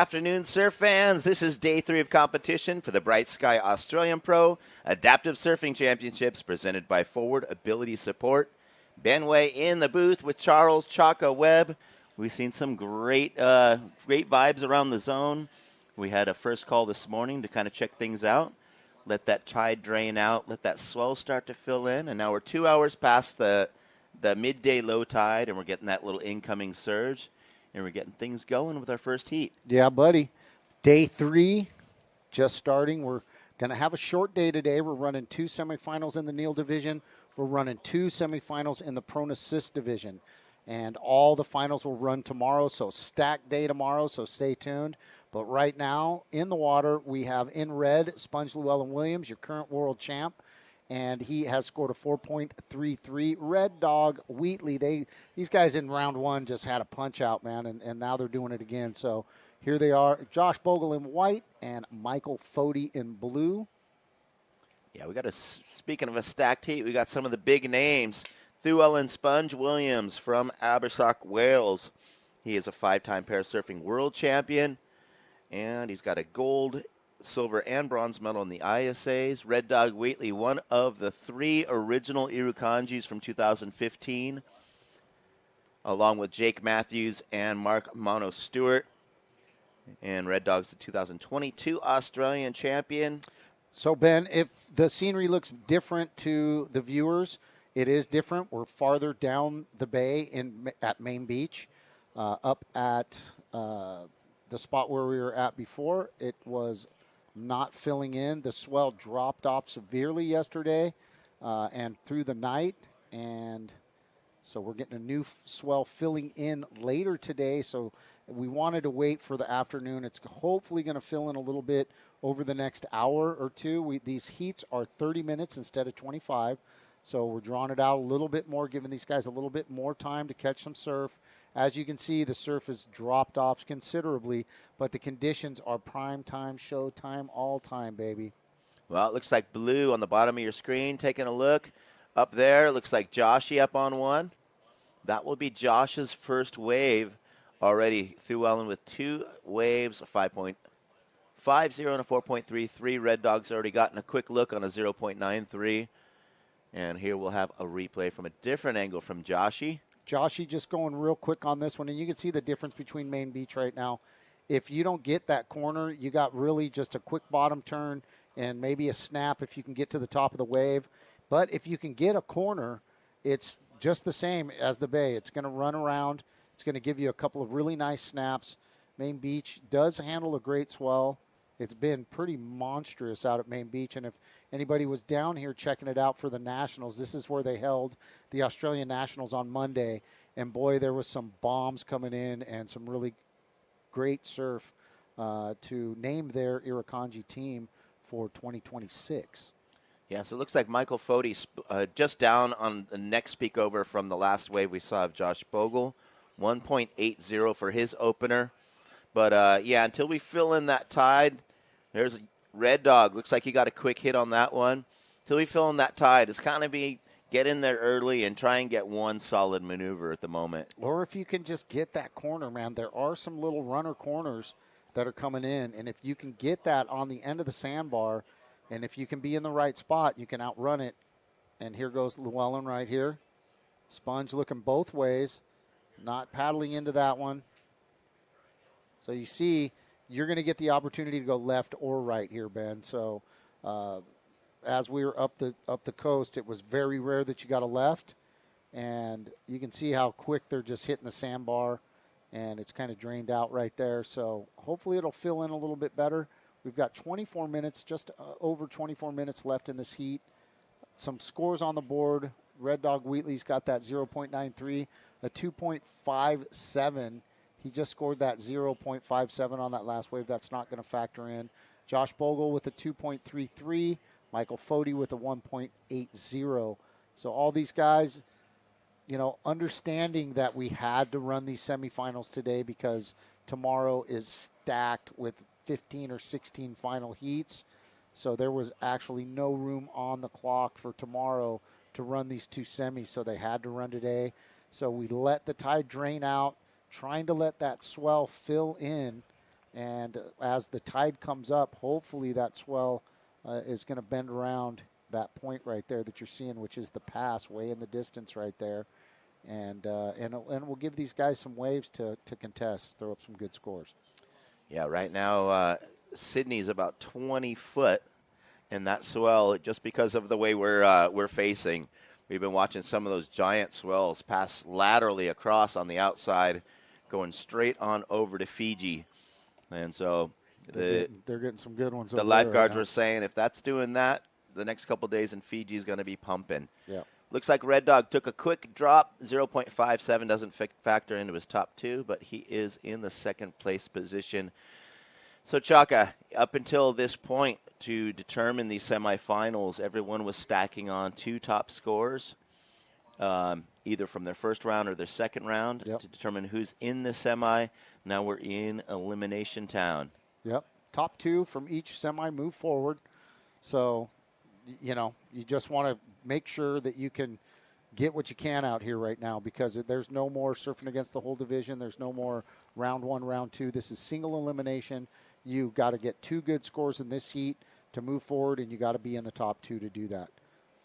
afternoon, surf fans. This is day 3 of competition for the BrightSky Australian Pro Adaptive Surfing Championships presented by Forward Ability Support. Ben Way in the booth with Charles Chaka Webb. We've seen some great vibes around the zone. We had a first call this morning to kind of check things out, let that tide drain out, let that swell start to fill in, and now we're 2 hours past the midday low tide, and we're getting that little incoming surge. And we're getting things going with our first heat. Yeah, buddy. Day 3 just starting. We're going to have a short day today. We're running 2 semifinals in the Neal division. We're running 2 semifinals in the Prone Assist division. And all the finals will run tomorrow, so stacked day tomorrow, so stay tuned. But right now, in the water, we have in red Sponge Llewellyn-Williams, your current world champ. And he has scored a 4.33. Red Dog, Wheatley, these guys in round 1 just had a punch-out, man, and now they're doing it again. So here they are, Josh Bogle in white and Michael Fody in blue. Yeah, speaking of a stacked heat, we got some of the big names. Llewellyn Sponge Williams from Abersoch, Wales. He is a 5-time parasurfing world champion, and he's got a gold, silver, and bronze medal in the ISAs. Red Dog Wheatley, one of the 3 original Irukandjis from 2015, along with Jake Matthews and Mark Mono Stewart. And Red Dog's the 2022 Australian champion. So, Ben, if the scenery looks different to the viewers, it is different. We're farther down the bay at Main Beach, up at the spot where we were at before. It was not filling in. The swell dropped off severely yesterday and through the night. And so we're getting a new swell filling in later today. So we wanted to wait for the afternoon. It's hopefully going to fill in a little bit over the next hour or two. These heats are 30 minutes instead of 25. So we're drawing it out a little bit more, giving these guys a little bit more time to catch some surf. As you can see, the surf has dropped off considerably, but the conditions are prime time, show time, all time, baby. Well, it looks like blue on the bottom of your screen. Taking a look up there, looks like Joshy up on one. That will be Josh's first wave already. Llewellyn with 2 waves, a 5.50 and a 4.33. Red Dog's already gotten a quick look on a 0.93. And here we'll have a replay from a different angle from Joshy. Joshy just going real quick on this one, and you can see the difference between Main Beach right now. If you don't get that corner, you got really just a quick bottom turn and maybe a snap if you can get to the top of the wave. But if you can get a corner, it's just the same as the bay. It's going to run around. It's going to give you a couple of really nice snaps. Main Beach does handle a great swell. It's been pretty monstrous out at Main Beach, and if anybody was down here checking it out for the Nationals, this is where they held the Australian Nationals on Monday, and boy, there was some bombs coming in and some really great surf to name their Irukandji team for 2026. Yeah, so it looks like Michael Fody just down on the next peak over from the last wave we saw of Josh Bogle, 1.80 for his opener. But, yeah, until we fill in that tide, there's Red Dog. Looks like he got a quick hit on that one. Until we fill in that tide, it's kind of get in there early and try and get one solid maneuver at the moment. Or if you can just get that corner, man. There are some little runner corners that are coming in, and if you can get that on the end of the sandbar, and if you can be in the right spot, you can outrun it. And here goes Llewellyn right here. Sponge looking both ways, not paddling into that one. So you see, you're going to get the opportunity to go left or right here, Ben. So as we were up the coast, it was very rare that you got a left. And you can see how quick they're just hitting the sandbar, and it's kind of drained out right there. So hopefully it'll fill in a little bit better. We've got 24 minutes, just over 24 minutes left in this heat. Some scores on the board. Red Dog Wheatley's got that 0.93, a 2.57. He just scored that 0.57 on that last wave. That's not going to factor in. Josh Bogle with a 2.33. Michael Fody with a 1.80. So all these guys, you know, understanding that we had to run these semifinals today because tomorrow is stacked with 15 or 16 final heats. So there was actually no room on the clock for tomorrow to run these 2 semis. So they had to run today. So we let the tide drain out, trying to let that swell fill in And as the tide comes up, hopefully that swell is going to bend around that point right there that you're seeing, which is the pass way in the distance right there. And we'll give these guys some waves to contest, throw up some good scores. Yeah, right now Sydney's about 20 foot in that swell just because of the way we're facing. We've been watching some of those giant swells pass laterally across on the outside, going straight on over to Fiji. And so they're getting some good ones. The lifeguards were saying if that's doing that, the next couple days in Fiji is going to be pumping. Yeah. Looks like Red Dog took a quick drop. 0.57 doesn't factor into his top two, but he is in the second place position. So, Chaka, up until this point to determine these semifinals, everyone was stacking on two top scores, either from their first round or their second round, to determine who's in the semi. Now we're in elimination town. Yep. Top two from each semi move forward. So, you just want to make sure that you can get what you can out here right now, because there's no more surfing against the whole division. There's no more round one, round two. This is single elimination. You got to get two good scores in this heat to move forward, and you got to be in the top two to do that.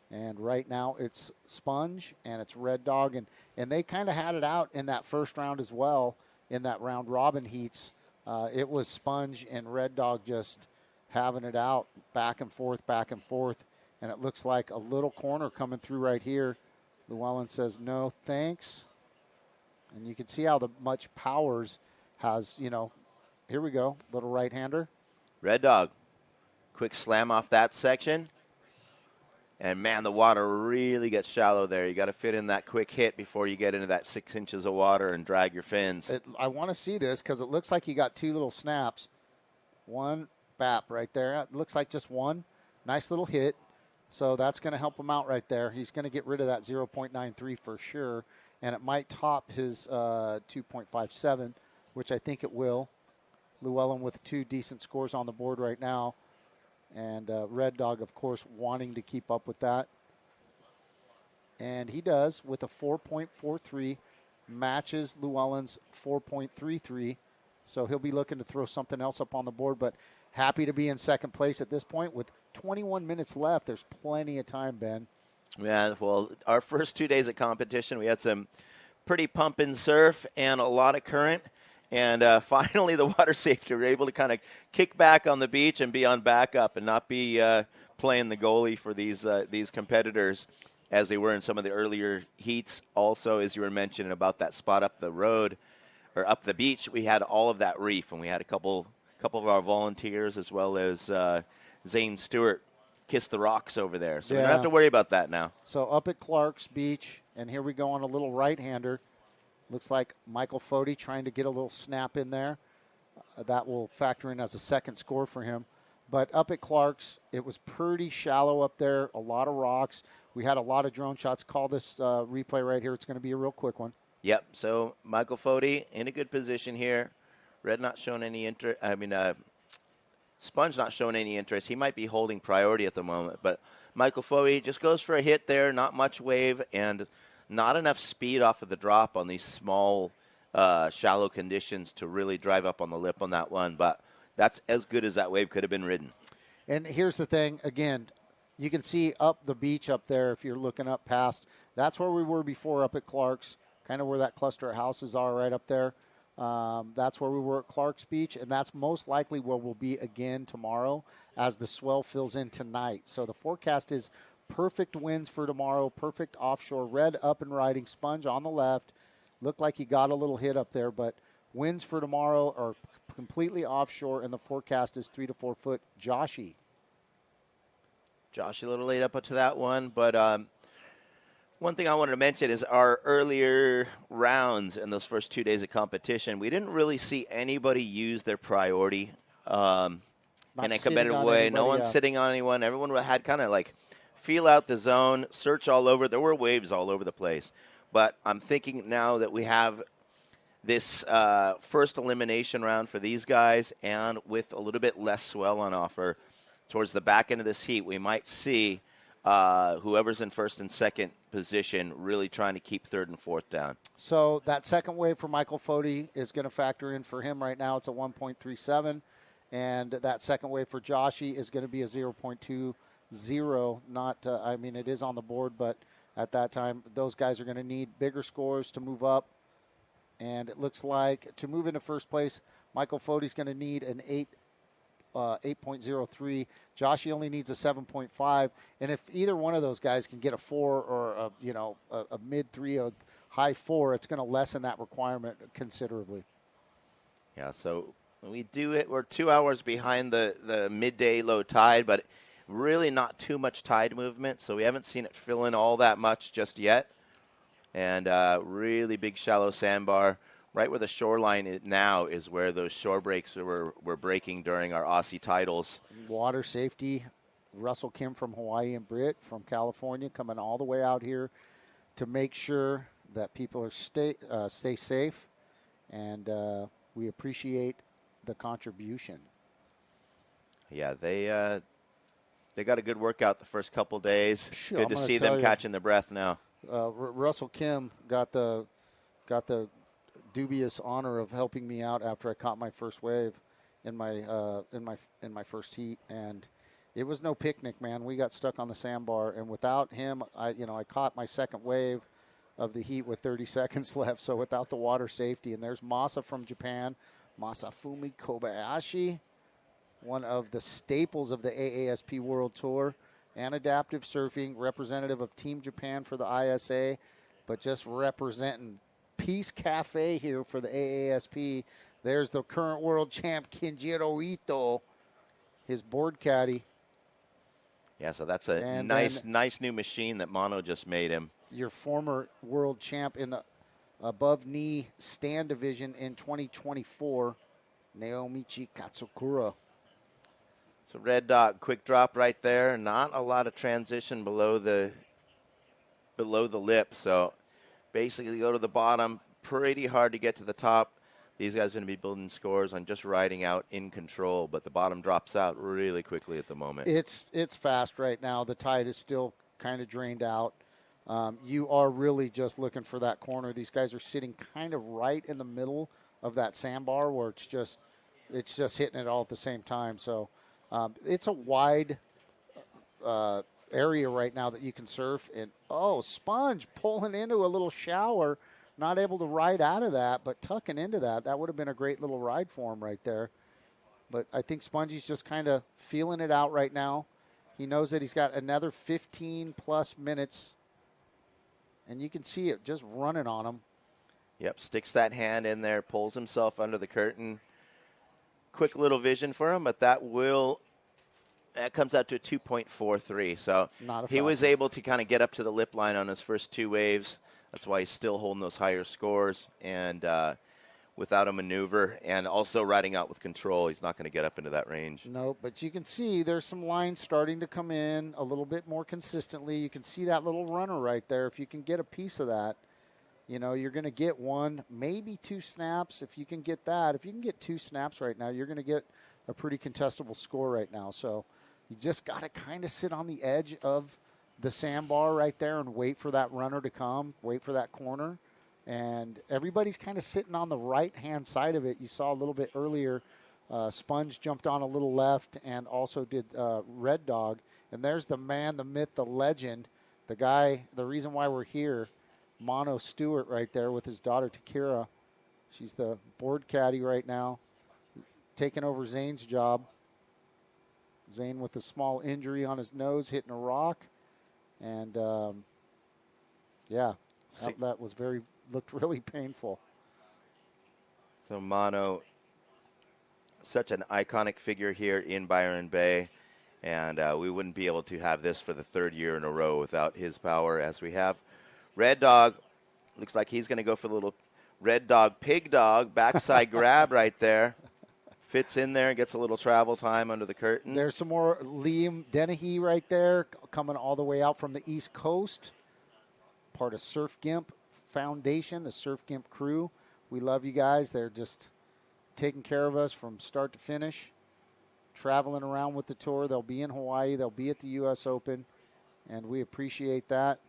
And right now it's Sponge and it's Red Dog, and they kind of had it out in that first round as well, in that round robin heats. It was Sponge and Red Dog just having it out back and forth, and it looks like a little corner coming through right here. Llewellyn says, no, thanks. And you can see how much Powers has, here we go, little right-hander. Red Dog, quick slam off that section. And, man, the water really gets shallow there. You got to fit in that quick hit before you get into that 6 inches of water and drag your fins. I want to see this because it looks like he got two little snaps. One bap right there. It looks like just one. Nice little hit. So that's going to help him out right there. He's going to get rid of that 0.93 for sure. And it might top his 2.57, which I think it will. Llewellyn with two decent scores on the board right now. And Red Dog, of course, wanting to keep up with that. And he does with a 4.43, matches Llewellyn's 4.33. So he'll be looking to throw something else up on the board, but happy to be in second place at this point with 21 minutes left. There's plenty of time, Ben. Yeah, well, our first 2 days of competition, we had some pretty pumping surf and a lot of current. And finally, the water safety were able to kind of kick back on the beach and be on backup and not be playing the goalie for these competitors as they were in some of the earlier heats. Also, as you were mentioning about that spot up the road or up the beach, we had all of that reef, and we had a couple of our volunteers as well as Zane Stewart kiss the rocks over there. So we don't have to worry about that now. So up at Clark's Beach, and here we go on a little right-hander. Looks like Michael Fody trying to get a little snap in there. That will factor in as a second score for him. But up at Clark's, it was pretty shallow up there, a lot of rocks. We had a lot of drone shots. Call this replay right here. It's going to be a real quick one. Yep, so Michael Fody in a good position here. Red not showing any interest. Sponge not showing any interest. He might be holding priority at the moment. But Michael Fody just goes for a hit there, not much wave, and not enough speed off of the drop on these small, shallow conditions to really drive up on the lip on that one. But that's as good as that wave could have been ridden. And here's the thing, again, you can see up the beach up there if you're looking up past. That's where we were before up at Clark's, kind of where that cluster of houses are right up there. That's where we were at Clark's Beach, and that's most likely where we'll be again tomorrow as the swell fills in tonight. So the forecast is perfect winds for tomorrow, perfect offshore. Red up and riding, Sponge on the left. Looked like he got a little hit up there, but winds for tomorrow are completely offshore, and the forecast is 3 to 4 foot. Joshy a little late up to that one, but one thing I wanted to mention is our earlier rounds in those first 2 days of competition, we didn't really see anybody use their priority in a competitive way. No one's sitting on anyone. Everyone had kind of like feel out the zone, search all over. There were waves all over the place. But I'm thinking now that we have this first elimination round for these guys, and with a little bit less swell on offer towards the back end of this heat, we might see whoever's in first and second position really trying to keep third and fourth down. So that second wave for Michael Foti is going to factor in for him right now. It's a 1.37. And that second wave for Joshy is going to be a 0.20. Not, it is on the board, but at that time, those guys are going to need bigger scores to move up. And it looks like to move into first place, Michael Foti's going to need an 8.03. Joshy only needs a 7.5. And if either one of those guys can get a 4 or a mid 3, a high 4, it's going to lessen that requirement considerably. Yeah, so we do it. We're 2 hours behind the midday low tide, but really not too much tide movement, so we haven't seen it fill in all that much just yet. And really big shallow sandbar. Right where the shoreline is now is where those shore breaks were breaking during our Aussie titles. Water safety, Russell Kim from Hawaii and Britt from California coming all the way out here to make sure that people are stay safe, and we appreciate the contribution. Yeah, they got a good workout the first couple days. Sure, good to see them catching their breath now. Russell Kim got the dubious honor of helping me out after I caught my first wave in my first heat, and it was no picnic, man. We got stuck on the sandbar, and without him, I caught my second wave of the heat with 30 seconds left. So without the water safety, and there's Masa from Japan, Masafumi Kobayashi, one of the staples of the AASP World Tour, and adaptive surfing, representative of Team Japan for the ISA, but just representing Peace Cafe here for the AASP. There's the current world champ, Kenjiro Ito, his board caddy. Yeah, so that's a nice new machine that Mono just made him. Your former world champ in the above knee stand division in 2024, Naomichi Katsukura. So Red Dog, quick drop right there. Not a lot of transition below the lip. So basically go to the bottom. Pretty hard to get to the top. These guys are going to be building scores on just riding out in control, but the bottom drops out really quickly at the moment. It's fast right now. The tide is still kind of drained out. You are really just looking for that corner. These guys are sitting kind of right in the middle of that sandbar where it's just hitting it all at the same time. So it's a wide area right now that you can surf. And, Sponge pulling into a little shower, not able to ride out of that, but tucking into that. That would have been a great little ride for him right there. But I think Spongey's just kind of feeling it out right now. He knows that he's got another 15-plus minutes, and you can see it just running on him. Yep, sticks that hand in there, pulls himself under the curtain. Quick little vision for him, but that comes out to a 2.43. So he was able to kind of get up to the lip line on his first two waves. That's why he's still holding those higher scores, and without a maneuver and also riding out with control, he's not going to get up into that range. No, but you can see there's some lines starting to come in a little bit more consistently. You can see that little runner right there. If you can get a piece of that, you're going to get one, maybe two snaps. If you can get that, if you can get two snaps right now, you're going to get a pretty contestable score right now. So you just got to kind of sit on the edge of the sandbar right there and wait for that runner to come, wait for that corner. And everybody's kind of sitting on the right-hand side of it. You saw a little bit earlier, Sponge jumped on a little left, and also did Red Dog. And there's the man, the myth, the legend, the guy, the reason why we're here, Mono Stewart right there with his daughter Takira. She's the board caddy right now, taking over Zane's job. Zane with a small injury on his nose, hitting a rock. And, that was looked really painful. So Mono, such an iconic figure here in Byron Bay, and we wouldn't be able to have this for the third year in a row without his power, as we have Red Dog. Looks like he's going to go for the little Red Dog, Pig Dog, backside grab right there. Fits in there and gets a little travel time under the curtain. There's some more Liam Dennehy right there coming all the way out from the East Coast. Part of Surf Gimp Foundation, the Surf Gimp crew. We love you guys. They're just taking care of us from start to finish, traveling around with the tour. They'll be in Hawaii. They'll be at the U.S. Open. and we appreciate that.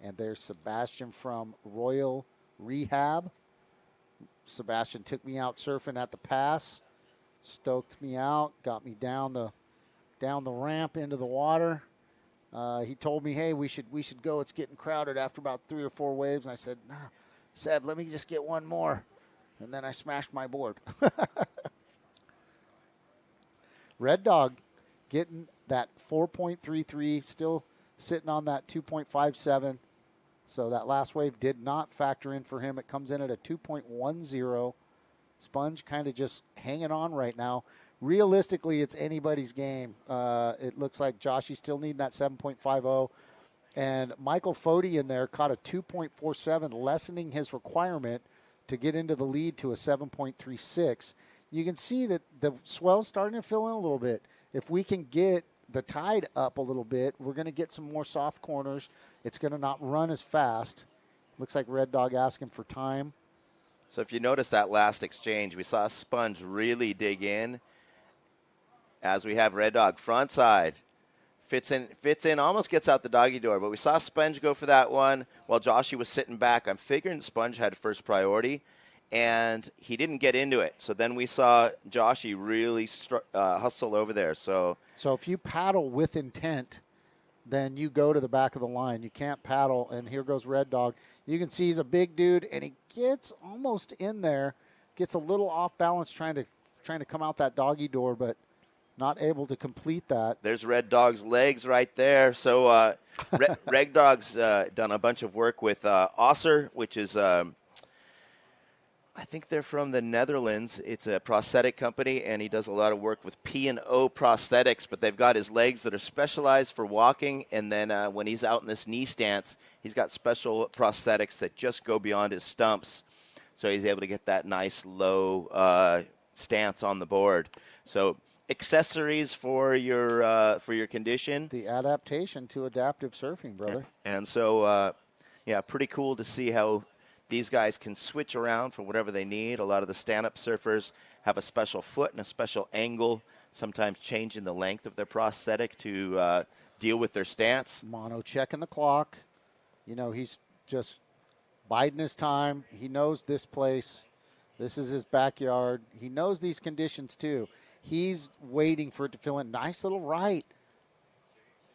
And there's Sebastian from Royal Rehab. Sebastian took me out surfing at the pass, stoked me out, got me down the ramp into the water. He told me, "Hey, we should go. It's getting crowded after about 3 or 4 waves." And I said, "Nah, Seb, let me just get one more." And then I smashed my board. Red Dog getting that 4.33, still sitting on that 2.57. So that last wave did not factor in for him. It comes in at a 2.10. Sponge kind of just hanging on right now. Realistically, it's anybody's game. It looks like Joshy still needing that 7.50. And Michael Fody in there caught a 2.47, lessening his requirement to get into the lead to a 7.36. You can see that the swell's starting to fill in a little bit. If we can get the tide up a little bit, we're going to get some more soft corners. It's going to not run as fast. Looks like Red Dog asking for time. So if you notice that last exchange, we saw Sponge really dig in as we have Red Dog front side. Fits in, almost gets out the doggy door. But we saw Sponge go for that one while Joshy was sitting back. I'm figuring Sponge had first priority, and he didn't get into it. So then we saw Joshy really hustle over there. So if you paddle with intent, then you go to the back of the line. You can't paddle, and here goes Red Dog. You can see he's a big dude, and he gets almost in there, gets a little off balance trying to come out that doggy door, but not able to complete that. There's Red Dog's legs right there. So Red Dog's done a bunch of work with Osser, which is I think they're from the Netherlands. It's a prosthetic company, and he does a lot of work with P&O prosthetics, but they've got his legs that are specialized for walking, and then when he's out in this knee stance, he's got special prosthetics that just go beyond his stumps, so he's able to get that nice low stance on the board. So accessories for your condition. The adaptation to adaptive surfing, brother. And so, pretty cool to see how these guys can switch around for whatever they need. A lot of the stand-up surfers have a special foot and a special angle, sometimes changing the length of their prosthetic to deal with their stance. Mono checking the clock. You know, he's just biding his time. He knows this place. This is his backyard. He knows these conditions, too. He's waiting for it to fill in. Nice little right.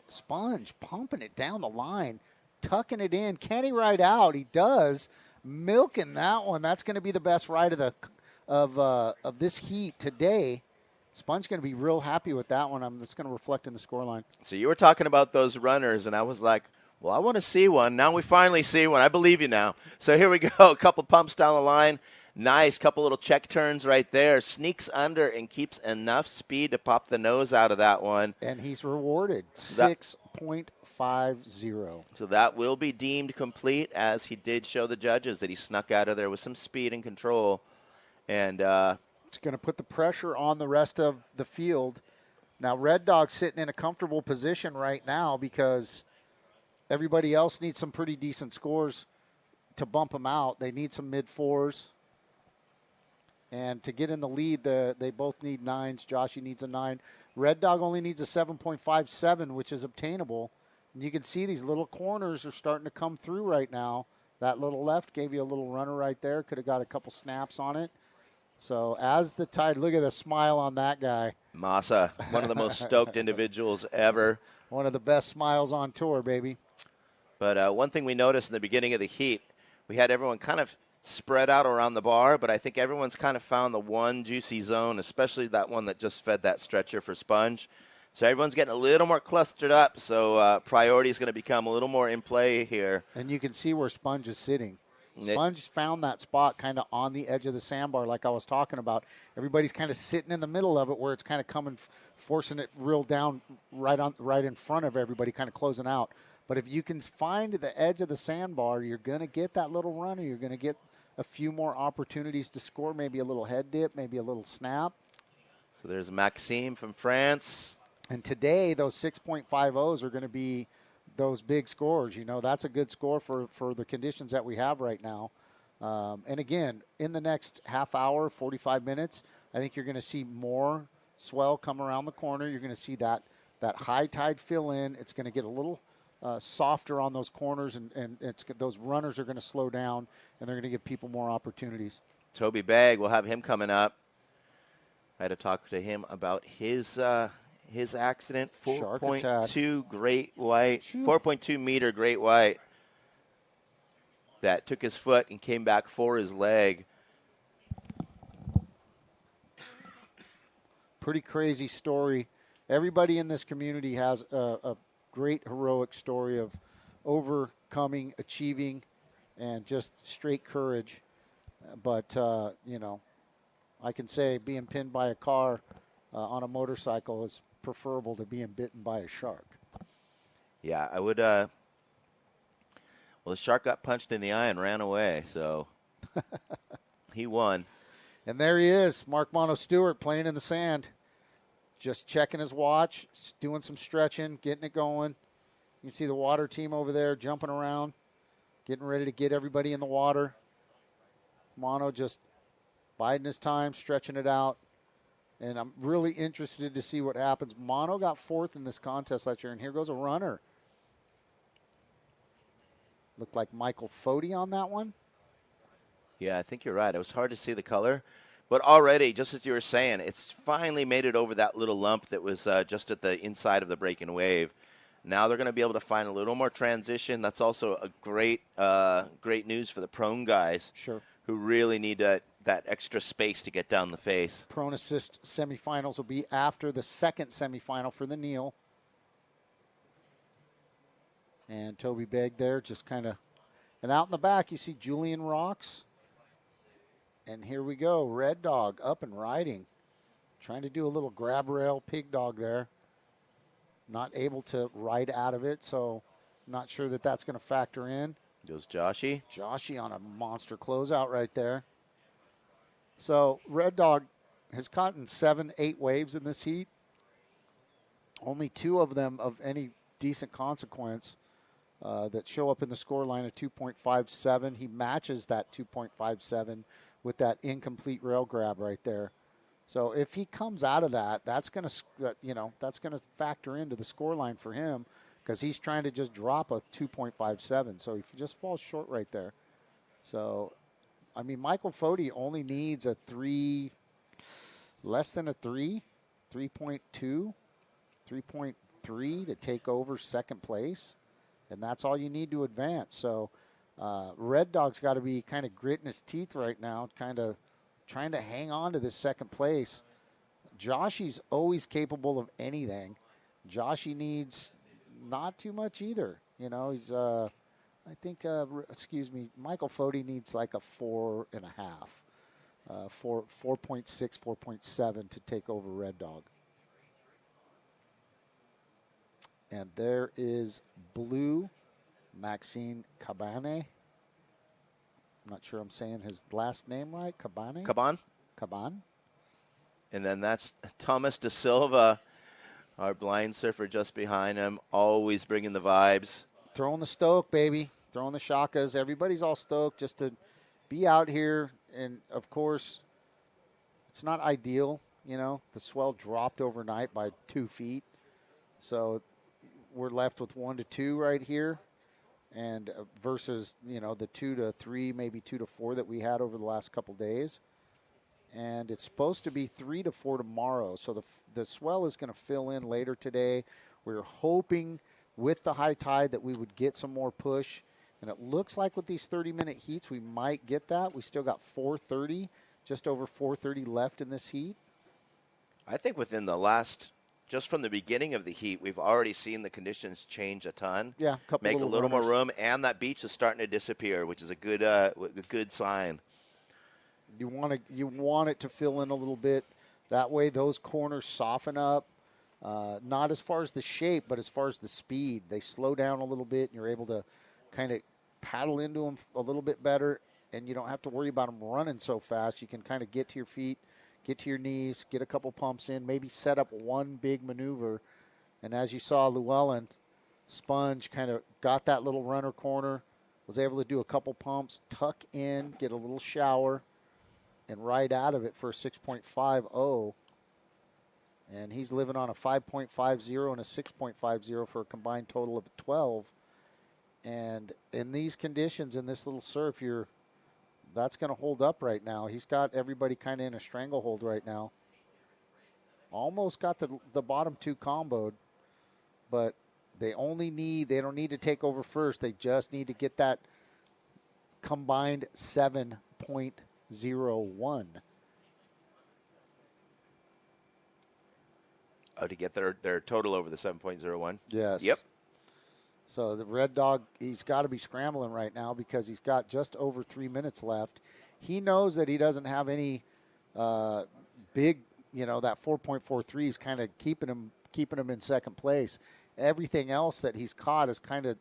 Sponge pumping it down the line, tucking it in. Can he ride out? He does. Milking that one. That's going to be the best ride of this heat today. Sponge going to be real happy with that one. That's going to reflect in the scoreline. So you were talking about those runners, and I was like, well, I want to see one. Now we finally see one. I believe you now. So here we go. A couple pumps down the line. Nice. Couple little check turns right there. Sneaks under and keeps enough speed to pop the nose out of that one. And he's rewarded 6.50. So that will be deemed complete, as he did show the judges that he snuck out of there with some speed and control. And it's going to put the pressure on the rest of the field. Now, Red Dog's sitting in a comfortable position right now because everybody else needs some pretty decent scores to bump them out. They need some mid-4s. And to get in the lead, they both need 9s. Joshy needs a 9. Red Dog only needs a 7.57, which is obtainable. And you can see these little corners are starting to come through right now. That little left gave you a little runner right there. Could have got a couple snaps on it. So as the tide, look at the smile on that guy. Massa, one of the most stoked individuals ever. One of the best smiles on tour, baby. But one thing we noticed in the beginning of the heat, we had everyone kind of spread out around the bar, but I think everyone's kind of found the one juicy zone, especially that one that just fed that stretcher for Sponge. So everyone's getting a little more clustered up, so priority is going to become a little more in play here. And you can see where Sponge is sitting. Sponge found that spot kind of on the edge of the sandbar like I was talking about. Everybody's kind of sitting in the middle of it where it's kind of coming, forcing it real down right in front of everybody, kind of closing out. But if you can find the edge of the sandbar, you're going to get that little runner. You're going to get a few more opportunities to score, maybe a little head dip, maybe a little snap. So there's Maxime from France. And today, those 6.50s are going to be those big scores. You know, that's a good score for the conditions that we have right now. And again, in the next half hour, 45 minutes, I think you're going to see more swell come around the corner. You're going to see that that high tide fill in. It's going to get a little softer on those corners, and those runners are going to slow down, and they're going to give people more opportunities. Toby Begg, we'll have him coming up. I had to talk to him about his accident. 4.2 great white, 4.2 meter great white that took his foot and came back for his leg. Pretty crazy story. Everybody in this community has a great heroic story of overcoming, achieving, and just straight courage. But, I can say being pinned by a car on a motorcycle is preferable to being bitten by a shark. Yeah, I would. Well, the shark got punched in the eye and ran away, so he won. And there he is, Mark Mono Stewart playing in the sand, just checking his watch, doing some stretching, getting it going. You can see the water team over there jumping around, getting ready to get everybody in the water. Mono just biding his time, stretching it out. And I'm really interested to see what happens. Mono got fourth in this contest last year, and here goes a runner. Looked like Michael Foti on that one. Yeah, I think you're right. It was hard to see the color. But already, just as you were saying, it's finally made it over that little lump that was just at the inside of the breaking wave. Now they're going to be able to find a little more transition. That's also a great news for the prone guys. Sure. Who really need that extra space to get down the face. Prone assist semifinals will be after the second semifinal for the kneel. And Toby Begg there just kind of, and out in the back you see Julian Rocks. And here we go, Red Dog up and riding. Trying to do a little grab rail pig dog there. Not able to ride out of it, so not sure that that's going to factor in. Goes Joshy. Joshy on a monster closeout right there. So Red Dog has caught in 7-8 waves in this heat. Only 2 of them of any decent consequence that show up in the score line of 2.57. He matches that 2.57 with that incomplete rail grab right there. So if he comes out of that, that's going to factor into the score line for him, because he's trying to just drop a 2.57. So he just falls short right there. So, I mean, Michael Foti only needs a 3, less than a 3, 3.2, 3.3 to take over second place. And that's all you need to advance. So Red Dog's got to be kind of gritting his teeth right now, kind of trying to hang on to this second place. Joshy's always capable of anything. Joshy needs not too much either. You know, he's, Michael Foti needs like a 4.5, 4.6, 4.7 to take over Red Dog. And there is Blue Maxine Cabane. I'm not sure I'm saying his last name right. Cabane? Caban. And then that's Thomas De Silva, our blind surfer just behind him, always bringing the vibes. Throwing the stoke, baby. Throwing the shakas. Everybody's all stoked just to be out here. And, of course, it's not ideal. You know, the swell dropped overnight by 2 feet. So we're left with 1 to 2 right here. And versus, you know, the 2 to 3, maybe 2 to 4 that we had over the last couple days. And it's supposed to be 3 to 4 tomorrow. So the swell is going to fill in later today. We're hoping with the high tide that we would get some more push. And it looks like with these 30-minute heats, we might get that. We still got 4:30, just over 4:30 left in this heat. I think within the last, just from the beginning of the heat, we've already seen the conditions change a ton. Yeah, make a little more room, and that beach is starting to disappear, which is a good sign. You want it to fill in a little bit. That way those corners soften up. Not as far as the shape, but as far as the speed. They slow down a little bit, and you're able to kind of paddle into them a little bit better, and you don't have to worry about them running so fast. You can kind of get to your feet, get to your knees, get a couple pumps in, maybe set up one big maneuver. And as you saw, Llewellyn, Sponge kind of got that little runner corner, was able to do a couple pumps, tuck in, get a little shower, and ride out of it for a 6.50. And he's living on a 5.50 and a 6.50 for a combined total of 12. And in these conditions, in this little surf, that's going to hold up right now. He's got everybody kind of in a stranglehold right now. Almost got the bottom two comboed, but they don't need to take over first. They just need to get that combined 7.01. Oh, to get their total over the 7.01? Yes. Yep. So the Red Dog, he's got to be scrambling right now because he's got just over 3 minutes left. He knows that he doesn't have any big, that 4.43 is kind of keeping him in second place. Everything else that he's caught is kind of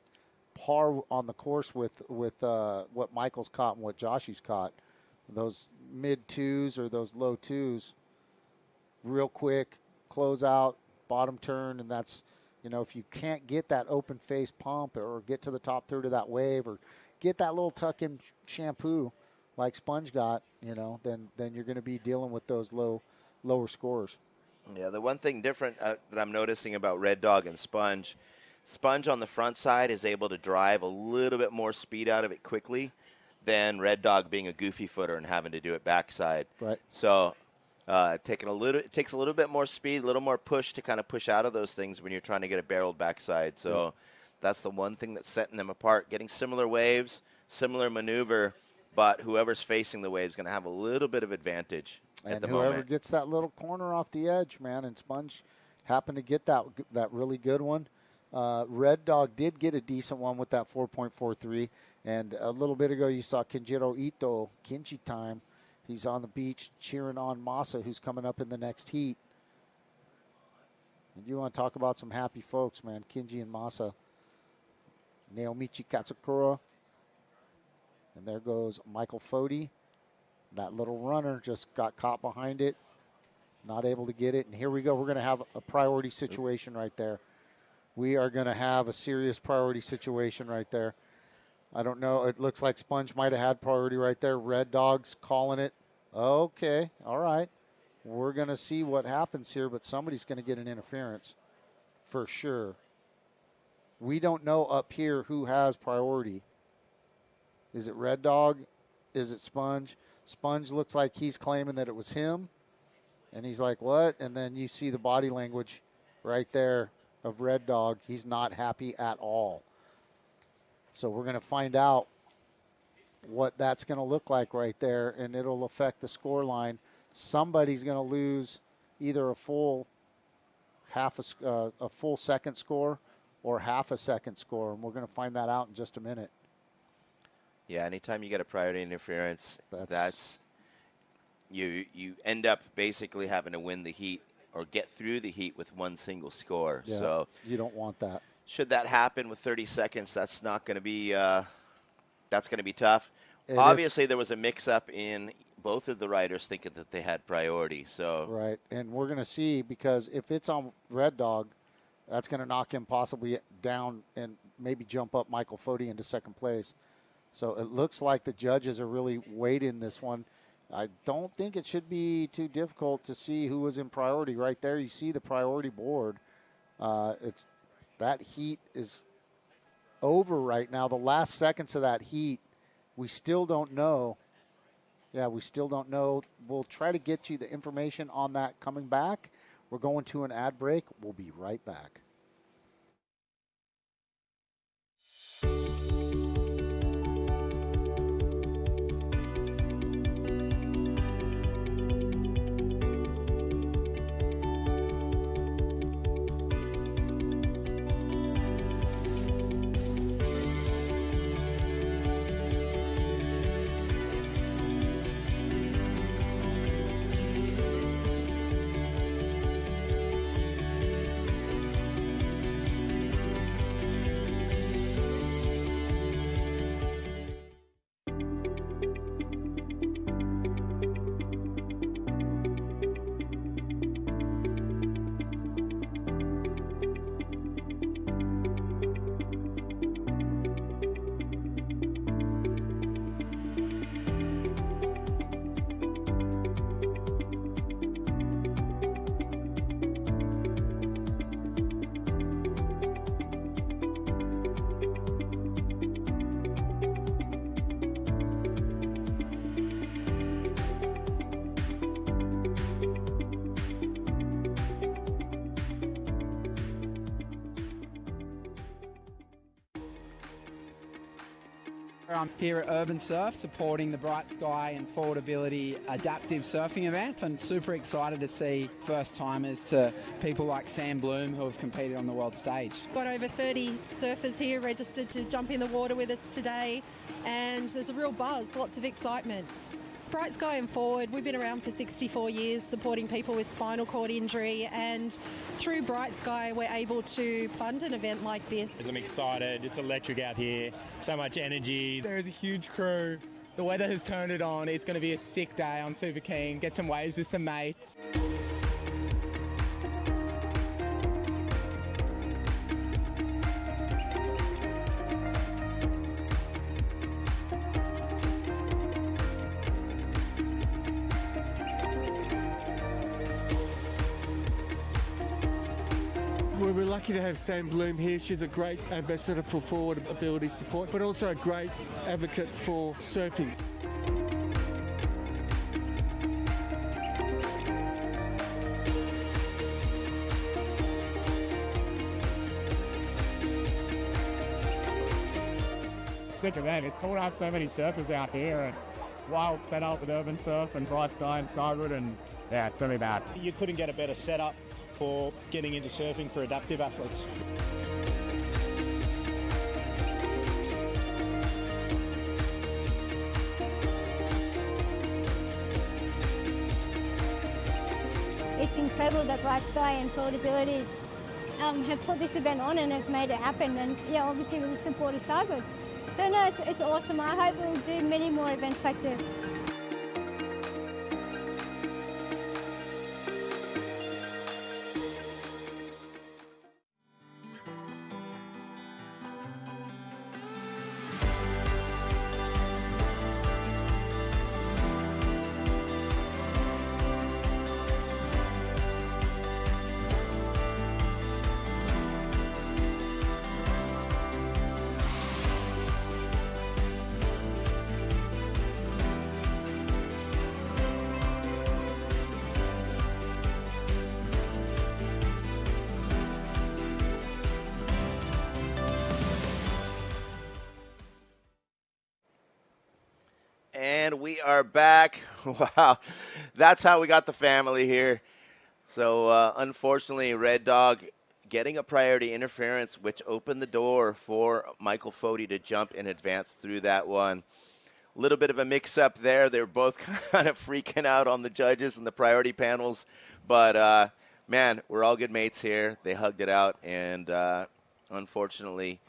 par on the course with what Michael's caught and what Joshy's caught. Those mid twos or those low twos, real quick, close out, bottom turn, and that's, if you can't get that open face pump or get to the top third of that wave or get that little tuck in shampoo like Sponge got, then you're going to be dealing with those lower scores. Yeah, the one thing different that I'm noticing about Red Dog and Sponge on the front side is able to drive a little bit more speed out of it quickly than Red Dog being a goofy footer and having to do it backside. Right. So it takes a little bit more speed, a little more push to kind of push out of those things when you're trying to get a barreled backside. So that's the one thing that's setting them apart. Getting similar waves, similar maneuver, but whoever's facing the wave is going to have a little bit of advantage at the moment. And whoever gets that little corner off the edge, man, and Sponge happened to get that really good one. Red Dog did get a decent one with that 4.43. And a little bit ago you saw Kenjiro Ito, Kinji time. He's on the beach cheering on Masa, who's coming up in the next heat. And you want to talk about some happy folks, man. Kinji and Masa. Naomichi Katsukura. And there goes Michael Foti. That little runner just got caught behind it. Not able to get it. And here we go. We're going to have a priority situation right there. We are going to have a serious priority situation right there. I don't know. It looks like Sponge might have had priority right there. Red Dog's calling it. Okay. All right. We're going to see what happens here, but somebody's going to get an interference for sure. We don't know up here who has priority. Is it Red Dog? Is it Sponge? Sponge looks like he's claiming that it was him. And he's like, what? And then you see the body language right there of Red Dog. He's not happy at all. So we're going to find out what that's going to look like right there, and it'll affect the score line. Somebody's going to lose either a full second score or half a second score, and we're going to find that out in just a minute. Yeah, anytime you get a priority interference, that's you end up basically having to win the heat or get through the heat with one single score. Yeah, so you don't want that. Should that happen with 30 seconds, that's not going to be that's going to be tough. And obviously, there was a mix-up in both of the riders thinking that they had priority. So right, and we're going to see, because if it's on Red Dog, that's going to knock him possibly down and maybe jump up Michael Foti into second place. So it looks like the judges are really weighting this one. I don't think it should be too difficult to see who was in priority. Right there, you see the priority board. That heat is over right now. The last seconds of that heat, we still don't know. Yeah, we still don't know. We'll try to get you the information on that coming back. We're going to an ad break. We'll be right back. I'm here at Urban Surf supporting the Bright Sky and Forward Ability adaptive surfing event, and super excited to see first timers to people like Sam Bloom who have competed on the world stage. Got over 30 surfers here registered to jump in the water with us today, and there's a real buzz, lots of excitement. Bright Sky and Forward, we've been around for 64 years supporting people with spinal cord injury, and through Bright Sky we're able to fund an event like this. I'm excited, it's electric out here, so much energy. There's a huge crew. The weather has turned it on. It's going to be a sick day. I'm super keen. Get some waves with some mates. We're lucky to have Sam Bloom here. She's a great ambassador for forward ability support, but also a great advocate for surfing. Sick event. It's cool to have so many surfers out here, and wild setup with Urban Surf and Bright Sky and Cyberwood, and yeah, it's going to be bad. You couldn't get a better setup for getting into surfing for adaptive athletes. It's incredible that Bright Sky and Forward Ability have put this event on and have made it happen, and yeah, obviously with the support of Cyber. So no, it's awesome. I hope we'll do many more events like this. And we are back. Wow, that's how we got the family here. So unfortunately, Red Dog getting a priority interference, which opened the door for Michael Foti to jump and advance through that one. A little bit of a mix-up there. They were both kind of freaking out on the judges and the priority panels. But, man, we're all good mates here. They hugged it out. And unfortunately,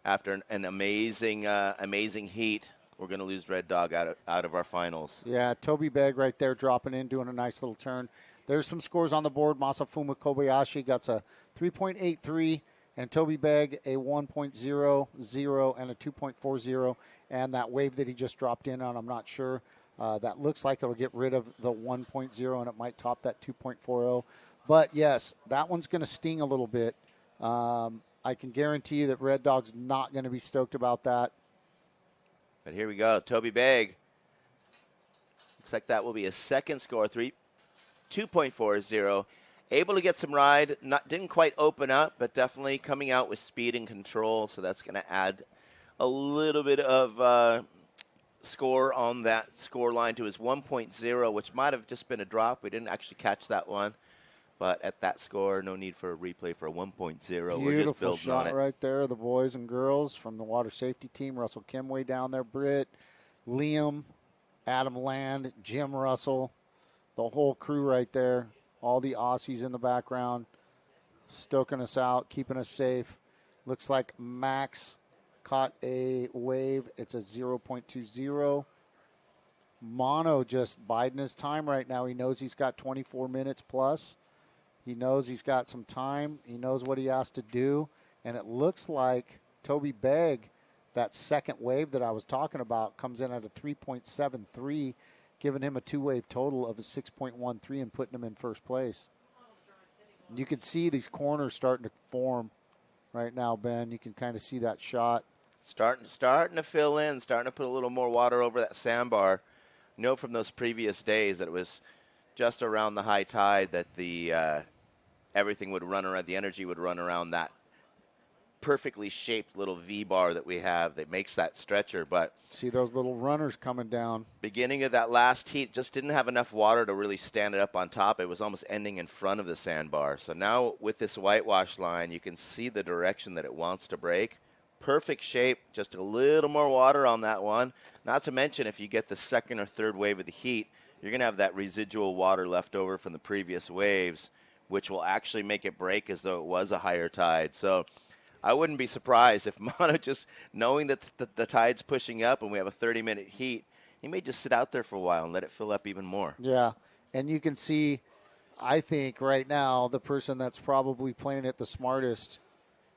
after an amazing heat, we're going to lose Red Dog out of our finals. Yeah, Toby Begg right there dropping in, doing a nice little turn. There's some scores on the board. Masafuma Kobayashi got a 3.83, and Toby Begg a 1.00 and a 2.40. And that wave that he just dropped in on, I'm not sure. That looks like it'll get rid of the 1.0, and it might top that 2.40. But, yes, that one's going to sting a little bit. I can guarantee you that Red Dog's not going to be stoked about that. But here we go. Toby Begg. Looks like that will be a second score, 2.40. Able to get some ride. Didn't quite open up, but definitely coming out with speed and control. So that's going to add a little bit of score on that score line to his 1.0, which might have just been a drop. We didn't actually catch that one. But at that score, no need for a replay for a 1.0. We're just Beautiful building on shot it. right there. The boys and girls from the water safety team. Russell Kimway down there, Britt, Liam, Adam Land, Jim Russell, the whole crew right there. All the Aussies in the background, stoking us out, keeping us safe. Looks like Max caught a wave. It's a 0.20. Mono just biding his time right now. He knows he's got 24 minutes plus. He knows he's got some time. He knows what he has to do. And it looks like Toby Begg, that second wave that I was talking about, comes in at a 3.73, giving him a two-wave total of a 6.13 and putting him in first place. You can see these corners starting to form right now, Ben. You can kind of see that shot. Starting to fill in, starting to put a little more water over that sandbar. Know from those previous days that it was just around the high tide that the everything would run around, the energy would run around perfectly shaped little V-bar that we have that makes that stretcher. But see those little runners coming down. Beginning of that last heat, just didn't have enough water to really stand it up on top. It was almost ending in front of the sandbar. So now with this whitewash line, you can see the direction that it wants to break. Perfect shape, just a little more water on that one. Not to mention, if you get the second or third wave of the heat, you're going to have that residual water left over from the previous waves, which will actually make it break as though it was a higher tide. So I wouldn't be surprised if Mono, just knowing that the tide's pushing up and we have a 30-minute heat, he may just sit out there for a while and let it fill up even more. Yeah, and you can see, I think right now, the person that's probably playing it the smartest,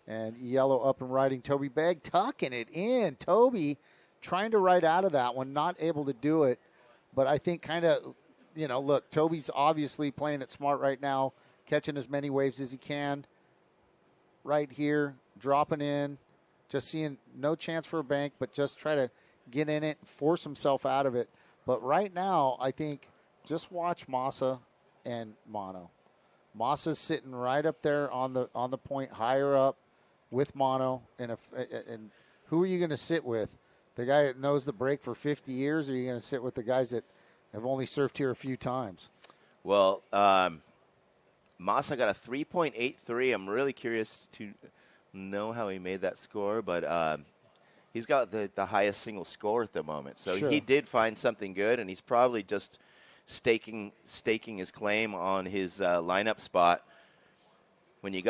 and yellow up and riding Toby Begg, tucking it in. Toby trying to ride out of that one, not able to do it. But I think kind of, look, Toby's obviously playing it smart right now, catching as many waves as he can. Right here, dropping in, just seeing no chance for a bank, but just try to get in it, force himself out of it. But right now, I think just watch Massa and Mono. Massa's sitting right up there on the point, higher up with Mono. And who are you going to sit with? The guy that knows the break for 50 years, or are you going to sit with the guys that have only surfed here a few times? Well, Massa got a 3.83. I'm really curious to know how he made that score, but he's got the highest single score at the moment. So Sure. He did find something good, and he's probably just staking his claim on his lineup spot. When you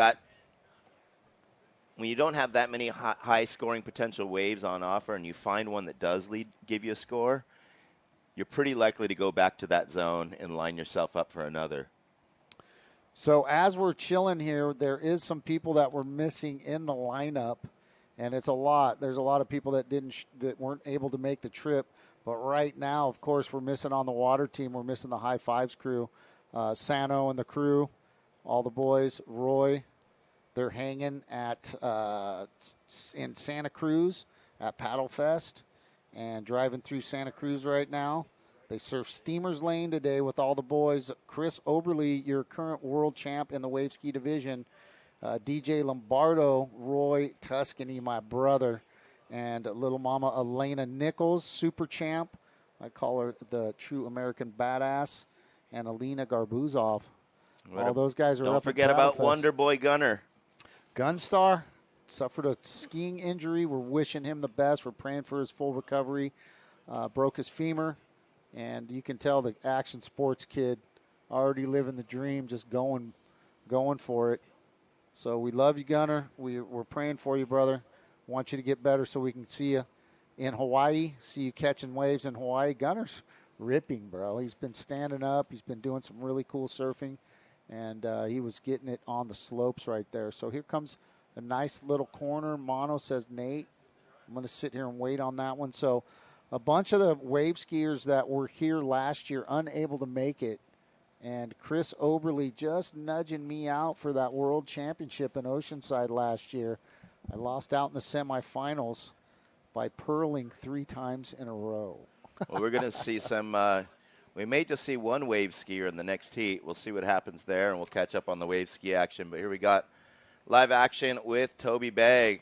don't have that many high scoring potential waves on offer, and you find one that does give you a score, you're pretty likely to go back to that zone and line yourself up for another. So as we're chilling here, there is some people that we're missing in the lineup, and it's a lot. There's a lot of people that that weren't able to make the trip. But right now, of course, we're missing on the water team. We're missing the High Fives crew, Sano and the crew, all the boys. Roy, they're hanging at in Santa Cruz at Paddle Fest and driving through Santa Cruz right now. They surf Steamers Lane today with all the boys. Chris Oberly, your current world champ in the wave ski division. DJ Lombardo, Roy Tuscany, my brother, and little mama Elena Nichols, super champ. I call her the true American badass. And Alina Garbuzov. All those guys are up. Don't forget about Wonder Boy Gunner. Gunstar suffered a skiing injury. We're wishing him the best. We're praying for his full recovery. Broke his femur. And you can tell the action sports kid already living the dream, just going for it. So we love you, Gunner. We're praying for you, brother. Want you to get better so we can see you in Hawaii, see you catching waves in Hawaii. Gunner's ripping, bro. He's been standing up. He's been doing some really cool surfing, and he was getting it on the slopes right there. So here comes a nice little corner. Mono says, Nate, I'm going to sit here and wait on that one. So a bunch of the wave skiers that were here last year unable to make it. And Chris Oberly just nudging me out for that world championship in Oceanside last year. I lost out in the semifinals by purling 3 times in a row. Well, we're going to see some we may just see one wave skier in the next heat. We'll see what happens there, and we'll catch up on the wave ski action. But here we got live action with Toby Begg.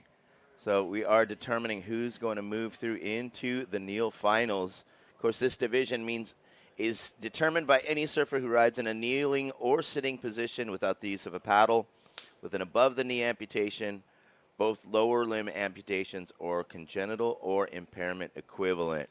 So we are determining who's going to move through into the Neal finals. Of course, this division is determined by any surfer who rides in a kneeling or sitting position without the use of a paddle, with an above-the-knee amputation, both lower limb amputations, or congenital or impairment equivalent.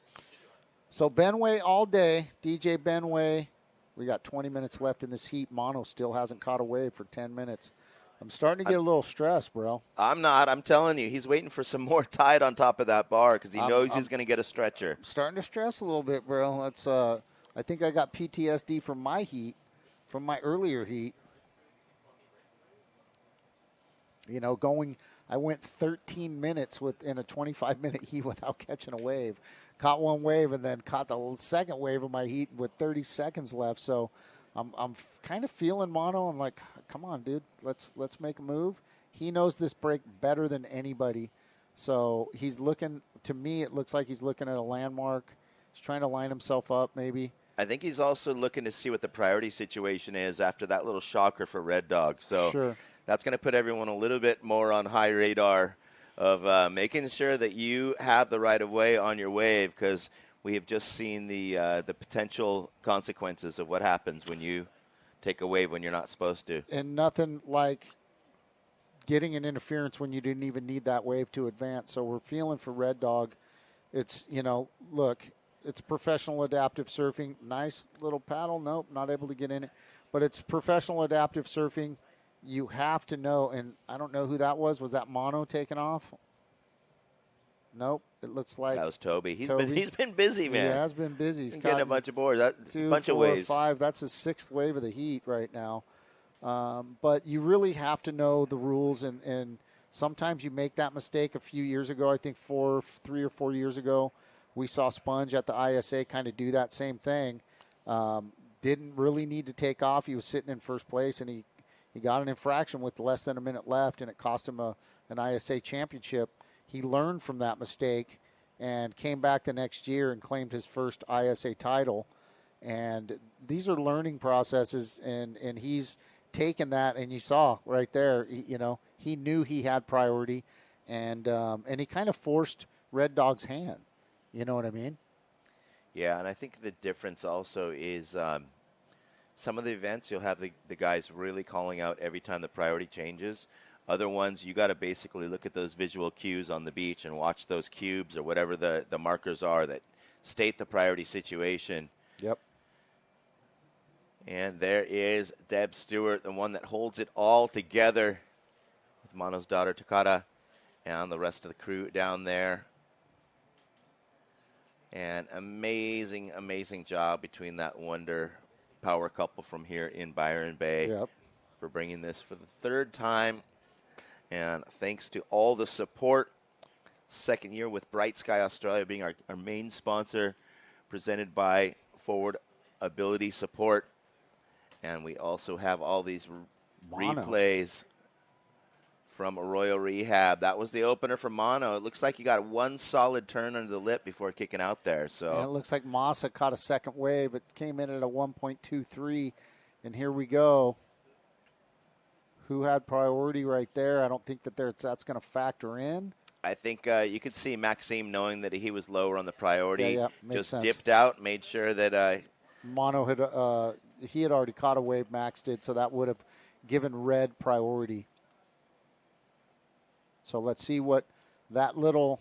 So Benway all day, DJ Benway. We got 20 minutes left in this heat. Mono still hasn't caught a wave for 10 minutes. I'm starting to get a little stressed, bro. I'm not. I'm telling you. He's waiting for some more tide on top of that bar because he knows he's going to get a stretcher. I'm starting to stress a little bit, bro. That's I think I got PTSD from my heat, from my earlier heat. You know, I went 13 minutes in a 25-minute heat without catching a wave. Caught one wave and then caught the second wave of my heat with 30 seconds left. So I'm kind of feeling Mono. I'm like, come on, dude, let's make a move. He knows this break better than anybody. So he's looking, to me, it looks like he's looking at a landmark. He's trying to line himself up maybe. I think he's also looking to see what the priority situation is after that little shocker for Red Dog. So sure. that's going to put everyone a little bit more on high radar of making sure that you have the right of way on your wave, because we have just seen the potential consequences of what happens when you take a wave when you're not supposed to. And nothing like getting an interference when you didn't even need that wave to advance. So we're feeling for Red Dog. It's, look, it's professional adaptive surfing. Nice little paddle. Nope, not able to get in it. But it's professional adaptive surfing. You have to know, and I don't know who that was. Was that Mono taking off? Nope. It looks like that was Toby. He's Toby. been busy, man. He has been busy. He's getting a bunch of boards. That's a bunch of 2, 4, waves. 5. That's his 6th wave of the heat right now. But you really have to know the rules, and sometimes you make that mistake. A few years ago, I think 3 or 4 years ago, we saw Sponge at the ISA kind of do that same thing. Didn't really need to take off. He was sitting in first place, and he got an infraction with less than a minute left, and it cost him an ISA championship. He learned from that mistake and came back the next year and claimed his first ISA title. And these are learning processes, and he's taken that, and you saw right there, he knew he had priority, and he kind of forced Red Dog's hand. You know what I mean? Yeah, and I think the difference also is some of the events you'll have the guys really calling out every time the priority changes. Other ones, you got to basically look at those visual cues on the beach and watch those cubes or whatever the markers are that state the priority situation. Yep. And there is Deb Stewart, the one that holds it all together with Mono's daughter, Takata, and the rest of the crew down there. And amazing, amazing job between that wonder power couple from here in Byron Bay for bringing this for the 3rd time. And thanks to all the support. 2nd year with BrightSky Australia being our main sponsor, presented by Forward Ability Support. And we also have all these replays from Arroyo Rehab. That was the opener for Mono. It looks like he got one solid turn under the lip before kicking out there. So and it looks like Massa caught a second wave. It came in at a 1.23. And here we go. Who had priority right there? I don't think that's going to factor in. I think you could see Maxime knowing that he was lower on the priority. Just sense. Dipped out, made sure that Mono he had already caught a wave, Max did, so that would have given Red priority. So let's see what that little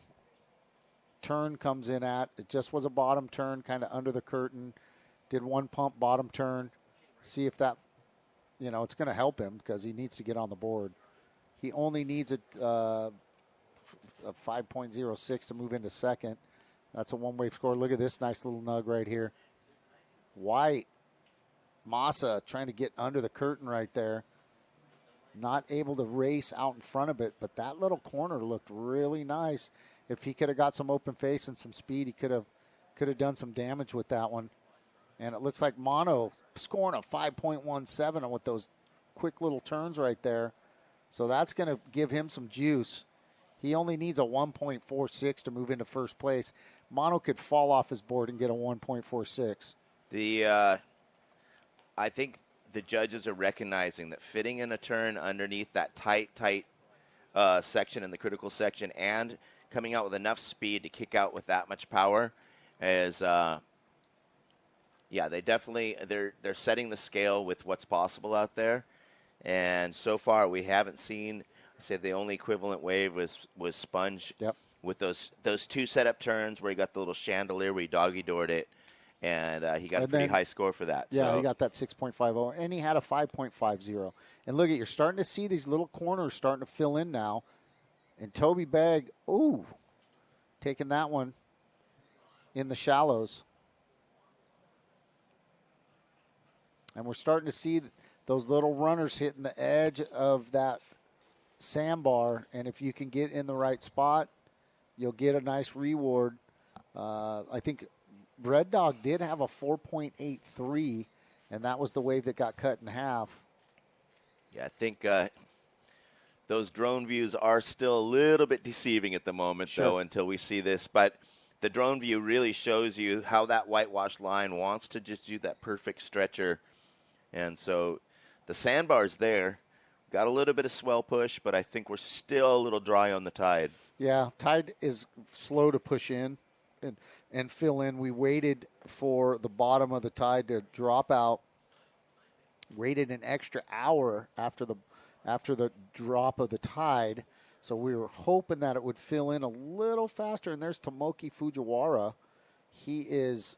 turn comes in at. It just was a bottom turn, kind of under the curtain. Did one pump, bottom turn. See if that, it's going to help him because he needs to get on the board. He only needs a 5.06 to move into second. That's a one-wave score. Look at this nice little nug right here. White. Massa trying to get under the curtain right there. Not able to race out in front of it, but that little corner looked really nice. If he could have got some open face and some speed, he could have done some damage with that one. And it looks like Mono scoring a 5.17 with those quick little turns right there. So that's going to give him some juice. He only needs a 1.46 to move into first place. Mono could fall off his board and get a 1.46. I think the judges are recognizing that fitting in a turn underneath that tight section in the critical section and coming out with enough speed to kick out with that much power is, they definitely they're setting the scale with what's possible out there. And so far, we haven't seen. I said the only equivalent wave was Sponge with those two setup turns where he got the little chandelier where he doggy-doored it. And he got a pretty high score for that. Yeah, he got that 6.50, and he had a 5.50. And look, you're starting to see these little corners starting to fill in now. And Toby Begg, taking that one in the shallows. And we're starting to see those little runners hitting the edge of that sandbar. And if you can get in the right spot, you'll get a nice reward. I think Red Dog did have a 4.83, and that was the wave that got cut in half. Yeah, I think those drone views are still a little bit deceiving at the moment, though, until we see this. But the drone view really shows you how that whitewash line wants to just do that perfect stretcher. And so the sandbar's there. Got a little bit of swell push, but I think we're still a little dry on the tide. Yeah, tide is slow to push in and fill in. We waited for the bottom of the tide to drop out. Waited an extra hour after the drop of the tide, so we were hoping that it would fill in a little faster. And there's Tomoki Fujiwara. He is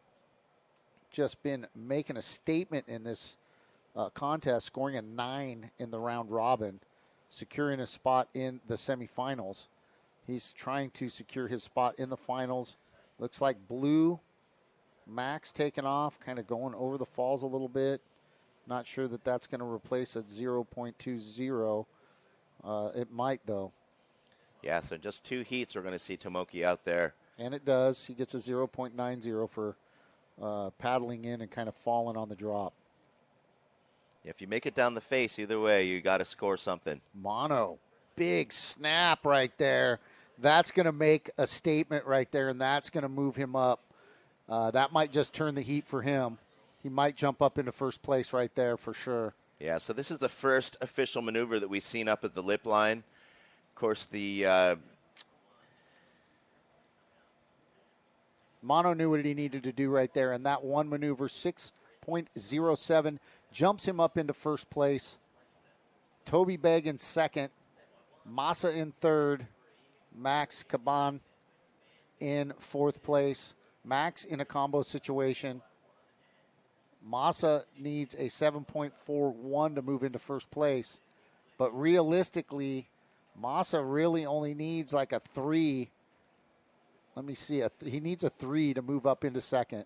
just been making a statement in this contest, scoring a 9 in the round robin, securing a spot in the semifinals. He's trying to secure his spot in the finals. Looks like blue. Max taking off, kind of going over the falls a little bit. Not sure that that's going to replace a 0.20. It might, though. Yeah, so just 2 heats we're going to see Tomoki out there. And it does. He gets a 0.90 for paddling in and kind of falling on the drop. If you make it down the face, either way, you got to score something. Mono, big snap right there. That's going to make a statement right there, and that's going to move him up. That might just turn the heat for him. He might jump up into first place right there for sure. Yeah, so this is the first official maneuver that we've seen up at the lip line. Of course, the Mono knew what he needed to do right there, and that one maneuver, 6.07, jumps him up into first place. Toby Begg in second, Massa in third, Max Caban in fourth place. Max in a combo situation. Massa needs a 7.41 to move into first place. But realistically, Massa really only needs like a 3. Let me see. He needs a 3 to move up into second.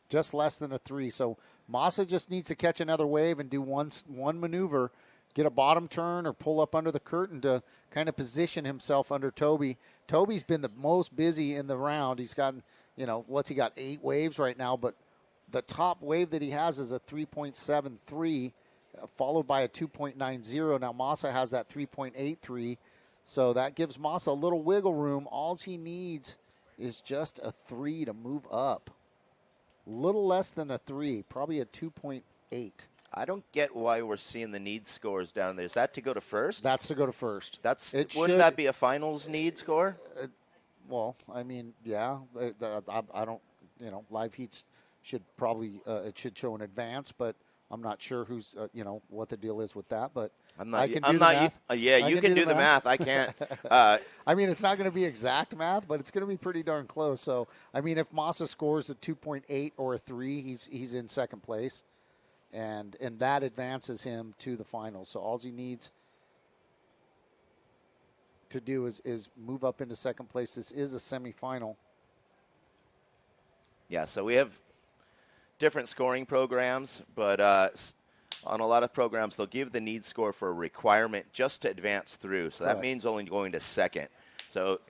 Just less than a 3. So Massa just needs to catch another wave and do one maneuver, get a bottom turn or pull up under the curtain to kind of position himself under Toby. Toby's been the most busy in the round. He's gotten, what's he got, 8 waves right now, but the top wave that he has is a 3.73, followed by a 2.90. Now Massa has that 3.83, so that gives Massa a little wiggle room. All he needs is just a 3 to move up. Little less than a 3, probably a 2.8. I don't get why we're seeing the need scores down there. Is that to go to first? That's to go to first. Wouldn't that be a finals need score? Well, I mean, yeah. I don't, live heats should probably, it should show an advance, but I'm not sure who's, what the deal is with that. But I can do the math. You can do the math. I can't. I mean, it's not going to be exact math, but it's going to be pretty darn close. So, I mean, if Massa scores a 2.8 or a 3, he's in second place. And that advances him to the finals. So all he needs to do is move up into second place. This is a semifinal. Yeah, so we have different scoring programs, but on a lot of programs, they'll give the need score for a requirement just to advance through. So that means only going to second. So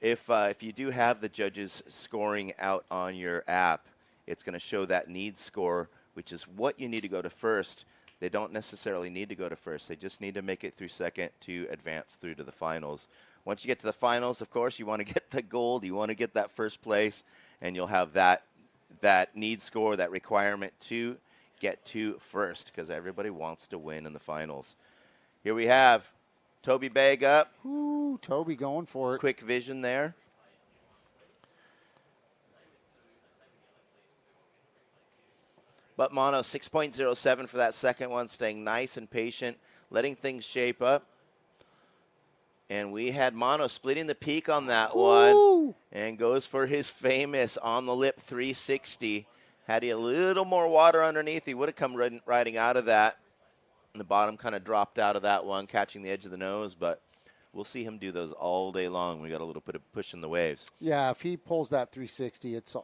if you do have the judges scoring out on your app, it's going to show that need score, which is what you need to go to first. They don't necessarily need to go to first. They just need to make it through second to advance through to the finals. Once you get to the finals, of course, you want to get the gold. You want to get that first place, and you'll have that need score, that requirement to get to first, because everybody wants to win in the finals. Here we have Toby Begg up. Ooh, Toby going for it. Quick vision there. But Mono, 6.07 for that second one, staying nice and patient, letting things shape up. And we had Mono splitting the peak on that one and goes for his famous on-the-lip 360. Had he a little more water underneath, he would have come riding out of that. And the bottom kind of dropped out of that one, catching the edge of the nose. But we'll see him do those all day long. We got a little bit of push in the waves. Yeah, if he pulls that 360, it's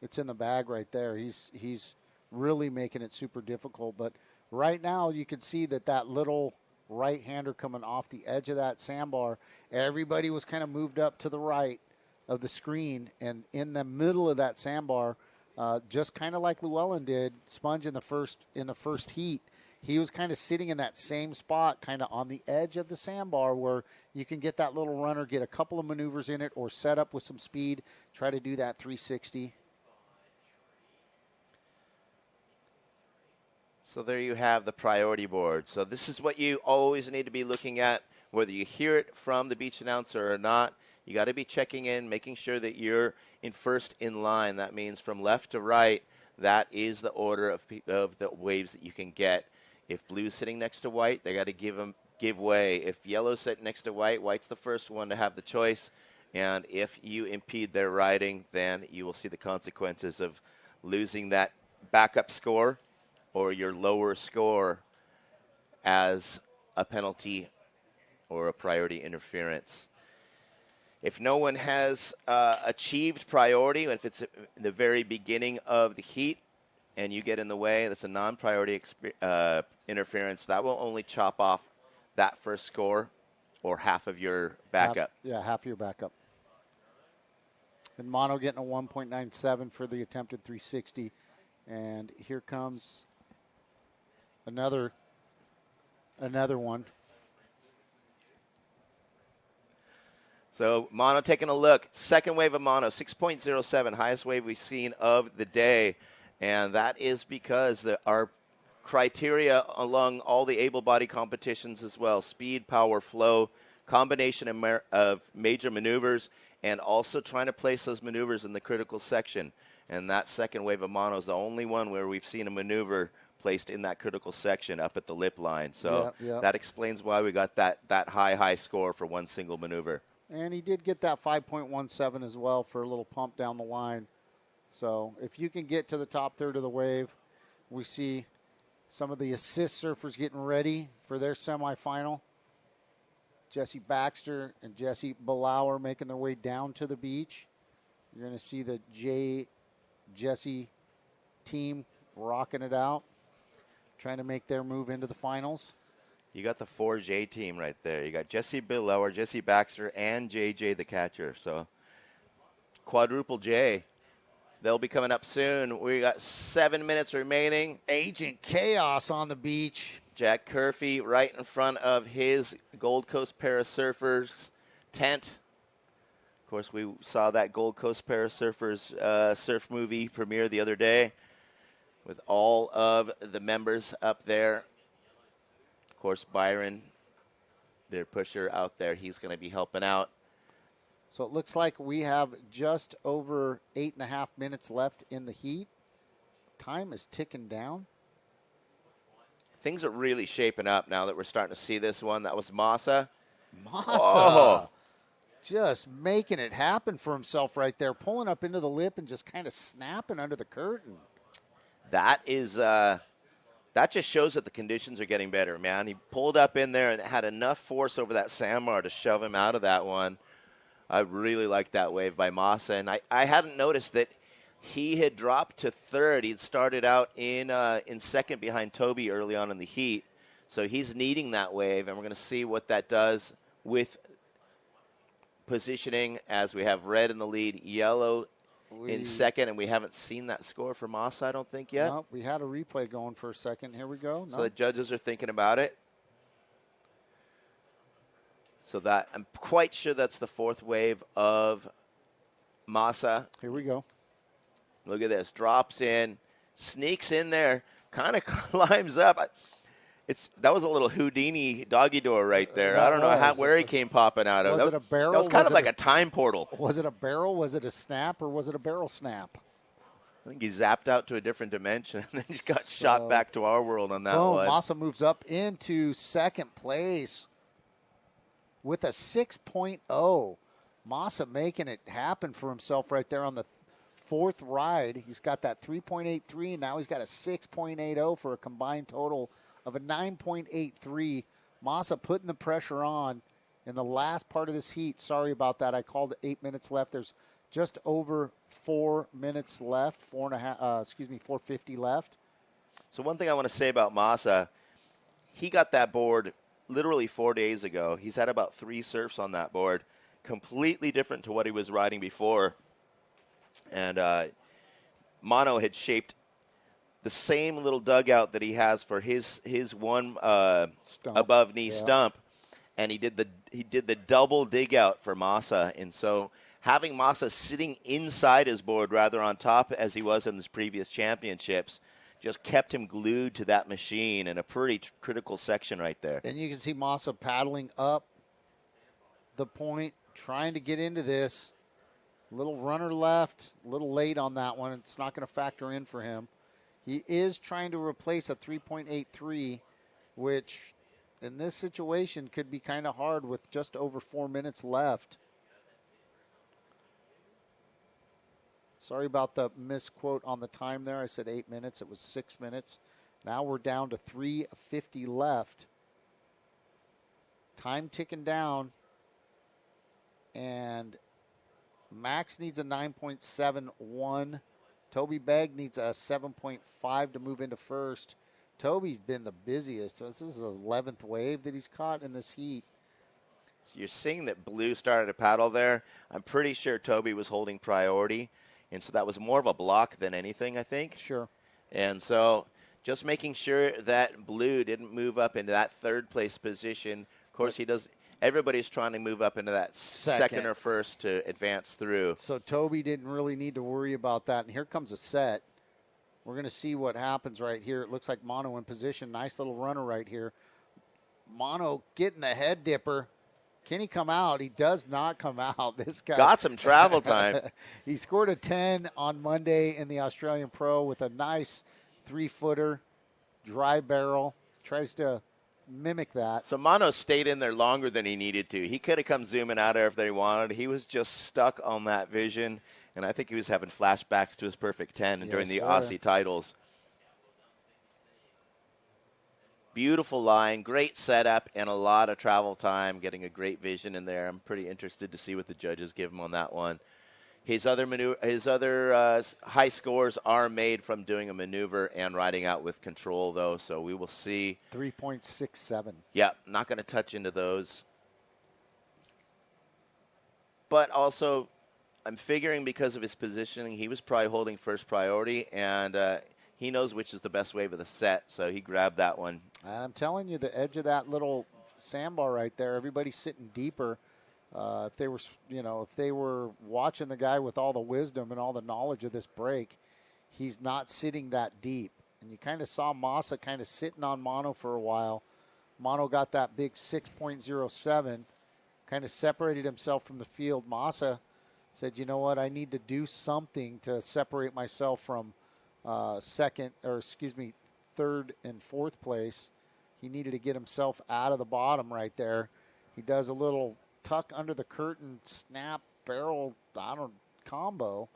it's in the bag right there. He's really making it super difficult. But right now you can see that little right-hander coming off the edge of that sandbar, everybody was kind of moved up to the right of the screen. And in the middle of that sandbar, just kind of like Llewellyn did, Sponge in the first heat, he was kind of sitting in that same spot, kind of on the edge of the sandbar where you can get that little runner, get a couple of maneuvers in it, or set up with some speed, try to do that 360. So there you have the priority board. So this is what you always need to be looking at, whether you hear it from the beach announcer or not. You got to be checking in, making sure that you're in first in line. That means from left to right, that is the order of the waves that you can get. If blue's sitting next to white, they got to give way. If yellow's sitting next to white, white's the first one to have the choice. And if you impede their riding, then you will see the consequences of losing that backup score or your lower score as a penalty or a priority interference. If no one has achieved priority, if it's in the very beginning of the heat and you get in the way, that's a non-priority interference. That will only chop off that first score or half of your backup. Half your backup. And Mono getting a 1.97 for the attempted 360. And here comes another one. So Mono taking a look. Second wave of Mono, 6.07, highest wave we've seen of the day. And that is because our criteria along all the able-body competitions as well, speed, power, flow, combination of major maneuvers, and also trying to place those maneuvers in the critical section. And that second wave of Mono is the only one where we've seen a maneuver placed in that critical section up at the lip line. So that explains why we got that high score for one single maneuver. And he did get that 5.17 as well for a little pump down the line. So if you can get to the top third of the wave, we see some of the assist surfers getting ready for their semifinal. Jesse Baxter and Jesse Belauer making their way down to the beach. You're going to see the Jesse team rocking it out, trying to make their move into the finals. You got the 4J team right there. You got Jesse Belauer, Jesse Baxter, and JJ the catcher. So quadruple J. They'll be coming up soon. We got 7 minutes remaining. Agent Chaos on the beach. Jack Curfey right in front of his Gold Coast Parasurfers tent. Of course, we saw that Gold Coast Parasurfers surf movie premiere the other day with all of the members up there. Of course, Byron, their pusher out there, he's going to be helping out. So it looks like we have just over 8.5 minutes left in the heat. Time is ticking down. Things are really shaping up now that we're starting to see this one. That was Massa. Just making it happen for himself right there, pulling up into the lip and just kind of snapping under the curtain. That is, that just shows that the conditions are getting better, man. He pulled up in there and had enough force over that sandbar to shove him out of that one. I really like that wave by Massa, and I hadn't noticed that he had dropped to third. He'd started out in second behind Toby early on in the heat, so he's needing that wave, and we're going to see what that does with positioning as we have red in the lead, yellow in second, and we haven't seen that score for Massa, I don't think, yet. No, we had a replay going for a second. Here we go. So the judges are thinking about it. So that I'm quite sure that's the fourth wave of Massa. Here we go. Look at this. Drops in, sneaks in there, kind of climbs up. That was a little Houdini doggy door right there. I don't know where he came popping out of. Was it a barrel? That was kind of like a time portal. Was it a barrel? Was it a snap? Or was it a barrel snap? I think he zapped out to a different dimension and then just got shot back to our world on that one. Massa moves up into second place with a 6.0. Massa making it happen for himself right there on the fourth ride. He's got that 3.83, and now he's got a 6.80 for a combined total of a 9.83. Massa putting the pressure on in the last part of this heat. Sorry about that. I called it 8 minutes left. There's just over 4 minutes left, 4:50 left. So one thing I want to say about Massa, he got that board literally 4 days ago. He's had about 3 surfs on that board, completely different to what he was riding before. And Mono had shaped the same little dugout that he has for his one above knee stump, and he did the double dig out for Massa. And so having Massa sitting inside his board rather on top as he was in his previous championships just kept him glued to that machine in a pretty critical section right there. And you can see Massa paddling up the point, trying to get into this. Little runner left, a little late on that one. It's not going to factor in for him. He is trying to replace a 3.83, which in this situation could be kind of hard with just over 4 minutes left. Sorry about the misquote on the time there. I said 8 minutes. It was 6 minutes. Now we're down to 3:50 left. Time ticking down. And Max needs a 9.71. Toby Begg needs a 7.5 to move into first. Toby's been the busiest. This is the 11th wave that he's caught in this heat. So you're seeing that Blue started to paddle there. I'm pretty sure Toby was holding priority. And so that was more of a block than anything, I think. Sure. And so just making sure that Blue didn't move up into that third place position. Of course, he does. Everybody's trying to move up into that second or first to advance through. So Toby didn't really need to worry about that. And here comes a set. We're going to see what happens right here. It looks like Mono in position. Nice little runner right here. Mono getting the head dipper. Can he come out? He does not come out. This guy got some travel time. He scored a 10 on Monday in the Australian Pro with a nice 3-footer, dry barrel. Tries to mimic that. So Mono stayed in there longer than he needed to. He could have come zooming out of there if he wanted. He was just stuck on that vision, and I think he was having flashbacks to his perfect 10 during the Aussie titles. Beautiful line, great setup, and a lot of travel time, getting a great vision in there. I'm pretty interested to see what the judges give him on that one. His other high scores are made from doing a maneuver and riding out with control, though, so we will see. 3.67. Yeah, not going to touch into those. But also, I'm figuring because of his positioning, he was probably holding first priority, and he knows which is the best wave of the set, so he grabbed that one. I'm telling you, the edge of that little sandbar right there, everybody's sitting deeper. If they were watching the guy with all the wisdom and all the knowledge of this break, he's not sitting that deep. And you kind of saw Massa kind of sitting on Mono for a while. Mono got that big 6.07, kind of separated himself from the field. Massa said, you know what, I need to do something to separate myself from third and fourth place. He needed to get himself out of the bottom right there. He does a little tuck under the curtain, snap, barrel, combo.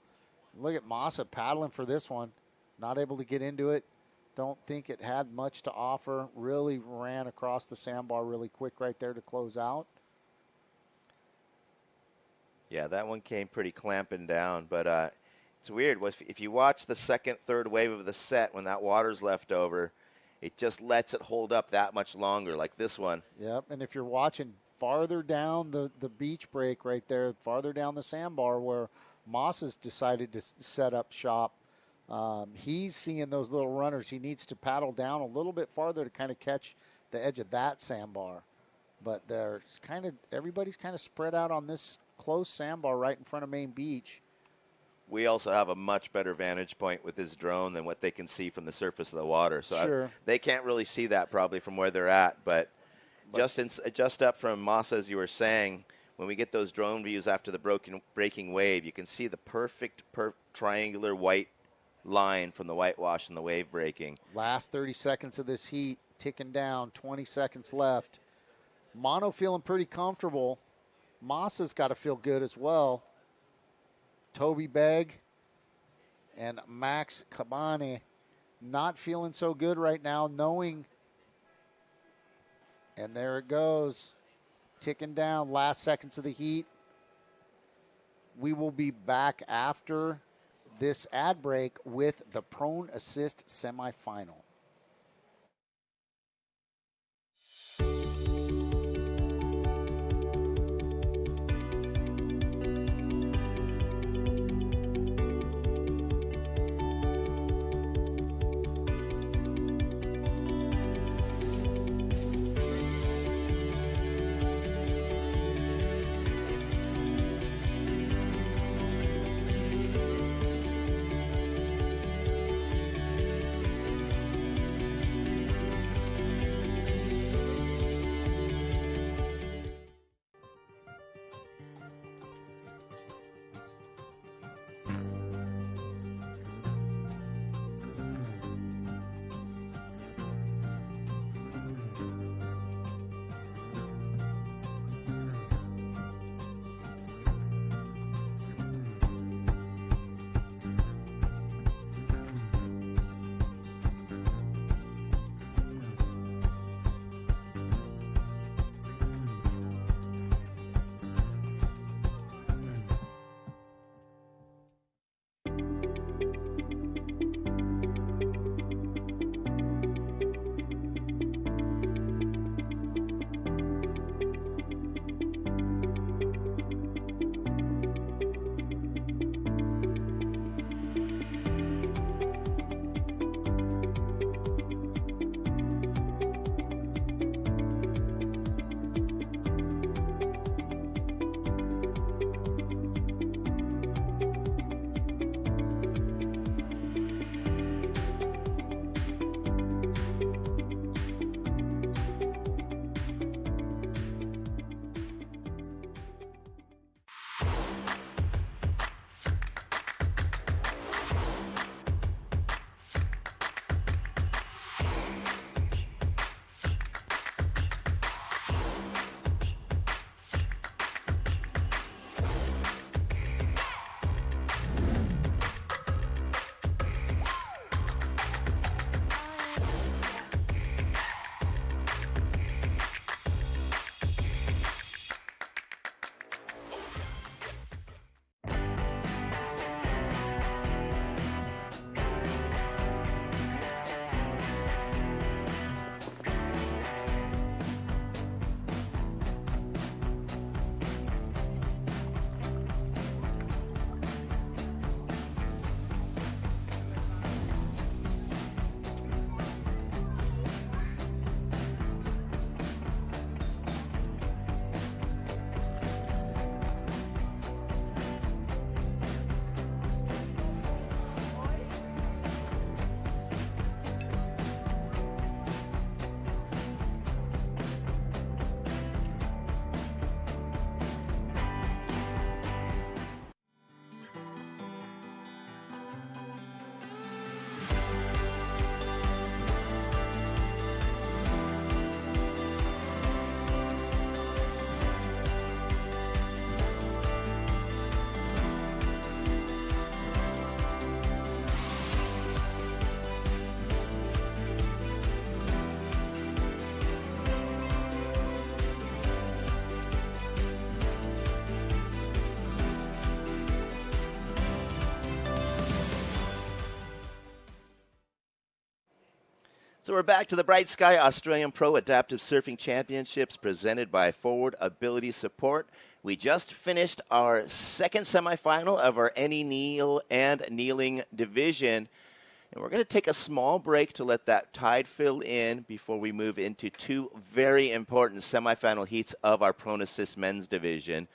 Look at Massa paddling for this one. Not able to get into it. Don't think it had much to offer. Really ran across the sandbar really quick right there to close out. Yeah, that one came pretty clamping down, but it's weird. If you watch the second, third wave of the set, when that water's left over, it just lets it hold up that much longer, like this one. Yep, and if you're watching farther down the beach break right there, farther down the sandbar where Moss has decided to set up shop, he's seeing those little runners. He needs to paddle down a little bit farther to kind of catch the edge of that sandbar. But everybody's kind of spread out on this close sandbar right in front of Main Beach. We also have a much better vantage point with his drone than what they can see from the surface of the water. So sure. They can't really see that probably from where they're at. But just up from Massa, as you were saying, when we get those drone views after the breaking wave, you can see the perfect triangular white line from the whitewash and the wave breaking. Last 30 seconds of this heat, ticking down, 20 seconds left. Mono feeling pretty comfortable. Massa's got to feel good as well. Toby Begg and Max Cabane not feeling so good right now, knowing. And there it goes, ticking down, last seconds of the heat. We will be back after this ad break with the Prone Assist semifinal. So we're back to the BrightSky Australian Pro Adaptive Surfing Championships presented by Forward Ability Support. We just finished our second semifinal of our any kneel and kneeling division. And we're going to take a small break to let that tide fill in before we move into two very important semifinal heats of our Prone Assist men's division.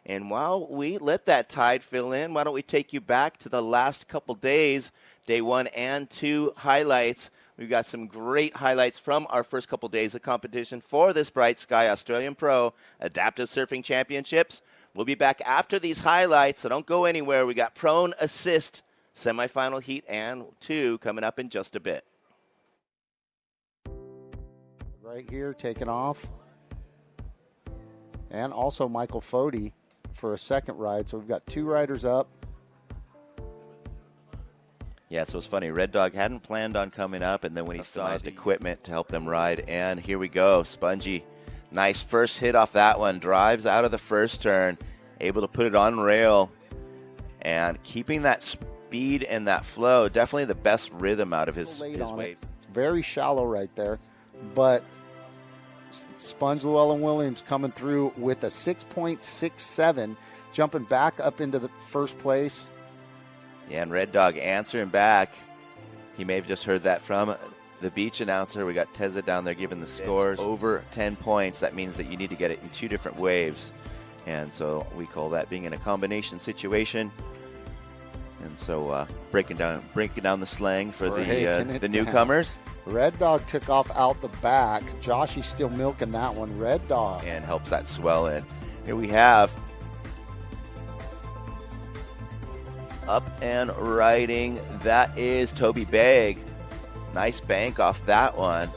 And while we let that tide fill in, why don't we take you back to the last couple days, day 1 and 2 highlights. We've got some great highlights from our first couple days of competition for this BrightSky Australian Pro Adaptive Surfing Championships. We'll be back after these highlights, so don't go anywhere. We got Prone Assist semifinal heat and 2 coming up in just a bit. Right here, taking off. And also Michael Fody for a second ride. So we've got 2 riders up. Yeah, so it's funny. Red Dog hadn't planned on coming up, and then when he saw his equipment to help them ride, and here we go. Spongy, nice first hit off that one. Drives out of the first turn, able to put it on rail, and keeping that speed and that flow. Definitely the best rhythm out of his waves. Very shallow right there, but Sponge Llewellyn-Williams coming through with a 6.67, jumping back up into the first place. Yeah, and Red Dog answering back. He may have just heard that from the beach announcer. We got Teza down there giving the scores. Over 10 points. That means that you need to get it in 2 different waves. And so we call that being in a combination situation. And so breaking down the slang for the newcomers. Red Dog took off out the back. Joshy's still milking that one. Red Dog. And helps that swell in. Here we have up and riding. That is Toby Begg. Nice bank off that one.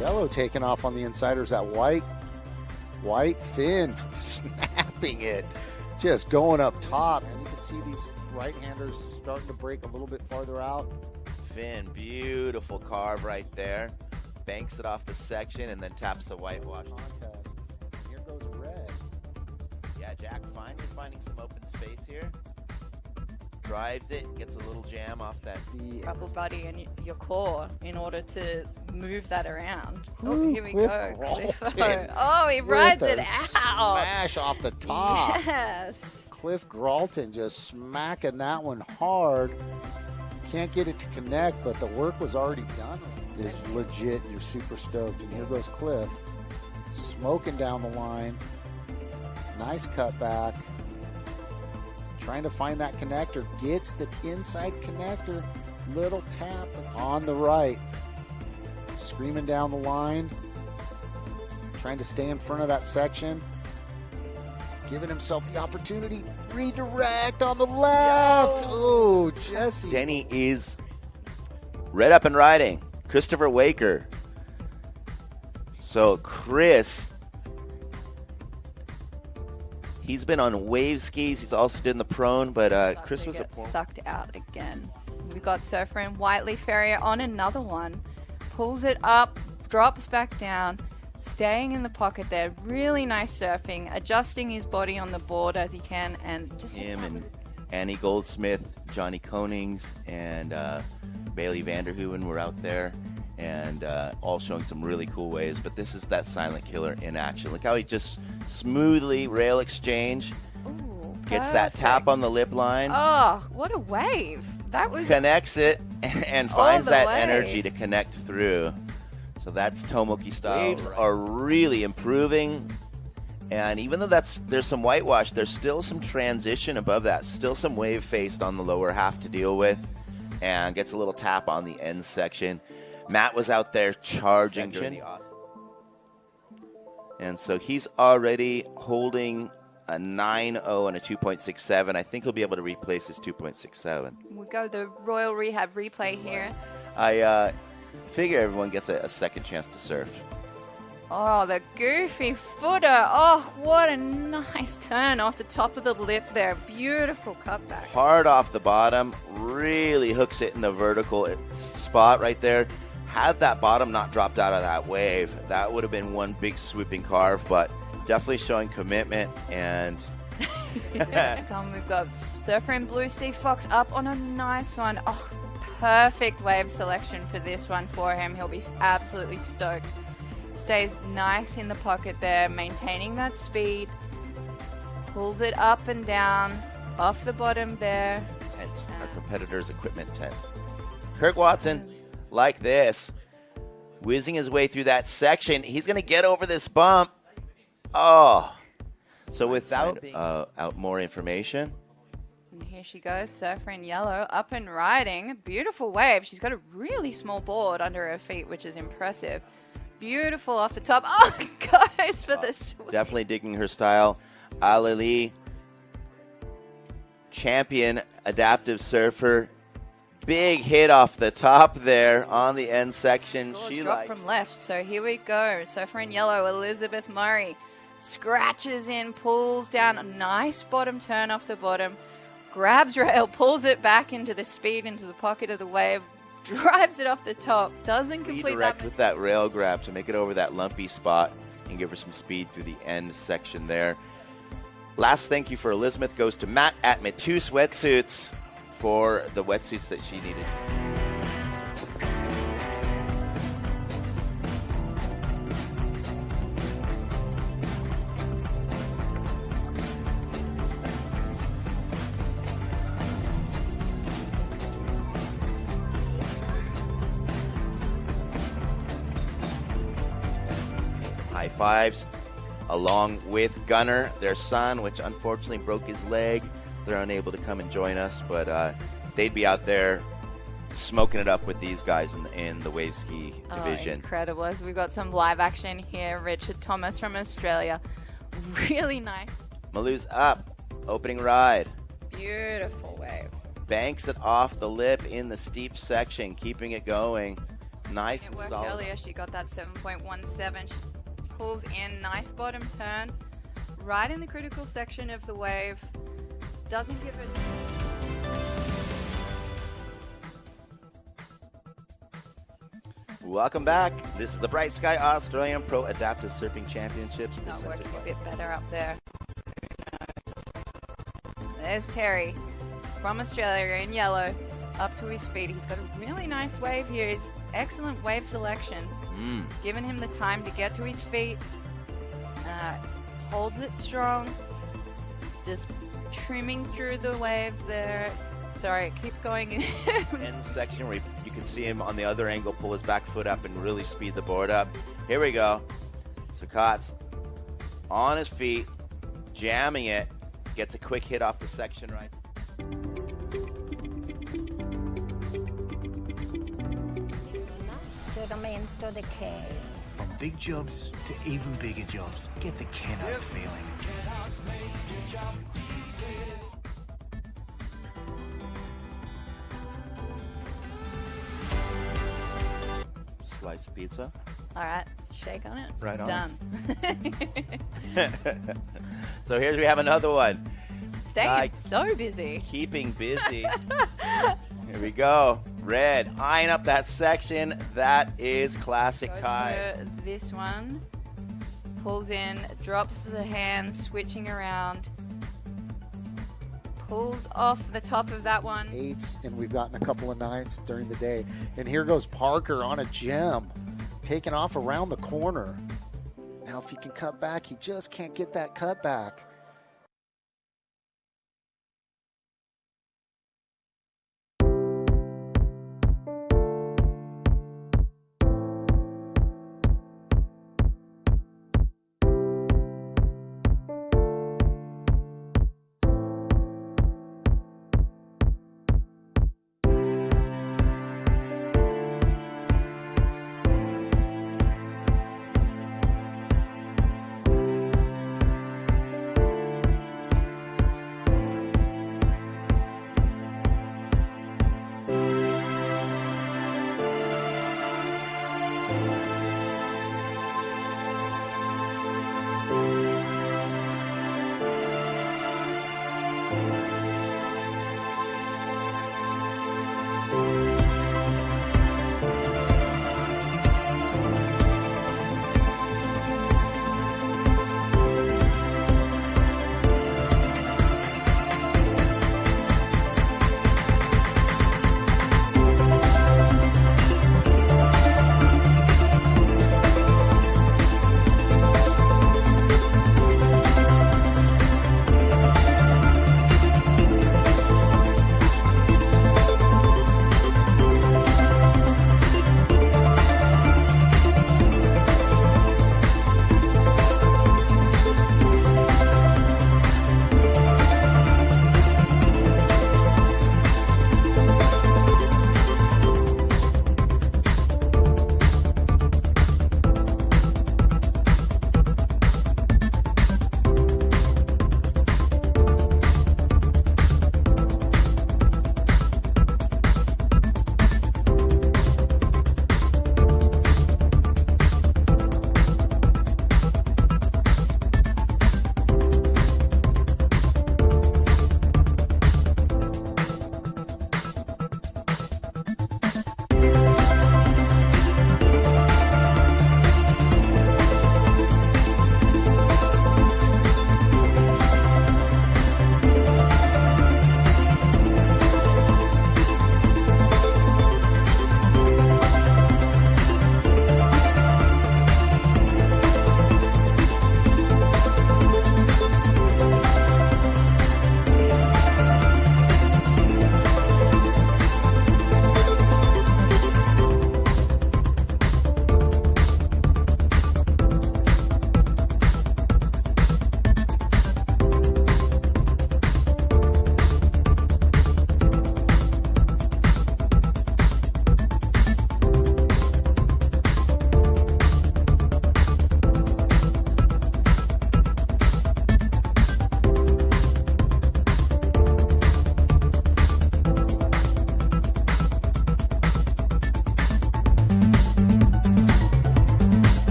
Yellow taking off on the insiders. That white fin snapping it. Just going up top. And you can see these right-handers starting to break a little bit farther out. Finn, beautiful carve right there. Banks it off the section and then taps the whitewash. Contest. Here goes Red. Yeah, Jack finally finding some open space here. Drives it, gets a little jam off that. Rubble buddy and your core in order to move that around. Ooh, here we Cliff go. Gralton. Oh, he rides it out. Smash off the top. Yes. Cliff Gralton just smacking that one hard. Can't get it to connect, but the work was already done. Is legit. You're super stoked. And here goes Cliff, smoking down the line. Nice cut back. Trying to find that connector. Gets the inside connector. Little tap on the right. Screaming down the line. Trying to stay in front of that section. Giving himself the opportunity. Redirect on the left. Oh, Jesse. Denny is red up and riding. Christopher Waker. So Chris, he's been on wave skis. He's also doing the prone, but Chris was sucked out again. We got surfer and Whiteley Ferrier on another one. Pulls it up, drops back down, staying in the pocket there. Really nice surfing, adjusting his body on the board as he can, and just him and Annie Goldsmith, Johnny Konings, and Bailey Vanderhoeven were out there, and all showing some really cool waves. But this is that silent killer in action. Look how he just smoothly rail exchange. Ooh, gets that tap on the lip line. Oh, what a wave. That was connects it and finds that energy to connect through. So that's Tomoki style. Waves are really improving. And even though there's some whitewash, there's still some transition above that. Still some wave faced on the lower half to deal with. And gets a little tap on the end section. Matt was out there charging. And so he's already holding a 9.0 and a 2.67. I think he'll be able to replace his 2.67. We go the Royal Rehab replay here. I figure everyone gets a second chance to surf. Oh, the goofy footer. Oh, what a nice turn off the top of the lip there. Beautiful cutback. Hard off the bottom. Really hooks it in the vertical spot right there. Had that bottom not dropped out of that wave, that would have been one big swooping carve, but definitely showing commitment and We've got surfer in blue, Steve Fox, up on a nice one. Oh, perfect wave selection for this one for him. He'll be absolutely stoked. Stays nice in the pocket there, maintaining that speed. Pulls it up and down, off the bottom there. Tent, our competitor's equipment tent. Kirk Watson, like this, whizzing his way through that section. He's going to get over this bump. Oh. So without out more information. And here she goes, surfer in yellow, up and riding. Beautiful wave. She's got a really small board under her feet, which is impressive. Beautiful off the top. Oh, goes for the swing. Definitely digging her style. Alili, champion adaptive surfer. Big hit off the top there on the end section. She dropped from left. So here we go. Surfer in yellow, Elizabeth Murray. Scratches in, pulls down, a nice bottom turn off the bottom, grabs rail, pulls it back into the speed, into the pocket of the wave, drives it off the top, doesn't complete redirect that. With that rail grab to make it over that lumpy spot and give her some speed through the end section there. Last thank you for Elizabeth goes to Matt at Matus Wetsuits for the wetsuits that she needed. High fives along with Gunner, their son, which unfortunately broke his leg. They're unable to come and join us, but they'd be out there smoking it up with these guys in the wave ski division. Incredible. As we've got some live action here. Richard Thomas from Australia. Really nice. Malou's up, opening ride. Beautiful wave. Banks it off the lip in the steep section, keeping it going. Nice It and worked solid. earlier. She got that 7.17. She pulls in, nice bottom turn. Right in the critical section of the wave. Doesn't give it... Welcome back. This is the BrightSky Australian Pro Adaptive Surfing Championships. It's not working a bit better up there. There's Terry from Australia in yellow, up to his feet. He's got a really nice wave here. He's excellent wave selection. Giving him the time to get to his feet. Holds it strong. Just trimming through the wave there. Sorry, it keeps going in. End section where you can see him on the other angle pull his back foot up and really speed the board up. Here we go. Sakat's on his feet, jamming it. Gets a quick hit off the section right. From big jobs to even bigger jobs, get the Keno feeling. Slice of pizza. All right, shake on it. Right on. Done. So here we have another one. Staying so busy. Keeping busy. Here we go. Red, eyeing up that section. That is classic Goes Kai. for this one. Pulls in, drops the hand, switching around. Pulls off the top of that one. Eights, and we've gotten a couple of nines during the day. And here goes Parker on a gem, taking off around the corner. Now if he can cut back, he just can't get that cut back.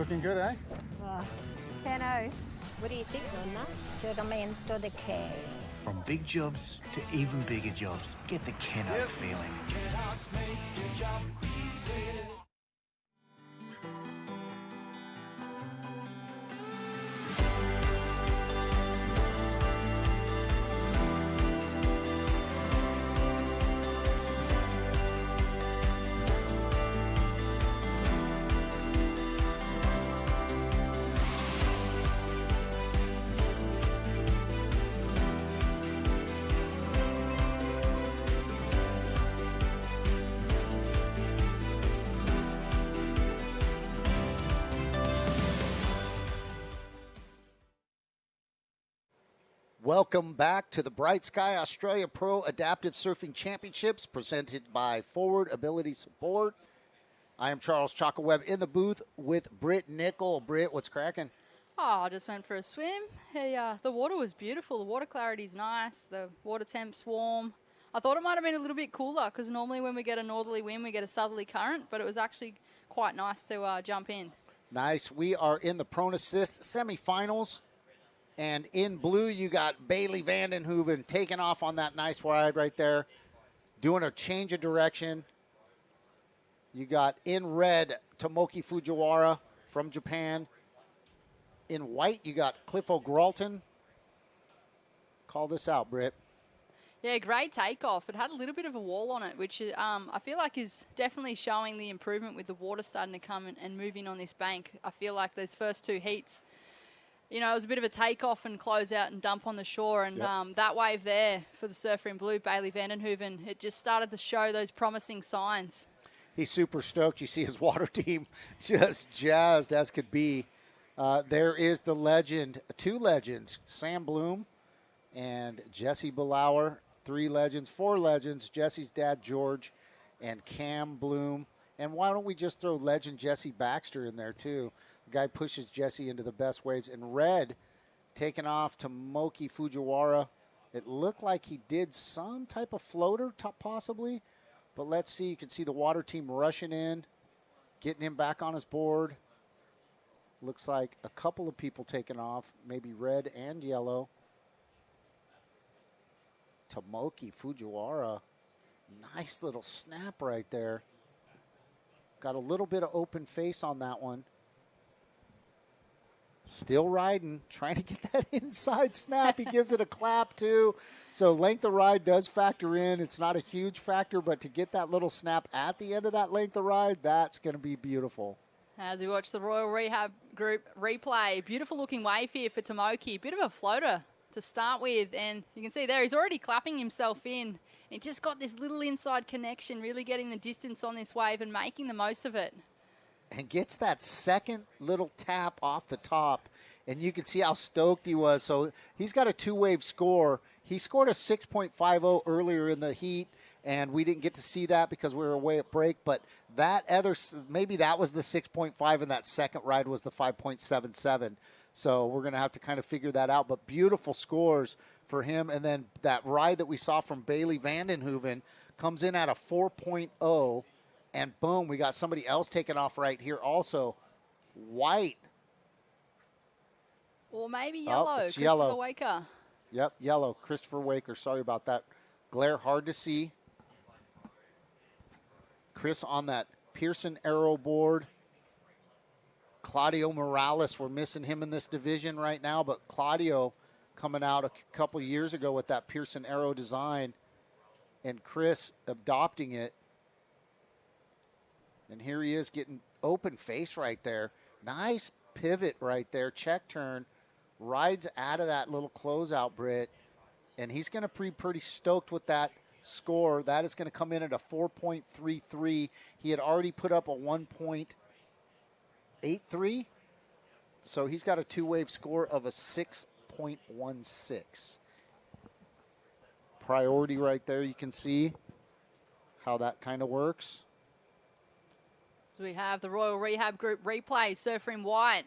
Looking good, eh? Cano. What do you think, Nonna? Giramento de K. From big jobs to even bigger jobs, get the Keno feeling. Welcome back to the BrightSky Australia Pro Adaptive Surfing Championships presented by Forward Ability Support. I am Charles Chocoweb in the booth with Britt Nickel. Britt, what's cracking? Oh, I just went for a swim. Hey, the water was beautiful. The water clarity's nice. The water temp's warm. I thought it might have been a little bit cooler because normally when we get a northerly wind, we get a southerly current, but it was actually quite nice to jump in. Nice. We are in the Prone Assist semifinals. And in blue, you got Bailey Vandenhoeven taking off on that nice ride right there, doing a change of direction. You got in red, Tomoki Fujiwara from Japan. In white, you got Cliff O'Gralton. Call this out, Britt. Yeah, great takeoff. It had a little bit of a wall on it, which I feel like is definitely showing the improvement with the water starting to come and move in on this bank. I feel like those first two heats, you know, it was a bit of a takeoff and close out and dump on the shore. And that wave there for the surfer in blue, Bailey Vandenhoeven, it just started to show those promising signs. He's super stoked. You see his water team just jazzed as could be. There is the legend, two legends, Sam Bloom and Jesse Belauer. Three legends, four legends, Jesse's dad, George, and Cam Bloom. And why don't we just throw legend Jesse Baxter in there, too? The guy pushes Jesse into the best waves. In red, taking off Tomoki Fujiwara. It looked like he did some type of floater, possibly. But let's see. You can see the water team rushing in, getting him back on his board. Looks like a couple of people taking off, maybe red and yellow. Tomoki Fujiwara. Nice little snap right there. Got a little bit of open face on that one. Still riding, trying to get that inside snap. He gives it a clap, too. So length of ride does factor in. It's not a huge factor, but to get that little snap at the end of that length of ride, that's going to be beautiful. As we watch the Royal Rehab Group replay, beautiful looking wave here for Tomoki. Bit of a floater to start with, and you can see there he's already clapping himself in. He just got this little inside connection, really getting the distance on this wave and making the most of it. And gets that second little tap off the top, and you can see how stoked he was. So he's got a two-wave score. He scored a 6.50 earlier in the heat, and we didn't get to see that because we were away at break. But that other, maybe that was the 6.5, and that second ride was the 5.77. So we're going to have to kind of figure that out. But beautiful scores for him. And then that ride that we saw from Bailey Vandenhoeven comes in at a 4.0. And boom, we got somebody else taking off right here also. White. Or maybe yellow. It's Christopher yellow. Waker. Yep, yellow. Christopher Waker. Sorry about that. Glare hard to see. Chris on that Pearson Aero board. Claudio Morales, we're missing him in this division right now, but Claudio coming out a couple years ago with that Pearson Aero design, and Chris adopting it. And here he is getting open face right there. Nice pivot right there. Check turn. Rides out of that little closeout, Britt. And he's going to be pretty stoked with that score. That is going to come in at a 4.33. He had already put up a 1.83. So he's got a two-wave score of a 6.16. Priority right there. You can see how that kind of works. So we have the Royal Rehab Group replay, surfer in white.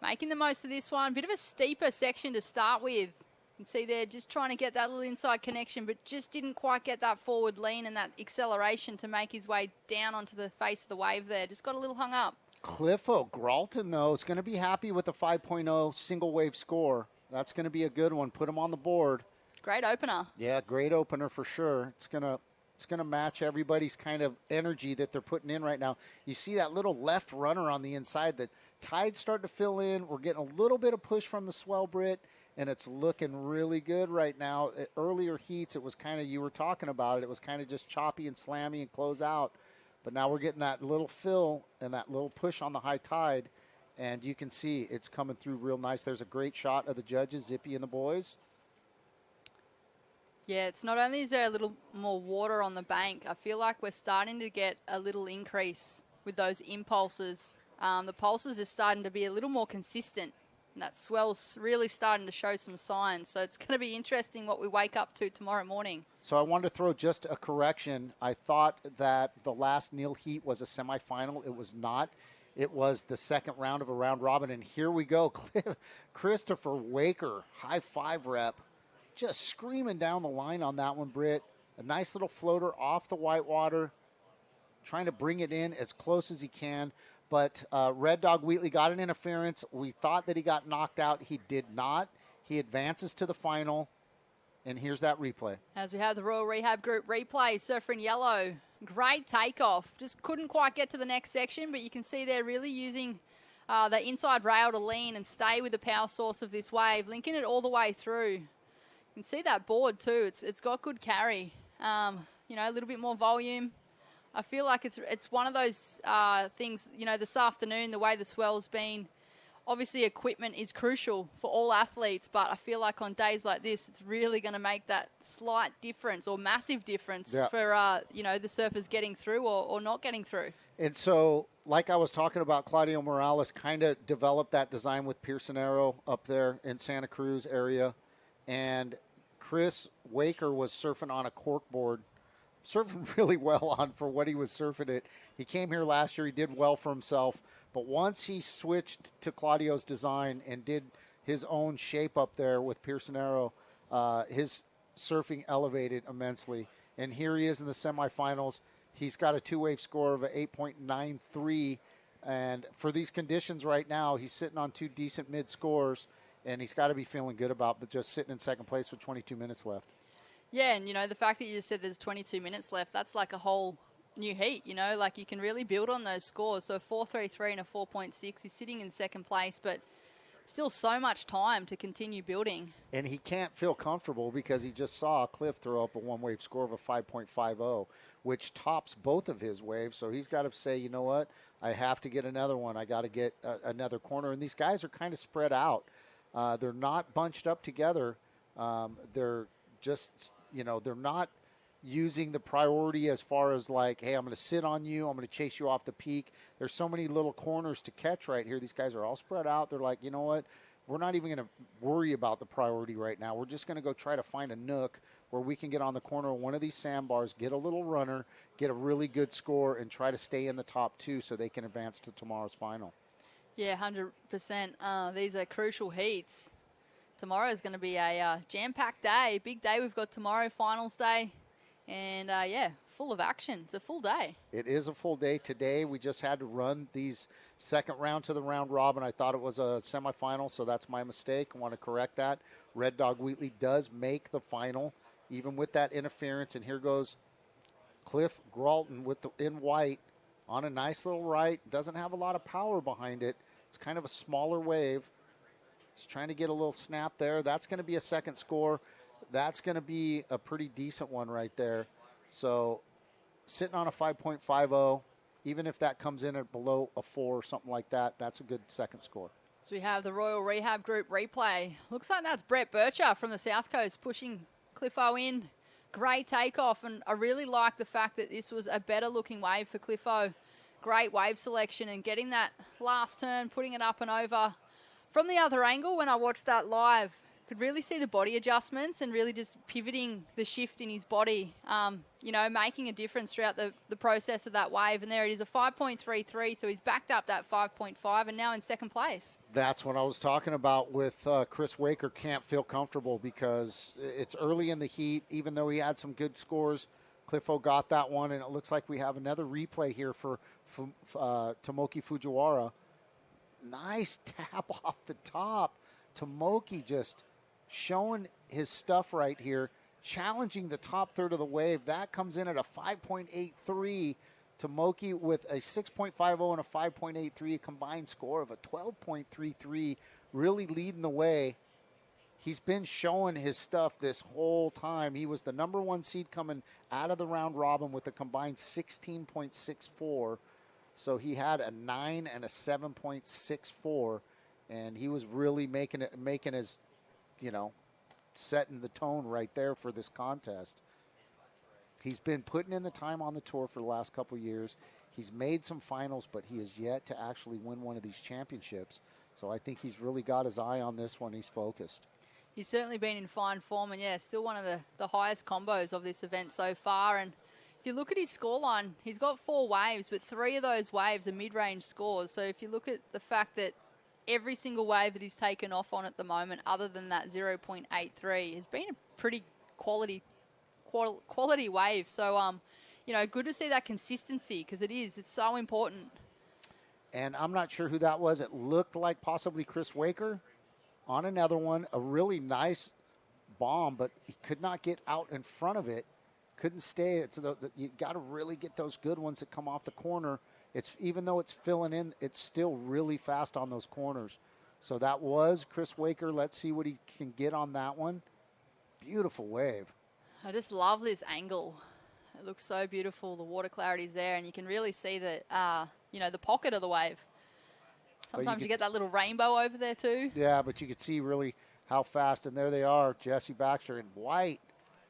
Making the most of this one. Bit of a steeper section to start with. You can see there just trying to get that little inside connection, but just didn't quite get that forward lean and that acceleration to make his way down onto the face of the wave there. Just got a little hung up. Cliffo Gralton, though, is going to be happy with the 5.0 single wave score. That's going to be a good one. Put him on the board. Great opener. Yeah, great opener for sure. It's gonna match everybody's kind of energy that they're putting in right now. You see that little left runner on the inside. The tide's starting to fill in. We're getting a little bit of push from the swell, Brit, and it's looking really good right now. At earlier heats, it was kind of, you were talking about it, it was kind of just choppy and slammy and close out. But now we're getting that little fill and that little push on the high tide, and you can see it's coming through real nice. There's a great shot of the judges, Zippy and the boys. Yeah, it's not only is there a little more water on the bank, I feel like we're starting to get a little increase with those impulses. The pulses are starting to be a little more consistent, and that swell's really starting to show some signs. So it's going to be interesting what we wake up to tomorrow morning. So I wanted to throw just a correction. I thought that the last Neil heat was a semifinal. It was not. It was the second round of a round robin, and here we go. Christopher Waker, high five rep. Just screaming down the line on that one, Britt. A nice little floater off the whitewater, trying to bring it in as close as he can. But Red Dog Wheatley got an interference. We thought that he got knocked out. He did not. He advances to the final. And here's that replay. As we have the Royal Rehab Group replay, surfer in yellow. Great takeoff. Just couldn't quite get to the next section, but you can see they're really using the inside rail to lean and stay with the power source of this wave, linking it all the way through. You can see that board too. It's got good carry. You know, a little bit more volume. I feel like it's one of those things, you know, this afternoon, the way the swell's been, obviously equipment is crucial for all athletes, but I feel like on days like this, it's really going to make that slight difference or massive difference for, you know, the surfers getting through or not getting through. And so, like I was talking about, Claudio Morales kind of developed that design with Pearson Arrow up there in Santa Cruz area. And Chris Waker was surfing on a cork board, surfing really well on for what he was surfing it. He came here last year. He did well for himself. But once he switched to Claudio's design and did his own shape up there with Pearson Arrow, his surfing elevated immensely. And here he is in the semifinals. He's got a two-wave score of an 8.93. And for these conditions right now, he's sitting on two decent mid scores. And he's got to be feeling good about but just sitting in second place with 22 minutes left. Yeah, and, you know, the fact that you just said there's 22 minutes left, that's like a whole new heat, you know. Like, you can really build on those scores. So a 4.33 and a 4.6. He's sitting in second place, but still so much time to continue building. And he can't feel comfortable because he just saw Cliff throw up a one-wave score of a 5.50, which tops both of his waves. So he's got to say, you know what, I have to get another one. I got to get another corner. And these guys are kind of spread out. They're not bunched up together. They're just, you know, they're not using the priority as far as like, hey, I'm going to sit on you. I'm going to chase you off the peak. There's so many little corners to catch right here. These guys are all spread out. They're like, you know what? We're not even going to worry about the priority right now. We're just going to go try to find a nook where we can get on the corner of one of these sandbars, get a little runner, get a really good score, and try to stay in the top two so they can advance to tomorrow's final. Yeah, 100%. These are crucial heats. Tomorrow is going to be a jam-packed day. Big day we've got tomorrow, finals day. And, yeah, full of action. It's a full day. It is a full day. Today we just had to run these second round to the round robin. I thought it was a semifinal, so that's my mistake. I want to correct that. Red Dog Wheatley does make the final, even with that interference. And here goes Cliff Gralton with in white. On a nice little right. Doesn't have a lot of power behind it. It's kind of a smaller wave. He's trying to get a little snap there. That's going to be a second score. That's going to be a pretty decent one right there. So sitting on a 5.50, even if that comes in at below a 4 or something like that, that's a good second score. So we have the Royal Rehab Group replay. Looks like that's Brett Bircher from the South Coast pushing Cliffo in. Great takeoff, and I really like the fact that this was a better looking wave for Cliffo. Great wave selection and getting that last turn, putting it up and over. From the other angle, when I watched that live, could really see the body adjustments and really just pivoting the shift in his body, you know, making a difference throughout the process of that wave. And there it is, a 5.33, so he's backed up that 5.5 and now in second place. That's what I was talking about with Chris Waker. Can't feel comfortable because it's early in the heat, even though he had some good scores. Cliffo got that one, and it looks like we have another replay here for Tomoki Fujiwara. Nice tap off the top. Tomoki just showing his stuff right here, challenging the top third of the wave. That comes in at a 5.83. Tomoki with a 6.50 and a 5.83, a combined score of a 12.33, really leading the way. He's been showing his stuff this whole time. He was the number 1 seed coming out of the round robin with a combined 16.64. So he had a 9 and a 7.64, and he was really making his, setting the tone right there for this contest. He's been putting in the time on the tour for the last couple of years. He's made some finals, but he has yet to actually win one of these championships. So I think he's really got his eye on this one. He's focused. He's certainly been in fine form, and still one of the highest combos of this event so far. And if you look at his scoreline, he's got 4 waves, but 3 of those waves are mid-range scores. So if you look at the fact that every single wave that he's taken off on at the moment, other than that 0.83, has been a pretty quality wave. So, good to see that consistency, because it's so important. And I'm not sure who that was. It looked like possibly Chris Waker on another one. A really nice bomb, but he could not get out in front of it. Couldn't stay. You got to really get those good ones that come off the corner. Even though it's filling in, it's still really fast on those corners. So that was Chris Waker. Let's see what he can get on that one. Beautiful wave. I just love this angle. It looks so beautiful. The water clarity's there, and you can really see that, the pocket of the wave. Sometimes you get that little rainbow over there too. Yeah, but you could see really how fast, and there they are, Jesse Baxter in white.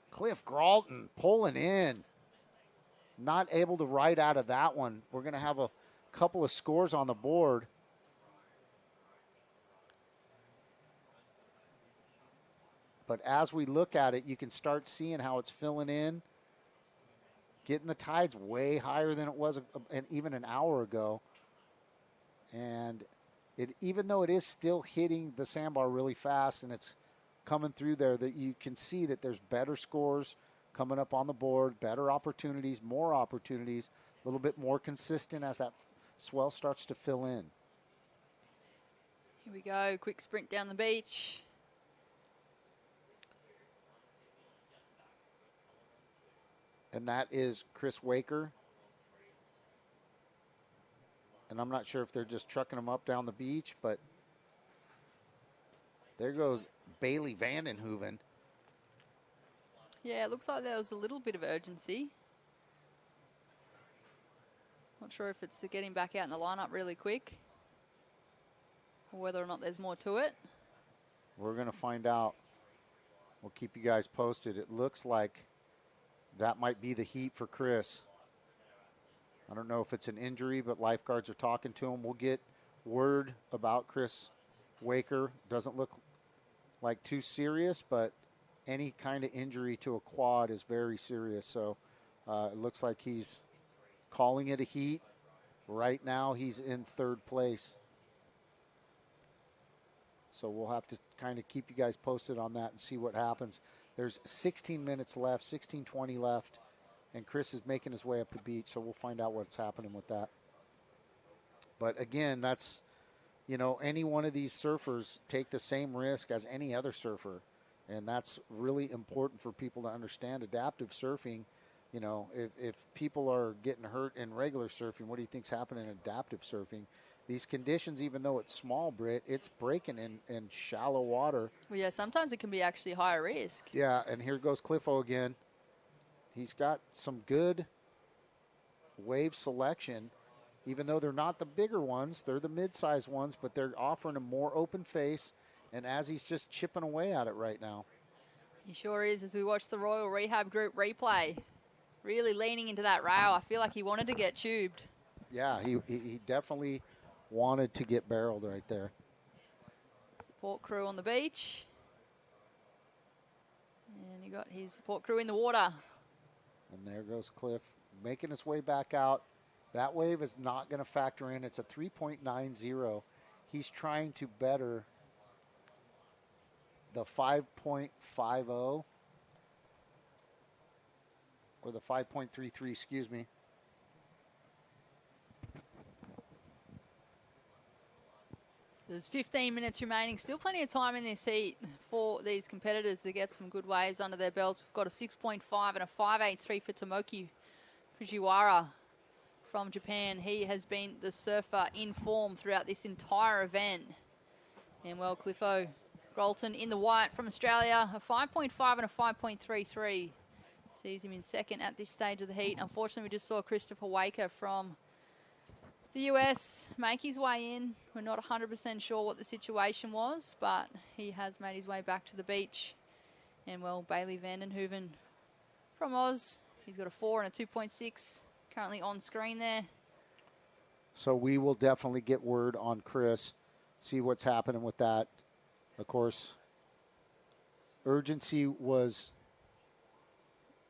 Cliff Gralton pulling in. Not able to ride out of that one. We're going to have a couple of scores on the board. But as we look at it, you can start seeing how it's filling in. Getting the tides way higher than it was even an hour ago. And even though it is still hitting the sandbar really fast and it's coming through there, that you can see that there's better scores coming up on the board, better opportunities, more opportunities, a little bit more consistent as that swell starts to fill in. Here we go, quick sprint down the beach. And that is Chris Waker. And I'm not sure if they're just trucking him up down the beach, but there goes Bailey Vandenhoeven. Yeah, it looks like there was a little bit of urgency. Not sure if it's to get him back out in the lineup really quick, or whether or not there's more to it. We're going to find out. We'll keep you guys posted. It looks like that might be the heat for Chris. I don't know if it's an injury, but lifeguards are talking to him. We'll get word about Chris Waker. Doesn't look like too serious, but any kind of injury to a quad is very serious. So it looks like he's calling it a heat. Right now he's in 3rd place. So we'll have to kind of keep you guys posted on that and see what happens. There's 16 minutes left, 16:20 left, and Chris is making his way up the beach, so we'll find out what's happening with that. But again, that's, any one of these surfers take the same risk as any other surfer, and that's really important for people to understand. Adaptive surfing, if people are getting hurt in regular surfing, what do you think's happening in adaptive surfing? These conditions, even though it's small, Britt, it's breaking in shallow water. Well, yeah, sometimes it can be actually higher risk. Yeah, and here goes Cliffo again. He's got some good wave selection, even though they're not the bigger ones. They're the mid-sized ones, but they're offering a more open face, and as he's just chipping away at it right now. He sure is, as we watch the Royal Rehab Group replay. Really leaning into that rail. I feel like he wanted to get tubed. Yeah, he definitely wanted to get barreled right there. Support crew on the beach. And you got his support crew in the water. And there goes Cliff, making his way back out. That wave is not going to factor in. It's a 3.90. He's trying to better the 5.50. or the 5.33, excuse me. There's 15 minutes remaining. Still plenty of time in this heat for these competitors to get some good waves under their belts. We've got a 6.5 and a 5.83 for Tomoki Fujiwara from Japan. He has been the surfer in form throughout this entire event. And well, Cliffo Grolton in the white from Australia, a 5.5 and a 5.33. Sees him in second at this stage of the heat. Unfortunately, we just saw Christopher Waker from the US make his way in. We're not 100% sure what the situation was, but he has made his way back to the beach. And well, Bailey Vandenhoeven from Oz, he's got a 4 and a 2.6 currently on screen there. So we will definitely get word on Chris, see what's happening with that. Of course, urgency was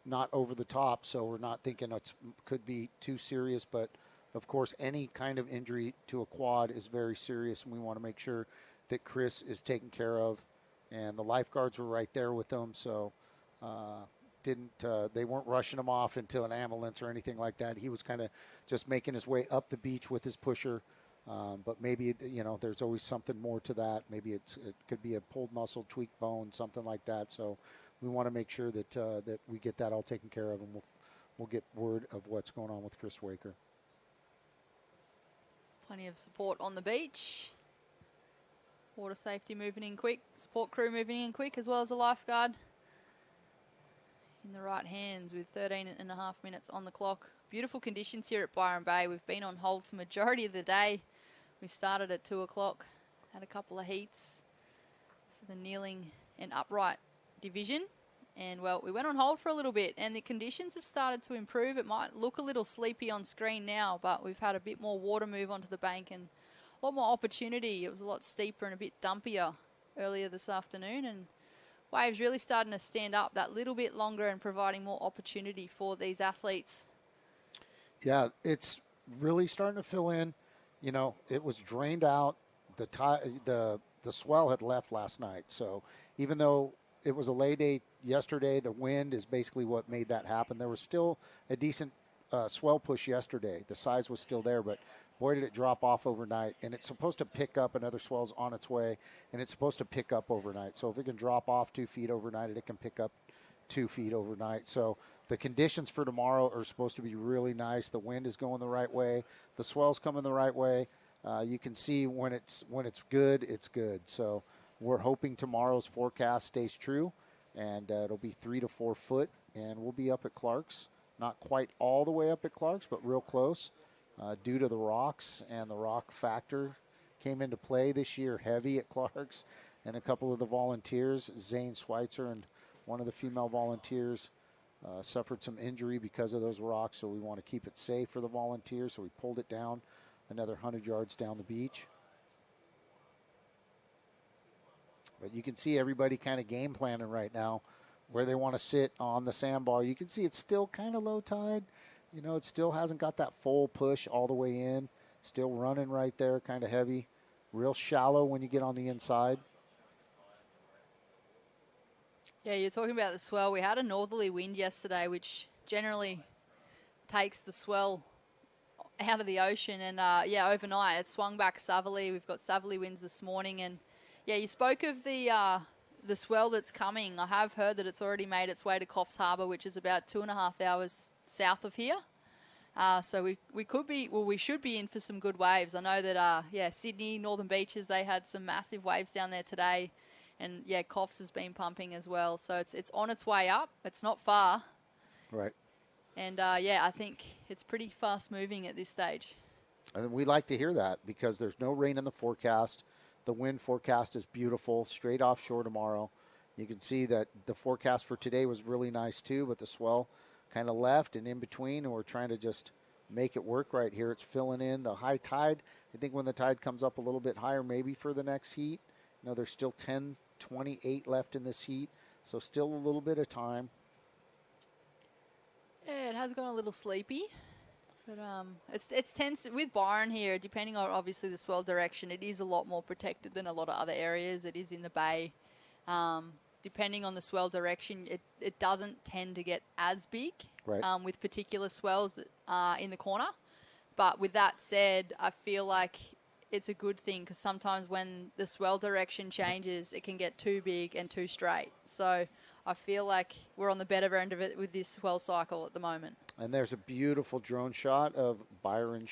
not over the top, so we're not thinking it could be too serious, but of course, any kind of injury to a quad is very serious, and we want to make sure that Chris is taken care of. And the lifeguards were right there with him, so they weren't rushing him off into an ambulance or anything like that. He was kind of just making his way up the beach with his pusher. But maybe, there's always something more to that. Maybe it could be a pulled muscle, tweaked bone, something like that. So we want to make sure that that we get that all taken care of, and we'll get word of what's going on with Chris Waker. Plenty of support on the beach. Water safety moving in quick. Support crew moving in quick, as well as a lifeguard. In the right hands with 13 and a half minutes on the clock. Beautiful conditions here at Byron Bay. We've been on hold for majority of the day. We started at 2 o'clock. Had a couple of heats for the kneeling and upright division. And, well, we went on hold for a little bit, and the conditions have started to improve. It might look a little sleepy on screen now, but we've had a bit more water move onto the bank and a lot more opportunity. It was a lot steeper and a bit dumpier earlier this afternoon, and waves really starting to stand up that little bit longer and providing more opportunity for these athletes. Yeah, it's really starting to fill in. It was drained out. The swell had left last night, so even though it was a lay day yesterday, the wind is basically what made that happen. There was still a decent swell push yesterday. The size was still there, but boy, did it drop off overnight. And it's supposed to pick up, another swell's on its way, and it's supposed to pick up overnight. So if it can drop off 2 feet overnight, it can pick up 2 feet overnight. So the conditions for tomorrow are supposed to be really nice. The wind is going the right way. The swell's coming the right way. You can see when it's good, it's good. So we're hoping tomorrow's forecast stays true, and it'll be 3 to 4 foot, and we'll be up at Clark's. Not quite all the way up at Clark's, but real close due to the rocks, and the rock factor came into play this year heavy at Clark's, and a couple of the volunteers, Zane Schweitzer and one of the female volunteers, suffered some injury because of those rocks, so we want to keep it safe for the volunteers, so we pulled it down another 100 yards down the beach. But you can see everybody kind of game planning right now where they want to sit on the sandbar. You can see it's still kind of low tide. It still hasn't got that full push all the way in. Still running right there, kind of heavy. Real shallow when you get on the inside. Yeah, you're talking about the swell. We had a northerly wind yesterday, which generally takes the swell out of the ocean. And, overnight it swung back southerly. We've got southerly winds this morning, and yeah, you spoke of the swell that's coming. I have heard that it's already made its way to Coffs Harbour, which is about 2.5 hours south of here. So we should be in for some good waves. I know that, Sydney, Northern Beaches, they had some massive waves down there today. And, Coffs has been pumping as well. So it's on its way up. It's not far. Right. And, I think it's pretty fast moving at this stage. And we like to hear that because there's no rain in the forecast. The wind forecast is beautiful, straight offshore tomorrow. You can see that the forecast for today was really nice too, but the swell kind of left and in between, and we're trying to just make it work right here. It's filling in the high tide. I think when the tide comes up a little bit higher, maybe for the next heat, there's still 10:28 left in this heat, so still a little bit of time. Yeah, it has gone a little sleepy. But it's tends to, with Byron here, depending on obviously the swell direction, it is a lot more protected than a lot of other areas. It is in the bay. Depending on the swell direction, it doesn't tend to get as big right. with particular swells in the corner. But with that said, I feel like it's a good thing because sometimes when the swell direction changes, it can get too big and too straight. So I feel like we're on the better end of it with this swell cycle at the moment. And there's a beautiful drone shot of Byron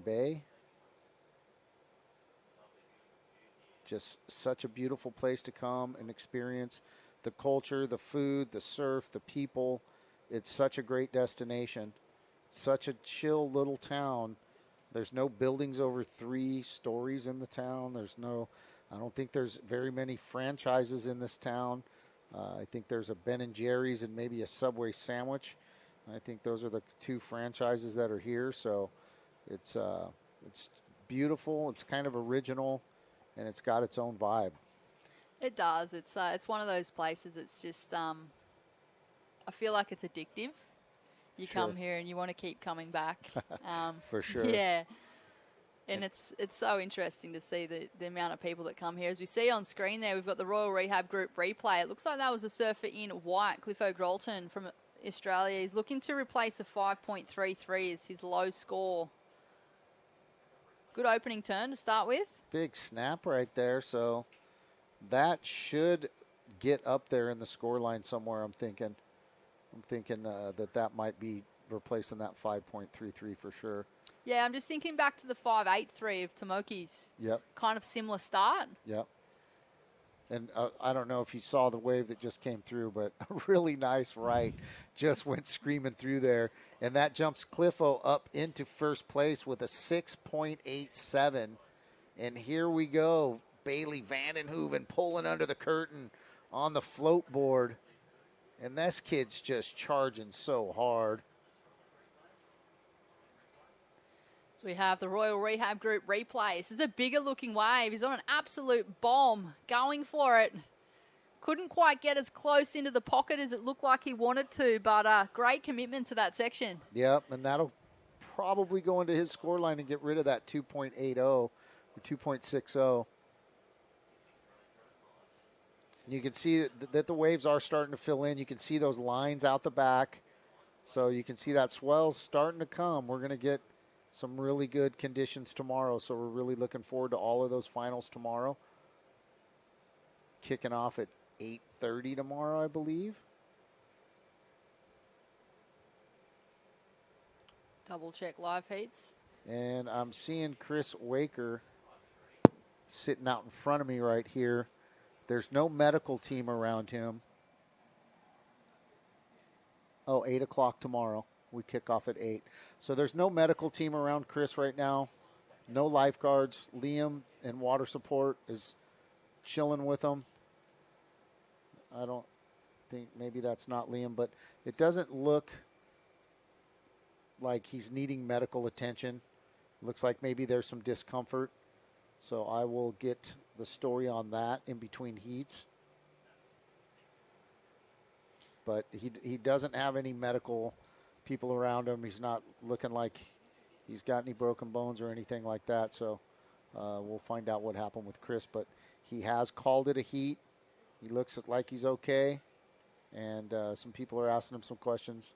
Bay. Just such a beautiful place to come and experience the culture, the food, the surf, the people. It's such a great destination. Such a chill little town. There's no buildings over 3 stories in the town. I don't think there's very many franchises in this town. I think there's a Ben & Jerry's and maybe a Subway sandwich. I think those are the 2 franchises that are here. So it's beautiful. It's kind of original, and it's got its own vibe. It does. It's one of those places. It's just I feel like it's addictive. You come here and you want to keep coming back. For sure. Yeah. And it's so interesting to see the amount of people that come here. As we see on screen there, we've got the Royal Rehab Group replay. It looks like that was a surfer in white, Cliff O'Grolton from Australia. He's looking to replace a 5.33 as his low score. Good opening turn to start with. Big snap right there. So that should get up there in the score line somewhere, I'm thinking that might be replacing that 5.33 for sure. Yeah, I'm just thinking back to the 5.83 of Tomoki's. Yep. Kind of similar start. Yep. And I don't know if you saw the wave that just came through, but a really nice right just went screaming through there. And that jumps Cliffo up into first place with a 6.87. And here we go. Bailey Vandenhoeven pulling under the curtain on the float board. And this kid's just charging so hard. So we have the Royal Rehab Group replay. This is a bigger looking wave. He's on an absolute bomb, going for it. Couldn't quite get as close into the pocket as it looked like he wanted to, but great commitment to that section. Yep, and that'll probably go into his scoreline and get rid of that 2.80 or 2.60. You can see that the waves are starting to fill in. You can see those lines out the back. So you can see that swell's starting to come. We're going to get some really good conditions tomorrow. So we're really looking forward to all of those finals tomorrow. Kicking off at 8:30 tomorrow, I believe. Double check live heats. And I'm seeing Chris Waker sitting out in front of me right here. There's no medical team around him. 8 o'clock tomorrow. We kick off at 8. So there's no medical team around Chris right now. No lifeguards. Liam and water support is chilling with him. I don't think maybe that's not Liam, but it doesn't look like he's needing medical attention. Looks like maybe there's some discomfort. So I will get the story on that in between heats. But he doesn't have any medical people around him. He's not looking like he's got any broken bones or anything like that. So we'll find out what happened with Chris. But he has called it a heat. He looks like he's okay. And some people are asking him some questions.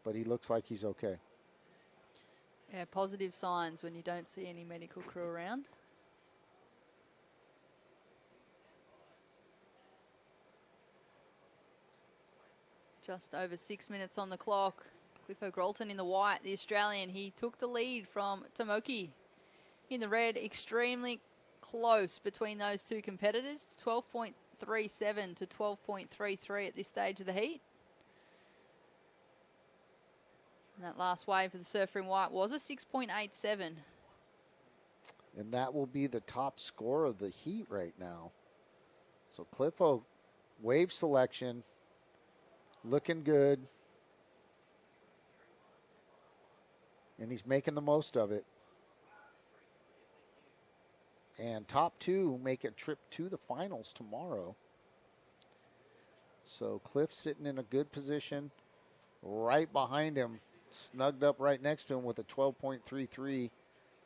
But he looks like he's okay. Yeah, positive signs when you don't see any medical crew around. Just over 6 minutes on the clock. Cliff O'Grolton in the white, the Australian. He took the lead from Tomoki in the red. Extremely close between those two competitors. 12.37 to 12.33 at this stage of the heat. And that last wave for the surfer in white was a 6.87. And that will be the top score of the heat right now. So Cliffo, wave selection, looking good. And he's making the most of it. And top 2 make a trip to the finals tomorrow. So Cliff sitting in a good position. Right behind him, snugged up right next to him with a 12.33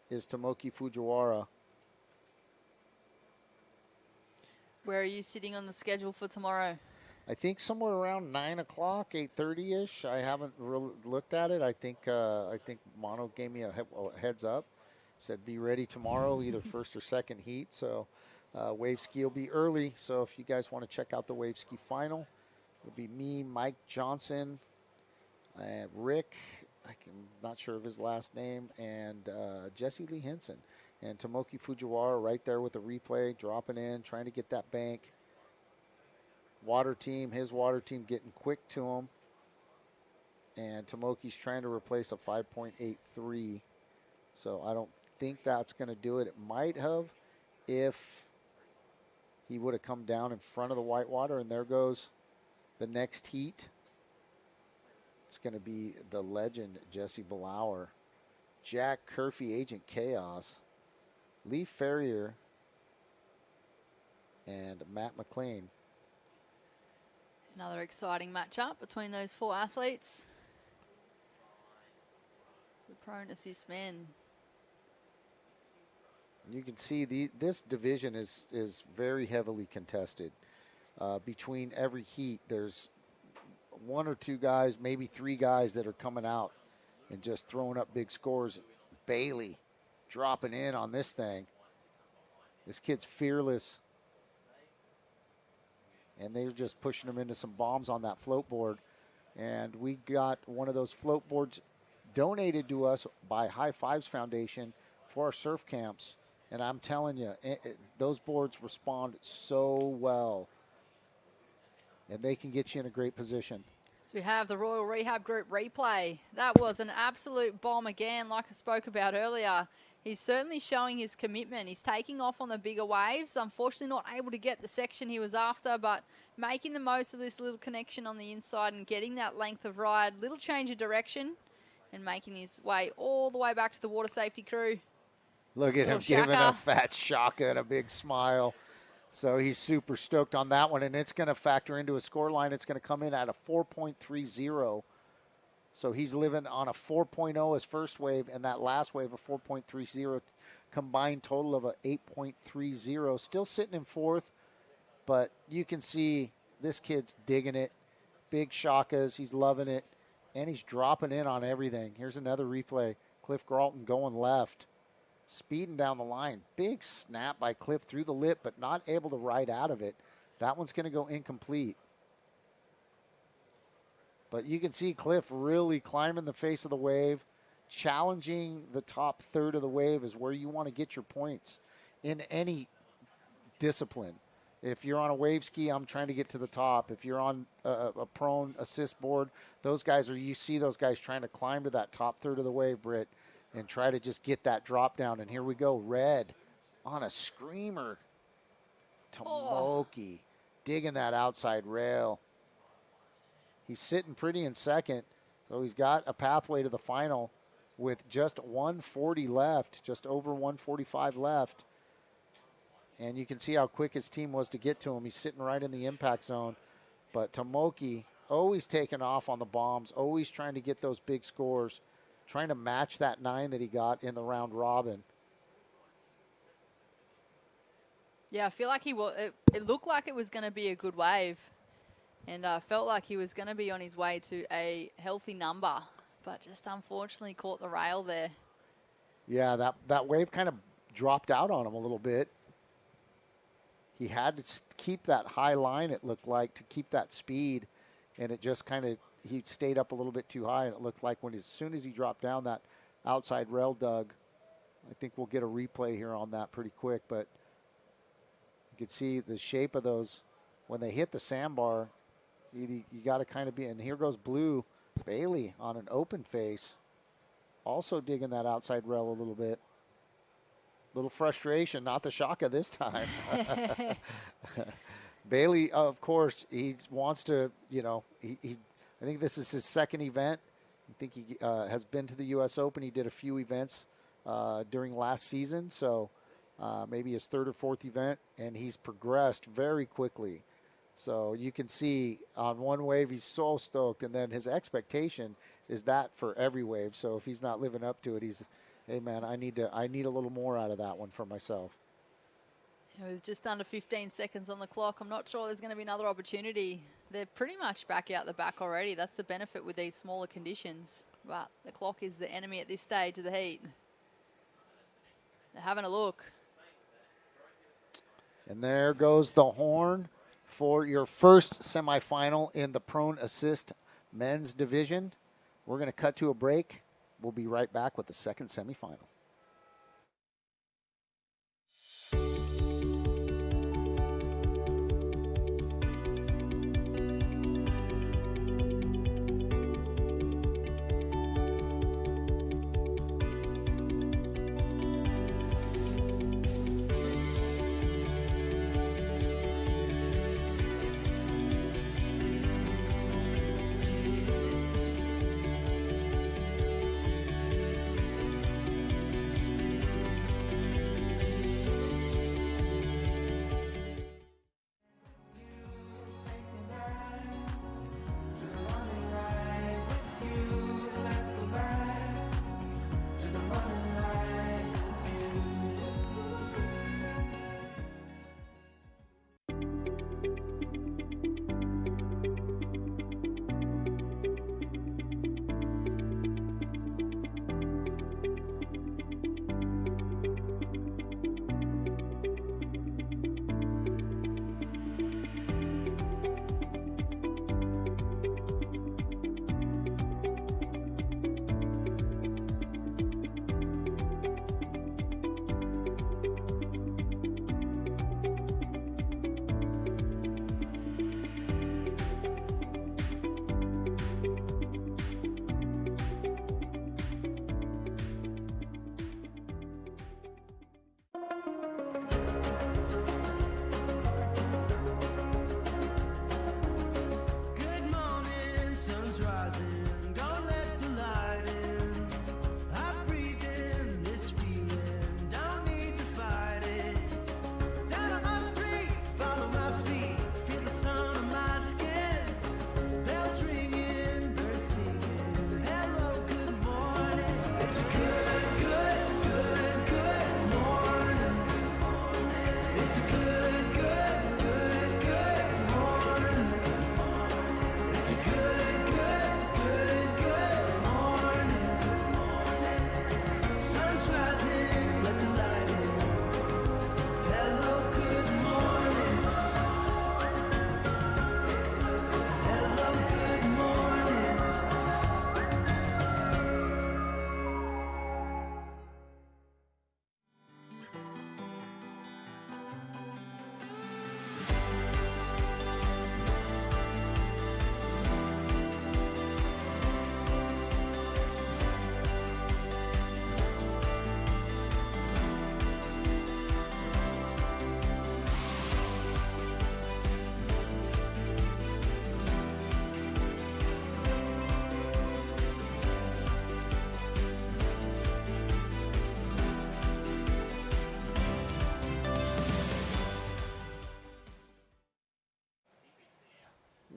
is Tomoki Fujiwara. Where are you sitting on the schedule for tomorrow? I think somewhere around 9 o'clock, 8:30-ish. I haven't really looked at it. I think Mono gave me a heads up. Said be ready tomorrow, either first or second heat. So wave ski will be early. So if you guys want to check out the wave ski final, it'll be me, Mike Johnson, and Rick, I'm not sure of his last name, and Jesse Lee Henson. And Tomoki Fujiwara right there with a replay, dropping in, trying to get that bank. His water team getting quick to him. And Tomoki's trying to replace a 5.83. So I don't think that's going to do it. It might have if he would have come down in front of the whitewater. And there goes the next heat. It's going to be the legend Jesse Blauer, Jack Curfey, Agent Chaos, Lee Ferrier, and Matt McLean. Another exciting matchup between those 4 athletes. The pro and assist men. You can see this division is very heavily contested. Between every heat, there's 1 or 2 guys, maybe 3 guys that are coming out and just throwing up big scores. Bailey dropping in on this thing. This kid's fearless. And they're just pushing him into some bombs on that float board. And we got one of those float boards donated to us by High Fives Foundation for our surf camps. And I'm telling you, those boards respond so well. And they can get you in a great position. So we have the Royal Rehab Group replay. That was an absolute bomb again, like I spoke about earlier. He's certainly showing his commitment. He's taking off on the bigger waves. Unfortunately not able to get the section he was after, but making the most of this little connection on the inside and getting that length of ride. Little change of direction and making his way all the way back to the water safety crew. Look at him giving a fat shaka and a big smile. So he's super stoked on that one, and it's going to factor into his score line. It's going to come in at a 4.30. So he's living on a 4.0 as first wave, and that last wave, a 4.30, combined total of a 8.30. Still sitting in fourth, but you can see this kid's digging it. Big shakas, he's loving it, and he's dropping in on everything. Here's another replay. Cliff Galton going left, speeding down the line. Big snap by Cliff through the lip, but not able to ride out of it. That one's going to go incomplete. But you can see Cliff really climbing the face of the wave. Challenging the top third of the wave is where you want to get your points in any discipline. If you're on a wave ski, I'm trying to get to the top. If you're on a prone assist board, you see those guys trying to climb to that top third of the wave, Britt, and try to just get that drop down. And here we go, Red on a screamer. Tomoki digging that outside rail. He's sitting pretty in second, so he's got a pathway to the final with just 140 left, just over 145 left. And you can see how quick his team was to get to him. He's sitting right in the impact zone. But Tomoki always taking off on the bombs, always trying to get those big scores, trying to match that 9 that he got in the round robin. Yeah, I feel like it looked like it was going to be a good wave. And felt like he was going to be on his way to a healthy number, but just unfortunately caught the rail there. Yeah, that wave kind of dropped out on him a little bit. He had to keep that high line, it looked like, to keep that speed, and it just kind of, he stayed up a little bit too high, and it looked like as soon as he dropped down, that outside rail dug. I think we'll get a replay here on that pretty quick, but you can see the shape of those when they hit the sandbar. You got to kind of be, and here goes Blue Bailey on an open face, also digging that outside rail a little bit. Little frustration, not the Shaka this time. Bailey, of course, he wants to, I think this is his second event. I think he has been to the U.S. Open. He did a few events during last season, so maybe his third or fourth event, and he's progressed very quickly. So you can see on one wave he's so stoked, and then his expectation is that for every wave. So if he's not living up to it, he's, hey man, I need a little more out of that one for myself. With just under 15 seconds on the clock, I'm not sure there's going to be another opportunity. They're pretty much back out the back already. That's the benefit with these smaller conditions. But the clock is the enemy at this stage of the heat. They're having a look. And there goes the horn for your first semifinal in the prone assist men's division. We're going to cut to a break. We'll be right back with the second semifinal.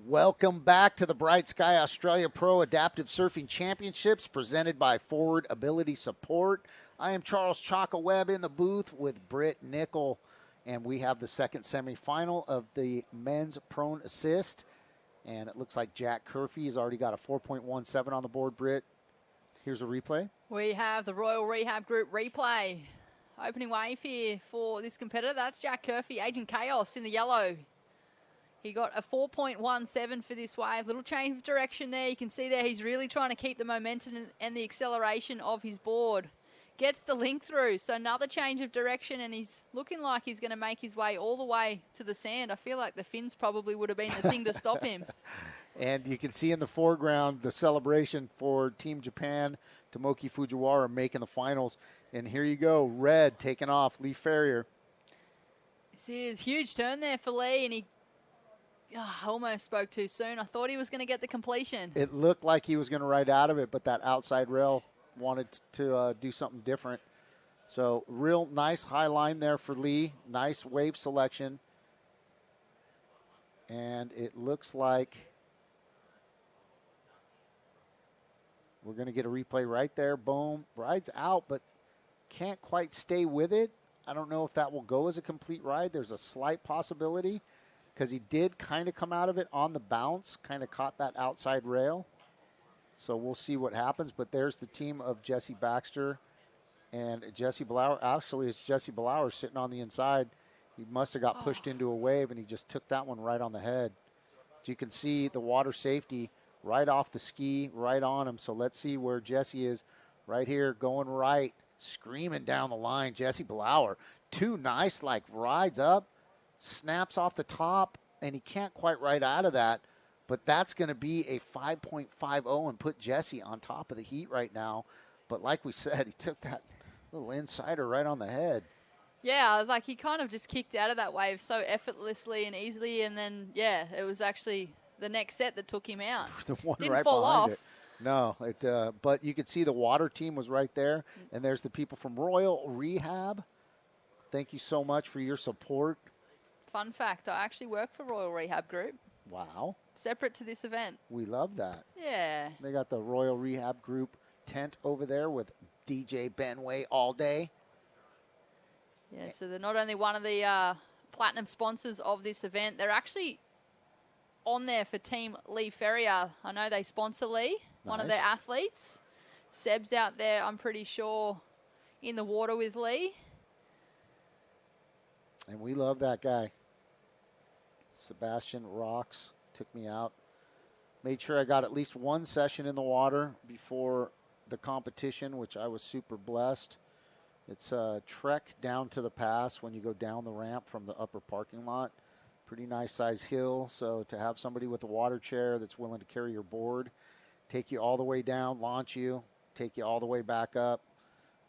Welcome back to the BrightSky Australia Pro Adaptive Surfing Championships presented by Forward Ability Support. I am Charles Chaka Webb in the booth with Britt Nickel, and we have the second semifinal of the men's prone assist. And it looks like Jack Curfey has already got a 4.17 on the board, Britt. Here's a replay. We have the Royal Rehab Group replay. Opening wave here for this competitor. That's Jack Curfey, Agent Chaos in the yellow. He got a 4.17 for this wave. Little change of direction there. You can see there he's really trying to keep the momentum and the acceleration of his board. Gets the link through. So another change of direction, and he's looking like he's going to make his way all the way to the sand. I feel like the fins probably would have been the thing to stop him. And you can see in the foreground the celebration for Team Japan, Tomoki Fujiwara making the finals. And here you go, red taking off, Lee Ferrier. This is a huge turn there for Lee, and he almost spoke too soon. I thought he was going to get the completion. It looked like he was going to ride out of it, but that outside rail wanted to do something different. So real nice high line there for Lee. Nice wave selection. And it looks like we're going to get a replay right there. Boom. Rides out, but can't quite stay with it. I don't know if that will go as a complete ride. There's a slight possibility because he did kind of come out of it on the bounce, kind of caught that outside rail. So we'll see what happens. But there's the team of Jesse Baxter and Jesse Blower. Actually, it's Jesse Blower sitting on the inside. He must have got pushed into a wave, and he just took that one right on the head. So you can see the water safety right off the ski, right on him. So let's see where Jesse is right here, going right, screaming down the line. Jesse Blower, 2 nice rides up, snaps off the top, and he can't quite ride out of that. But that's going to be a 5.50 and put Jesse on top of the heat right now. But like we said, he took that little insider right on the head. Yeah, he kind of just kicked out of that wave so effortlessly and easily, and then, it was actually the next set that took him out. The one Didn't right fall behind off. it. No, but you could see the water team was right there, and there's the people from Royal Rehab. Thank you so much for your support. Fun fact, I actually work for Royal Rehab Group. Wow. Separate to this event. We love that. Yeah. They got the Royal Rehab Group tent over there with DJ Benway all day. Yeah, so they're not only one of the platinum sponsors of this event, they're actually on there for Team Lee Ferrier. I know they sponsor Lee, one of their athletes. Seb's out there, I'm pretty sure, in the water with Lee. And we love that guy. Sebastian rocks, took me out. Made sure I got at least one session in the water before the competition, which I was super blessed. It's a trek down to the pass when you go down the ramp from the upper parking lot. Pretty nice size hill, so to have somebody with a water chair that's willing to carry your board, take you all the way down, launch you, take you all the way back up,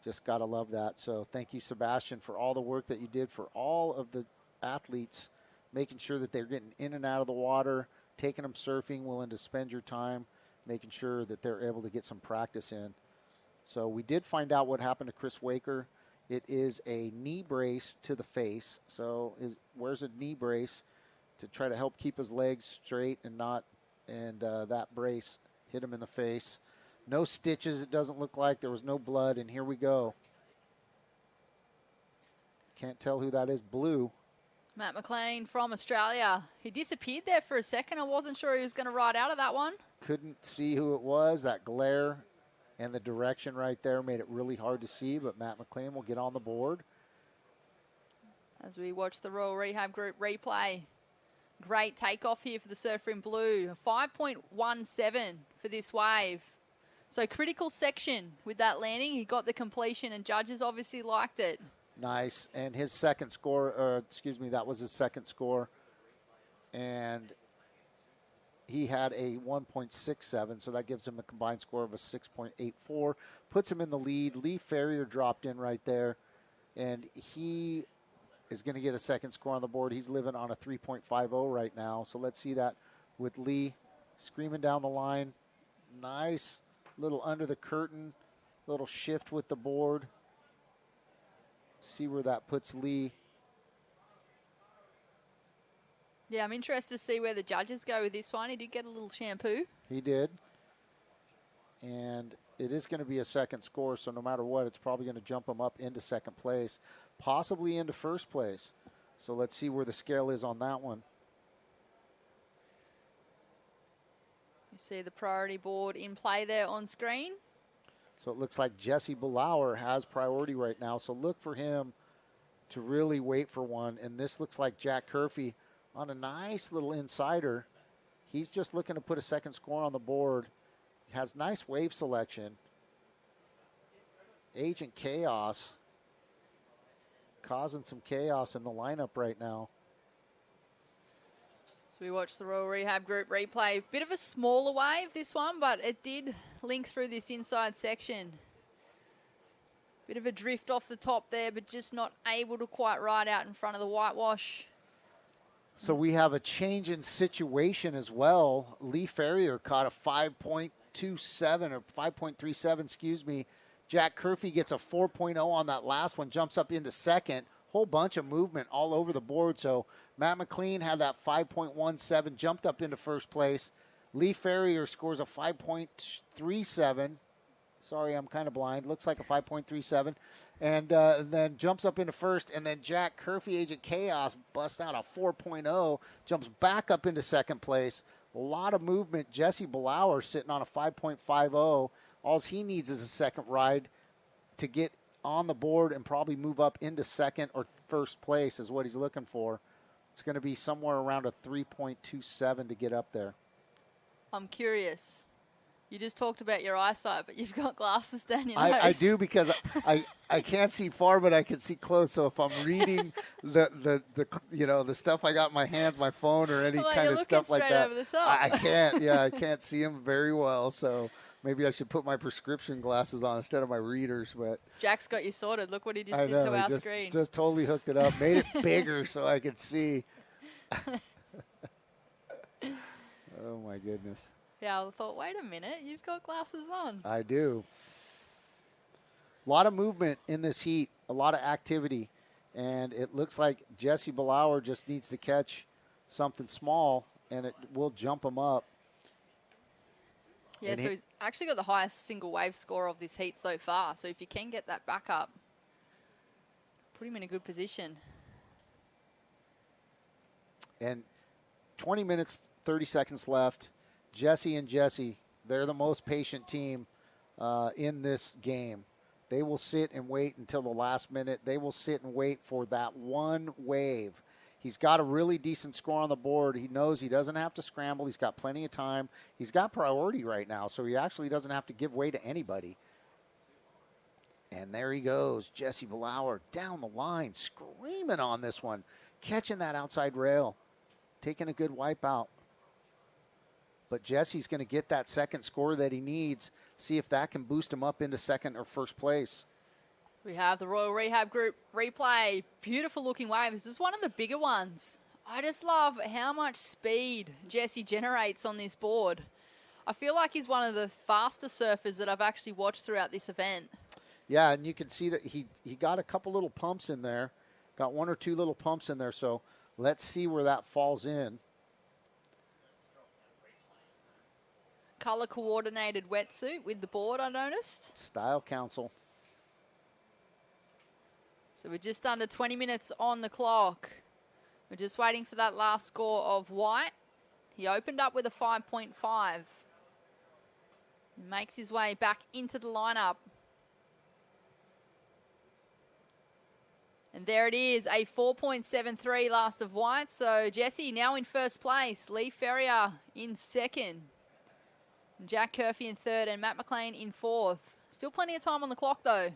just got to love that. So thank you, Sebastian, for all the work that you did for all of the athletes, making sure that they're getting in and out of the water, taking them surfing, willing to spend your time, making sure that they're able to get some practice in. So we did find out what happened to Chris Waker. It is a knee brace to the face. So wears a knee brace to try to help keep his legs straight and not, and that brace hit him in the face. No stitches, it doesn't look like. There was no blood, and here we go. Can't tell who that is. Blue. Matt McLean from Australia. He disappeared there for a second. I wasn't sure he was going to ride out of that one. Couldn't see who it was. That glare and the direction right there made it really hard to see, but Matt McLean will get on the board. As we watch the Royal Rehab Group replay. Great takeoff here for the surfer in blue. 5.17 for this wave. So critical section with that landing. He got the completion, and judges obviously liked it. Nice. And his second score, that was his second score. And he had a 1.67, so that gives him a combined score of a 6.84. Puts him in the lead. Lee Ferrier dropped in right there, and he is going to get a second score on the board. He's living on a 3.50 right now, so let's see that with Lee screaming down the line. Nice little under the curtain, little shift with the board. See where that puts Lee. Yeah, I'm interested to see where the judges go with this one. He did get a little shampoo. He did. And it is going to be a second score, so no matter what, it's probably going to jump him up into second place, possibly into first place. So let's see where the scale is on that one. You see the priority board in play there on screen. So it looks like Jesse Blower has priority right now, so look for him to really wait for one. And this looks like Jack Curfey on a nice little insider. He's just looking to put a second score on the board. Has nice wave selection. Agent Chaos causing some chaos in the lineup right now. So we watch the Royal Rehab Group replay. Bit of a smaller wave, this one, but it did link through this inside section. Bit of a drift off the top there, but just not able to quite ride out in front of the whitewash. So we have a change in situation as well. Lee Ferrier caught a 5.27 or 5.37, Jack Curfey gets a 4.0 on that last one, jumps up into second. Whole bunch of movement all over the board. So Matt McLean had that 5.17, jumped up into first place. Lee Ferrier scores a 5.37. Sorry, I'm kind of blind. Looks like a 5.37. And then jumps up into first. And then Jack Curfey, Agent Chaos, busts out a 4.0. Jumps back up into second place. A lot of movement. Jesse Blauer sitting on a 5.50. All he needs is a second ride to get on the board and probably move up into second or first place is what he's looking for. It's going to be somewhere around a 3.27 to get up there. I'm curious. You just talked about your eyesight, but you've got glasses down your nose. I do because I can't see far, but I can see close. So if I'm reading the stuff I got in my hands, my phone, or any kind of stuff like that, over the top. I can't. Yeah, I can't see them very well. So maybe I should put my prescription glasses on instead of my readers. But Jack's got you sorted. Look what he just I did know, to our just, screen. Just totally hooked it up, made it bigger so I could see. Oh my goodness. Yeah, I thought, wait a minute, you've got glasses on. I do. A lot of movement in this heat, a lot of activity, and it looks like Jesse Blauer just needs to catch something small, and it will jump him up. Yeah, so he's actually got the highest single wave score of this heat so far, so if you can get that back up, put him in a good position. And 20 minutes, 30 seconds left. Jesse and Jesse, they're the most patient team in this game. They will sit and wait until the last minute. They will sit and wait for that one wave. He's got a really decent score on the board. He knows he doesn't have to scramble. He's got plenty of time. He's got priority right now, so he actually doesn't have to give way to anybody. And there he goes, Jesse Blauer down the line, screaming on this one, catching that outside rail, taking a good wipeout. But Jesse's going to get that second score that he needs, see if that can boost him up into second or first place. We have the Royal Rehab Group replay. Beautiful looking wave. This is one of the bigger ones. I just love how much speed Jesse generates on this board. I feel like he's one of the faster surfers that I've actually watched throughout this event. Yeah, and you can see that he got a couple little pumps in there. Got one or two little pumps in there, so let's see where that falls in. Color coordinated wetsuit with the board, I noticed. Style Council. So we're just under 20 minutes on the clock. We're just waiting for that last score of White. He opened up with a 5.5. Makes his way back into the lineup. And there it is, a 4.73 last of White. So Jesse now in first place. Lee Ferrier in second. Jack Curfey in third and Matt McLean in fourth. Still plenty of time on the clock, though.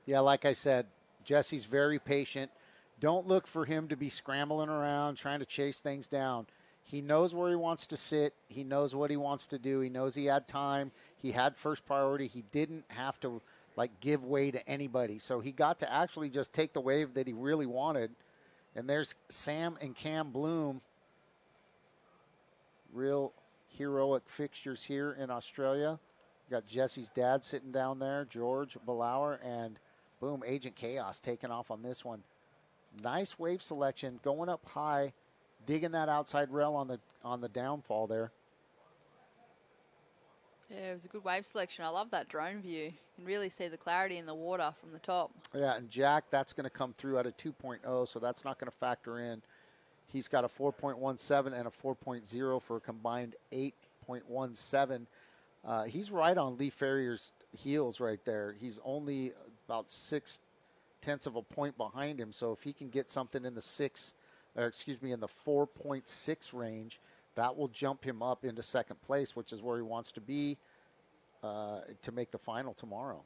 Yeah, like I said, Jesse's very patient. Don't look for him to be scrambling around, trying to chase things down. He knows where he wants to sit. He knows what he wants to do. He knows he had time. He had first priority. He didn't have to, give way to anybody. So he got to actually just take the wave that he really wanted. And there's Sam and Cam Bloom. Real heroic fixtures here in Australia. Got Jesse's dad sitting down there, George Blauer, and boom, Agent Chaos taking off on this one. Nice wave selection, going up high, digging that outside rail on the downfall there. Yeah, it was a good wave selection. I love that drone view. You can really see the clarity in the water from the top. Yeah, and Jack, that's going to come through at a 2.0, so that's not going to factor in. He's got a 4.17 and a 4.0 for a combined 8.17. He's right on Lee Ferrier's heels right there. He's only about 0.6 of a point behind him. So if he can get something in the 4.6 range, that will jump him up into second place, which is where he wants to be to make the final tomorrow.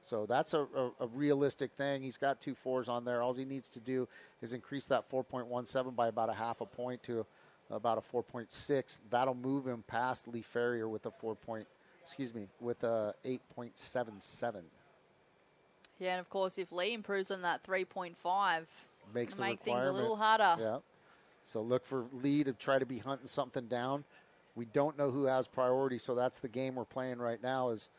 So that's a realistic thing. He's got 2 4s on there. All he needs to do is increase that 4.17 by about a half a point to about a 4.6. That'll move him past Lee Ferrier with a 8.77. Yeah, and of course, if Lee improves on that 3.5, makes the make things a requirement little harder. Yeah. So look for Lee to try to be hunting something down. We don't know who has priority, so that's the game we're playing right now is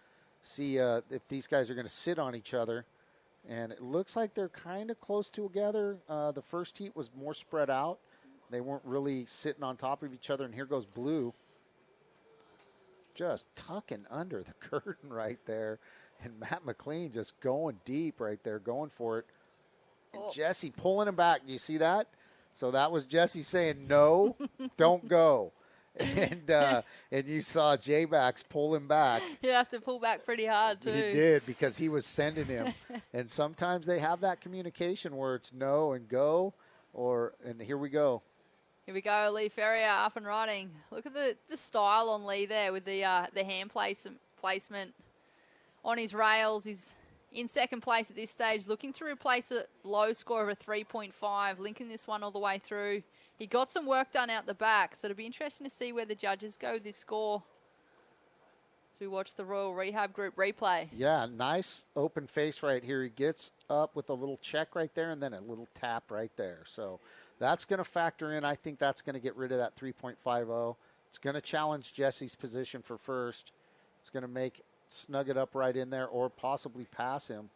see if these guys are going to sit on each other. And it looks like they're kind of close together. The first heat was more spread out. They weren't really sitting on top of each other. And here goes Blue. just tucking under the curtain right there. And Matt McLean just going deep right there, going for it. And Jesse pulling him back. You see that? So that was Jesse saying, no, don't go. And you saw J-Bax pull him back. He'd have to pull back pretty hard, too. He did, because he was sending him. And sometimes they have that communication where it's no and go, and here we go. Here we go, Lee Ferrier up and riding. Look at the style on Lee there with the hand placement on his rails. He's in second place at this stage, looking to replace a low score of a 3.5, linking this one all the way through. He got some work done out the back, so it'll be interesting to see where the judges go with this score. So we watch the Royal Rehab Group replay. Yeah, nice open face right here. He gets up with a little check right there and then a little tap right there. So that's going to factor in. I think that's going to get rid of that 3.50. It's going to challenge Jesse's position for first. It's going to snug it up right in there or possibly pass him.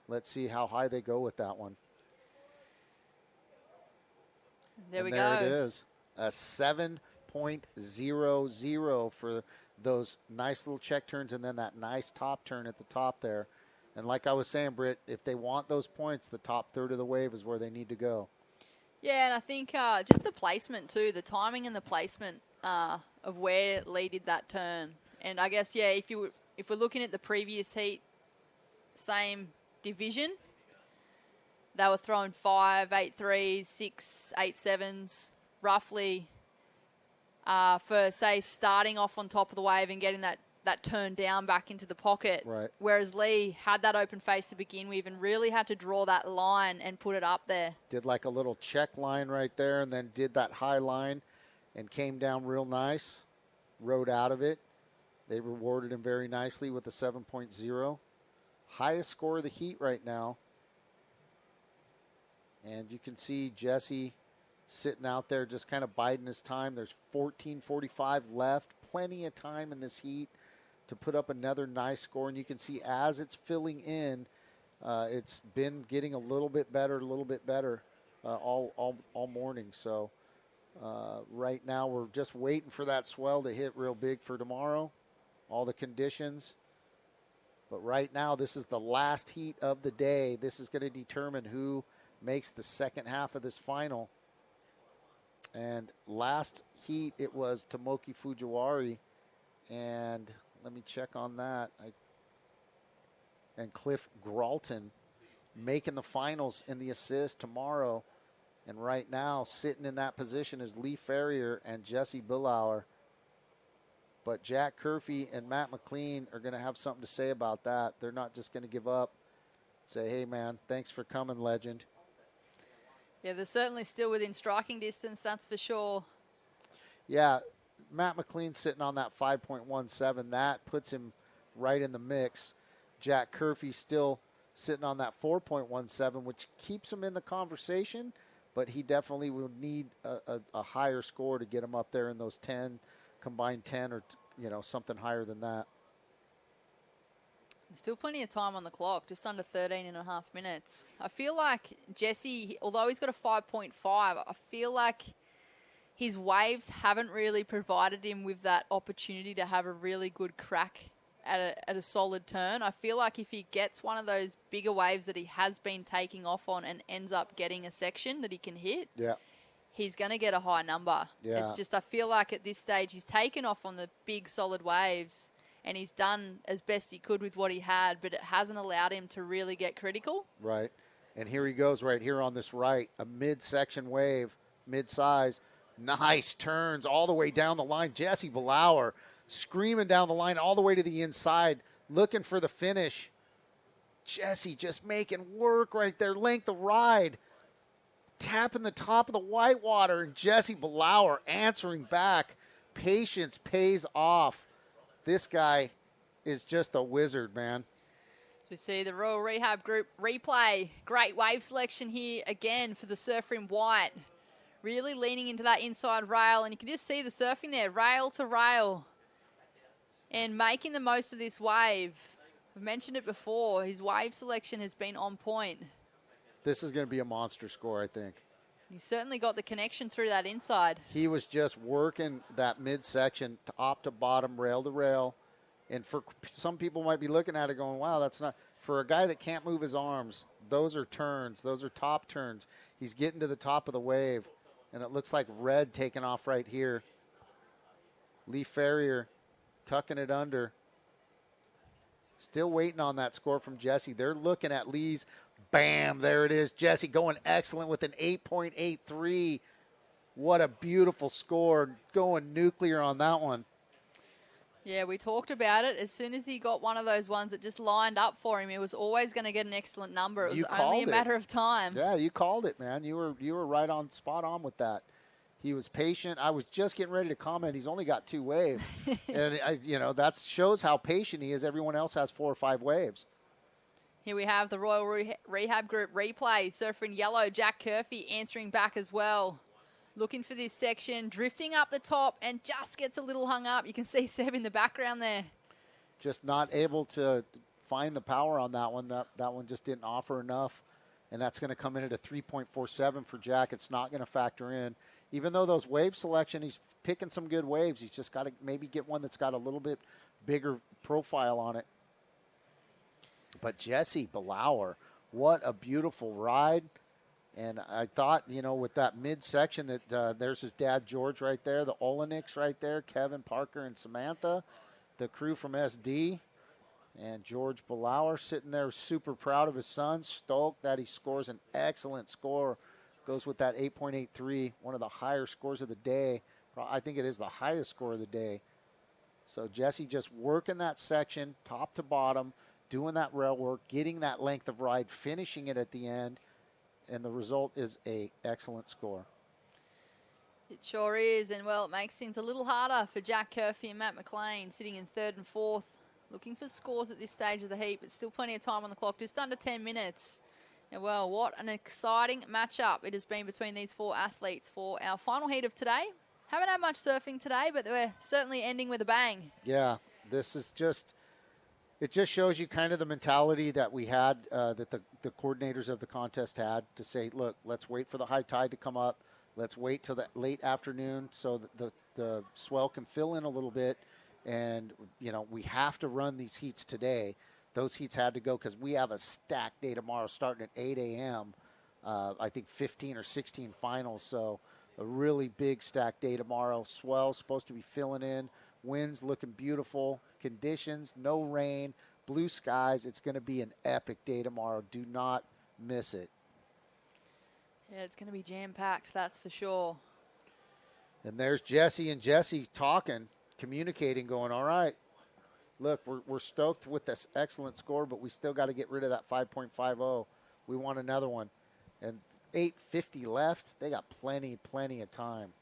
Let's see how high they go with that one. There we go. There it is. A 7.00 for those nice little check turns and then that nice top turn at the top there. And like I was saying, Britt, if they want those points, the top third of the wave is where they need to go. Yeah, and I think just the placement too, the timing and the placement of where Lee did that turn. And I guess, yeah, if we're looking at the previous heat, same division, they were throwing 5, 8 3s, 6, 8 7s, roughly, for, say, starting off on top of the wave and getting that turn down back into the pocket. Right. Whereas Lee had that open face to begin with and really had to draw that line and put it up there. Did like a little check line right there and then did that high line and came down real nice, rode out of it. They rewarded him very nicely with a 7.0. Highest score of the heat right now. And you can see Jesse sitting out there just kind of biding his time. There's 14:45 left. Plenty of time in this heat to put up another nice score. And you can see as it's filling in, it's been getting a little bit better all morning. So right now we're just waiting for that swell to hit real big for tomorrow. All the conditions. But right now, this is the last heat of the day. This is going to determine who makes the second half of this final. And last heat, it was Tomoki Fujiwara. And let me check on that. And Cliff Gralton making the finals in the assist tomorrow. And right now, sitting in that position is Lee Ferrier and Jesse Billauer. But Jack Curfey and Matt McLean are going to have something to say about that. They're not just going to give up. Say, hey, man, thanks for coming, legend. Yeah, they're certainly still within striking distance, that's for sure. Yeah, Matt McLean's sitting on that 5.17. That puts him right in the mix. Jack Curfey still sitting on that 4.17, which keeps him in the conversation, but he definitely will need a higher score to get him up there in those 10, combined 10 or, something higher than that. Still plenty of time on the clock, just under 13 and a half minutes. I feel like Jesse, although he's got a 5.5, I feel like his waves haven't really provided him with that opportunity to have a really good crack at a solid turn. I feel like if he gets one of those bigger waves that he has been taking off on and ends up getting a section that he can hit, he's going to get a high number. Yeah. It's just I feel like at this stage he's taken off on the big solid waves and he's done as best he could with what he had, but it hasn't allowed him to really get critical. Right. And here he goes right here on this right, a mid-section wave, mid-size. Nice turns all the way down the line. Jesse Billauer screaming down the line all the way to the inside, looking for the finish. Jesse just making work right there, length of ride. Tapping the top of the whitewater, and Jesse Billauer answering back. Patience pays off. This guy is just a wizard, man. So we see the Royal Rehab Group replay. Great wave selection here again for the surfer in white. Really leaning into that inside rail, and you can just see the surfing there, rail to rail. And making the most of this wave. I've mentioned it before, his wave selection has been on point. This is going to be a monster score, I think. He certainly got the connection through that inside. He was just working that midsection top to bottom, rail to rail. And for some people might be looking at it going, wow, that's not. For a guy that can't move his arms, those are turns. Those are top turns. He's getting to the top of the wave. And it looks like red taking off right here. Lee Ferrier tucking it under. Still waiting on that score from Jesse. They're looking at Lee's. Bam, there it is. Jesse going excellent with an 8.83. What a beautiful score. Going nuclear on that one. Yeah, we talked about it. As soon as he got one of those ones that just lined up for him, he was always going to get an excellent number. It was only a matter of time. Yeah, you called it, man. You were right on, spot on with that. He was patient. I was just getting ready to comment. He's only got 2 waves. And, that shows how patient he is. Everyone else has 4 or 5 waves. Here we have the Royal Rehab Group replay. Surfer in yellow, Jack Curfey answering back as well. Looking for this section, drifting up the top and just gets a little hung up. You can see Seb in the background there. Just not able to find the power on that one. That one just didn't offer enough. And that's going to come in at a 3.47 for Jack. It's not going to factor in. Even though those wave selection, he's picking some good waves. He's just got to maybe get one that's got a little bit bigger profile on it. But Jesse Belauer, what a beautiful ride. And I thought, with that midsection that there's his dad, George, right there, the Oleniks right there, Kevin, Parker, and Samantha, the crew from SD. And George Belauer sitting there super proud of his son, stoked that he scores an excellent score. Goes with that 8.83, one of the higher scores of the day. I think it is the highest score of the day. So Jesse just working that section, top to bottom, doing that rail work, getting that length of ride, finishing it at the end. And the result is a excellent score. It sure is, and well, it makes things a little harder for Jack Curfey and Matt McLean sitting in 3rd and 4th, looking for scores at this stage of the heat, but still plenty of time on the clock, just under 10 minutes. And well, what an exciting matchup it has been between these 4 athletes for our final heat of today. Haven't had much surfing today, but we're certainly ending with a bang. Yeah, this is just... It just shows you kind of the mentality that we had, that the coordinators of the contest had, to say, look, let's wait for the high tide to come up. Let's wait till the late afternoon so that the swell can fill in a little bit. And, we have to run these heats today. Those heats had to go because we have a stacked day tomorrow starting at 8 a.m. I think 15 or 16 finals. So a really big stacked day tomorrow. Swell's supposed to be filling in. Winds looking beautiful. Conditions, no rain, blue skies. It's going to be an epic day tomorrow. Do not miss it. Yeah, it's going to be jam-packed, that's for sure. And there's Jesse and Jesse talking, communicating, going, all right, look, we're stoked with this excellent score, but we still got to get rid of that 5.50. We want another one. And 8:50 left. They got plenty of time.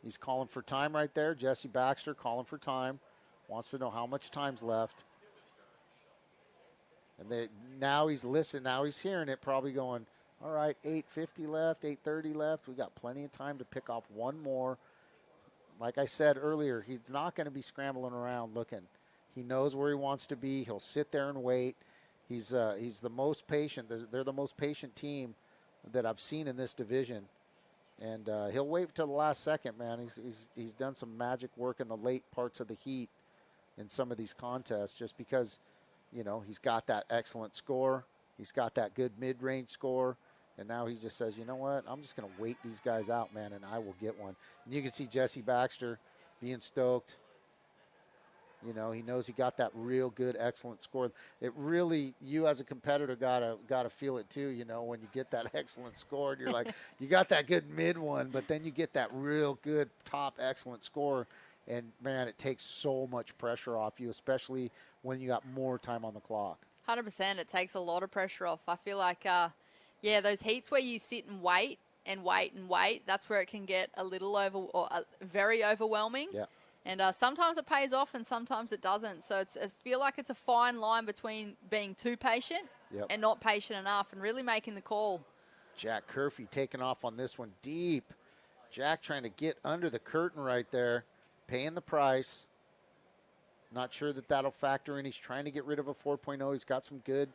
He's calling for time right there. Jesse Baxter calling for time. Wants to know how much time's left. And now he's listening. Now he's hearing it, probably going, all right, 8:50 left, 8:30 left. We got plenty of time to pick off one more. Like I said earlier, he's not going to be scrambling around looking. He knows where he wants to be. He'll sit there and wait. He's the most patient. They're the most patient team that I've seen in this division. And he'll wait till the last second, man. He's done some magic work in the late parts of the heat in some of these contests just because, he's got that excellent score. He's got that good mid-range score. And now he just says, you know what, I'm just going to wait these guys out, man, and I will get one. And you can see Jesse Baxter being stoked. He knows he got that real good, excellent score. It really, you as a competitor gotta feel it too. When you get that excellent score, and you're like, you got that good mid one, but then you get that real good top excellent score, and man, it takes so much pressure off you, especially when you got more time on the clock. 100%, it takes a lot of pressure off. I feel like, those heats where you sit and wait and wait and wait, that's where it can get a little very overwhelming. Yeah. And sometimes it pays off and sometimes it doesn't. So I feel like it's a fine line between being too patient and not patient enough and really making the call. Jack Curfey taking off on this one deep. Jack trying to get under the curtain right there, paying the price. Not sure that'll factor in. He's trying to get rid of a 4.0. He's got some good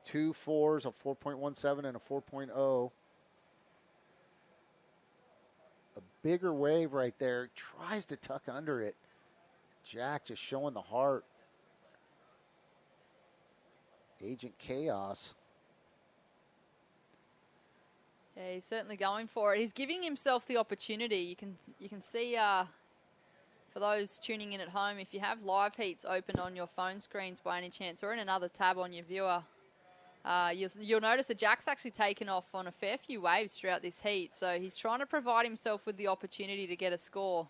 2 4s, a 4.17 and a 4.0. A bigger wave right there. Tries to tuck under it. Jack just showing the heart. Agent Chaos. Yeah, he's certainly going for it. He's giving himself the opportunity. You can see, for those tuning in at home, if you have live heats open on your phone screens by any chance, or in another tab on your viewer, you'll notice that Jack's actually taken off on a fair few waves throughout this heat. So he's trying to provide himself with the opportunity to get a score.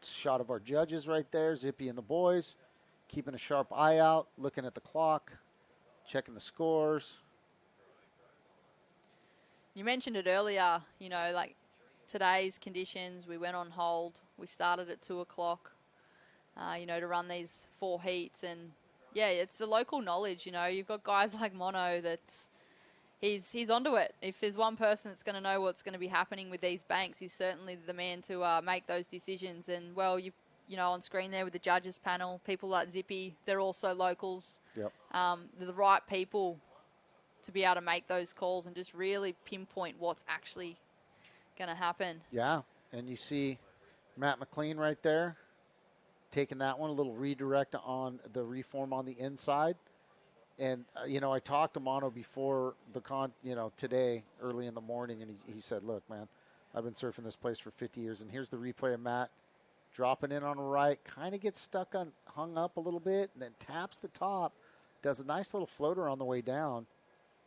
Shot of our judges right there, Zippy and the boys, keeping a sharp eye out, looking at the clock, checking the scores. You mentioned it earlier, you know, like today's conditions, we went on hold. We started at 2 o'clock, you know, to run these 4 heats. And, yeah, it's the local knowledge, you know. You've got guys like Mono that's he's onto it. If there's one person that's going to know what's going to be happening with these banks, he's certainly the man to make those decisions. And, well, you know, on screen there with the judges panel, people like Zippy, they're also locals. Yep. They're the right people to be able to make those calls and just really pinpoint what's actually going to happen. Yeah, and you see Matt McLean right there taking that one, a little redirect on the reform on the inside. And, you know, I talked to Mono before the today, early in the morning, and he said, look, man, I've been surfing this place for 50 years, and here's the replay of Matt dropping in on the right, kind of gets hung up a little bit, and then taps the top, does a nice little floater on the way down.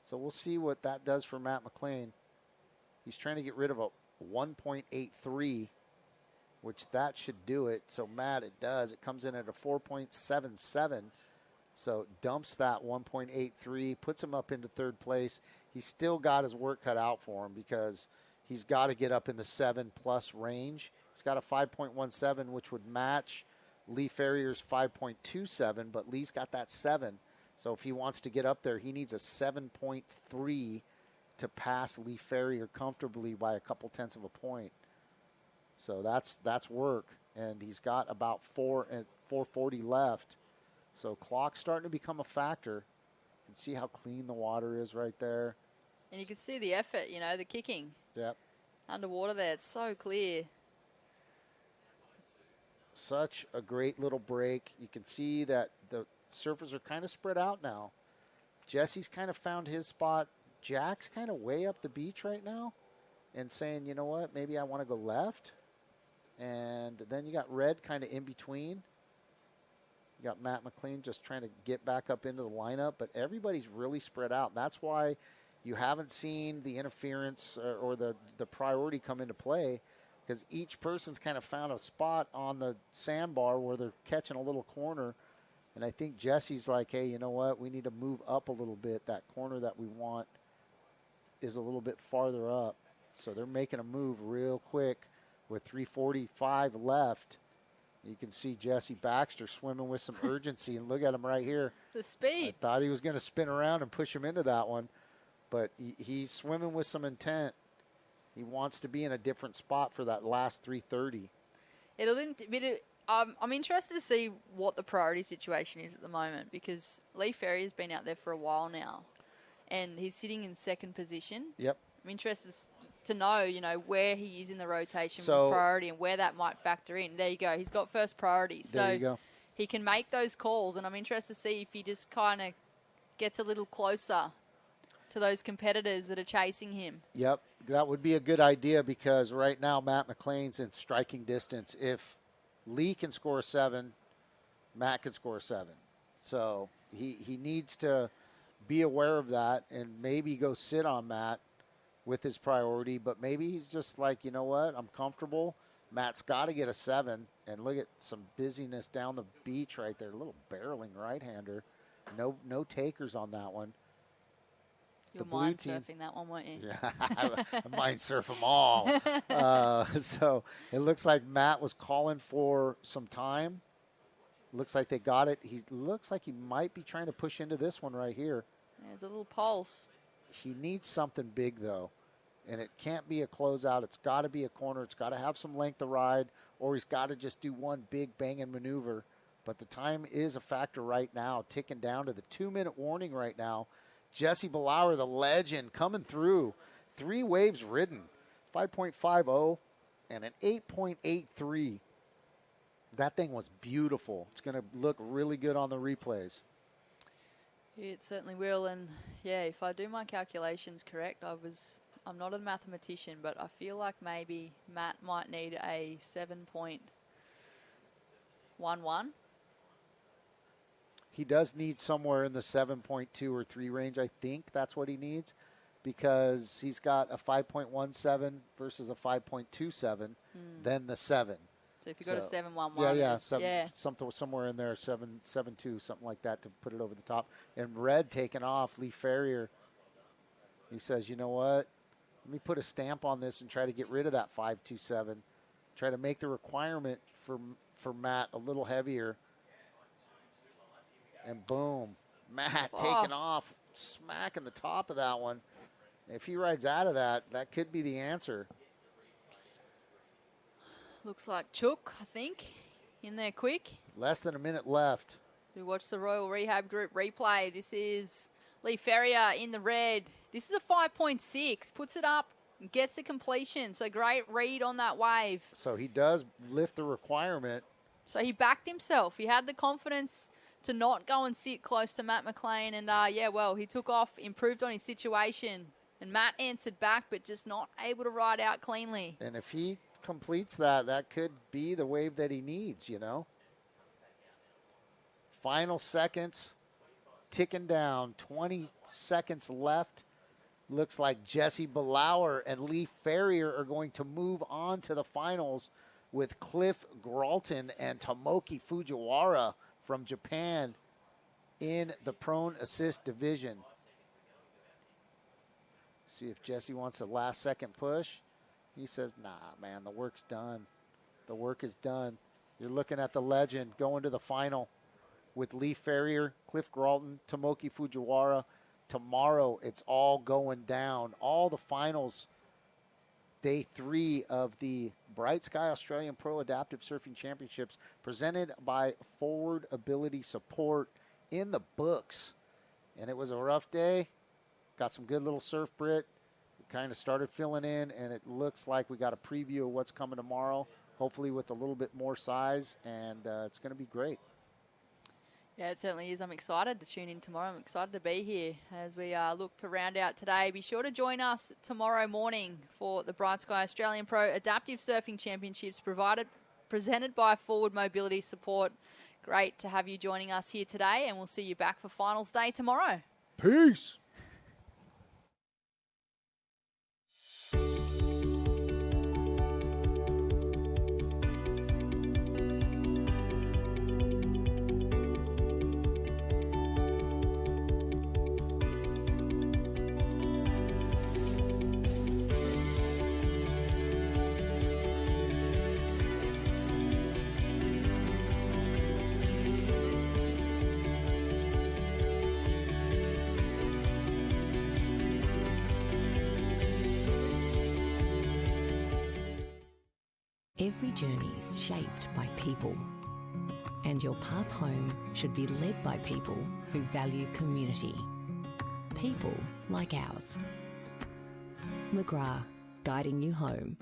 So we'll see what that does for Matt McLean. He's trying to get rid of a 1.83, which that should do it. So, Matt, it does. It comes in at a 4.77. So dumps that 1.83, puts him up into third place. He's still got his work cut out for him because he's got to get up in the 7+ range. He's got a 5.17, which would match Lee Ferrier's 5.27, but Lee's got that 7. So if he wants to get up there, he needs a 7.3 to pass Lee Ferrier comfortably by a couple tenths of a point. So that's work, and he's got about 440 left. So clock's starting to become a factor. You can see how clean the water is right there. And you can see the effort, you know, the kicking. Yep. Underwater there, it's so clear. Such a great little break. You can see that the surfers are kind of spread out now. Jesse's kind of found his spot. Jack's kind of way up the beach right now and saying, you know what, maybe I want to go left. And then you got Red kind of in between. You got Matt McLean just trying to get back up into the lineup, but everybody's really spread out. That's why you haven't seen the interference or the priority come into play, because each person's kind of found a spot on the sandbar where they're catching a little corner. And I think Jesse's like, hey, you know what? We need to move up a little bit. That corner that we want is a little bit farther up. So they're making a move real quick with 3:45 left. You can see Jesse Baxter swimming with some urgency, and look at him right here. The speed. I thought he was going to spin around and push him into that one, but he's swimming with some intent. He wants to be in a different spot for that last 3:30. I'm interested to see what the priority situation is at the moment, because Lee Ferrier has been out there for a while now, and he's sitting in second position. Yep. I'm interested to know, you know, where he is in the rotation with So- priority and where that might factor in. There you go. He's got first priority. There you go. He can make those calls, and I'm interested to see if he just kind of gets a little closer to those competitors that are chasing him. Yep, that would be a good idea, because right now Matt McLean's in striking distance. If Lee can score a 7, Matt can score a 7. So he needs to be aware of that and maybe go sit on Matt with his priority. But maybe he's just like, you know what, I'm comfortable. Matt's got to get a 7. And look at some busyness down the beach right there. A little barreling right-hander. No takers on that one. You'll mind surfing that one, won't you? Yeah, I mind surf them all. So it looks like Matt was calling for some time. Looks like they got it. He looks like he might be trying to push into this one right here. There's a little pulse. He needs something big, though, and it can't be a closeout. It's got to be a corner. It's got to have some length of ride, or he's got to just do one big banging maneuver But the time is a factor right now, ticking down to the 2-minute warning right now. Jesse Ballauer, the legend, coming through. 3 waves ridden, 5.50 and an 8.83. That thing was beautiful. It's going to look really good on the replays. It certainly will. And yeah, if I do my calculations correct, I'm not a mathematician, but I feel like maybe Matt might need a 7.11. He does need somewhere in the 7.2 or 3 range. I think that's what he needs, because he's got a 5.17 versus a 5.27, then the 7. So if you got a 7.11, something somewhere in there, 7.72, something like that, to put it over the top. And Red taking off, Lee Ferrier. He says, you know what? Let me put a stamp on this and try to get rid of that 5.27. Try to make the requirement for Matt a little heavier. And boom, Matt taking off, smacking the top of that one. If he rides out of that, that could be the answer. Looks like Chook, I think, in there quick. Less than a minute left. We watch the Royal Rehab Group replay. This is Lee Ferrier in the red. This is a 5.6. Puts it up, gets the completion. So great read on that wave. So he does lift the requirement. So he backed himself. He had the confidence to not go and sit close to Matt McLean. And, he took off, improved on his situation. And Matt answered back, but just not able to ride out cleanly. And if he completes that, that could be the wave that he needs, you know. Final seconds ticking down. 20 seconds left. Looks like Jesse Ballauer and Lee Ferrier are going to move on to the finals with Cliff Gralton and Tomoki Fujiwara from Japan in the prone assist division. See if Jesse wants a last second push. He says, nah, man, the work's done. The work is done. You're looking at the legend going to the final with Lee Ferrier, Cliff Gralton, Tomoki Fujiwara. Tomorrow, it's all going down. All the finals, day 3 of the BrightSky Australian Pro Adaptive Surfing Championships, presented by Forward Ability Support, in the books. And it was a rough day. Got some good little surf, Brit. Kind of started filling in, and it looks like we got a preview of what's coming tomorrow, hopefully with a little bit more size, and it's going to be great. Yeah, it certainly is. I'm excited to tune in tomorrow. I'm excited to be here as we look to round out today. Be sure to join us tomorrow morning for the BrightSky Australian Pro Adaptive Surfing Championships presented by Forward Mobility Support. Great to have you joining us here today, and we'll see you back for finals day tomorrow. Peace. Every journey is shaped by people, and your path home should be led by people who value community. People like ours. McGrath, guiding you home.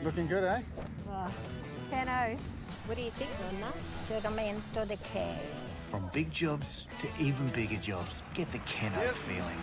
Looking good, eh? Cano, what do you think, Nonna? Giramento de K. From big jobs to even bigger jobs, get the Keno feeling.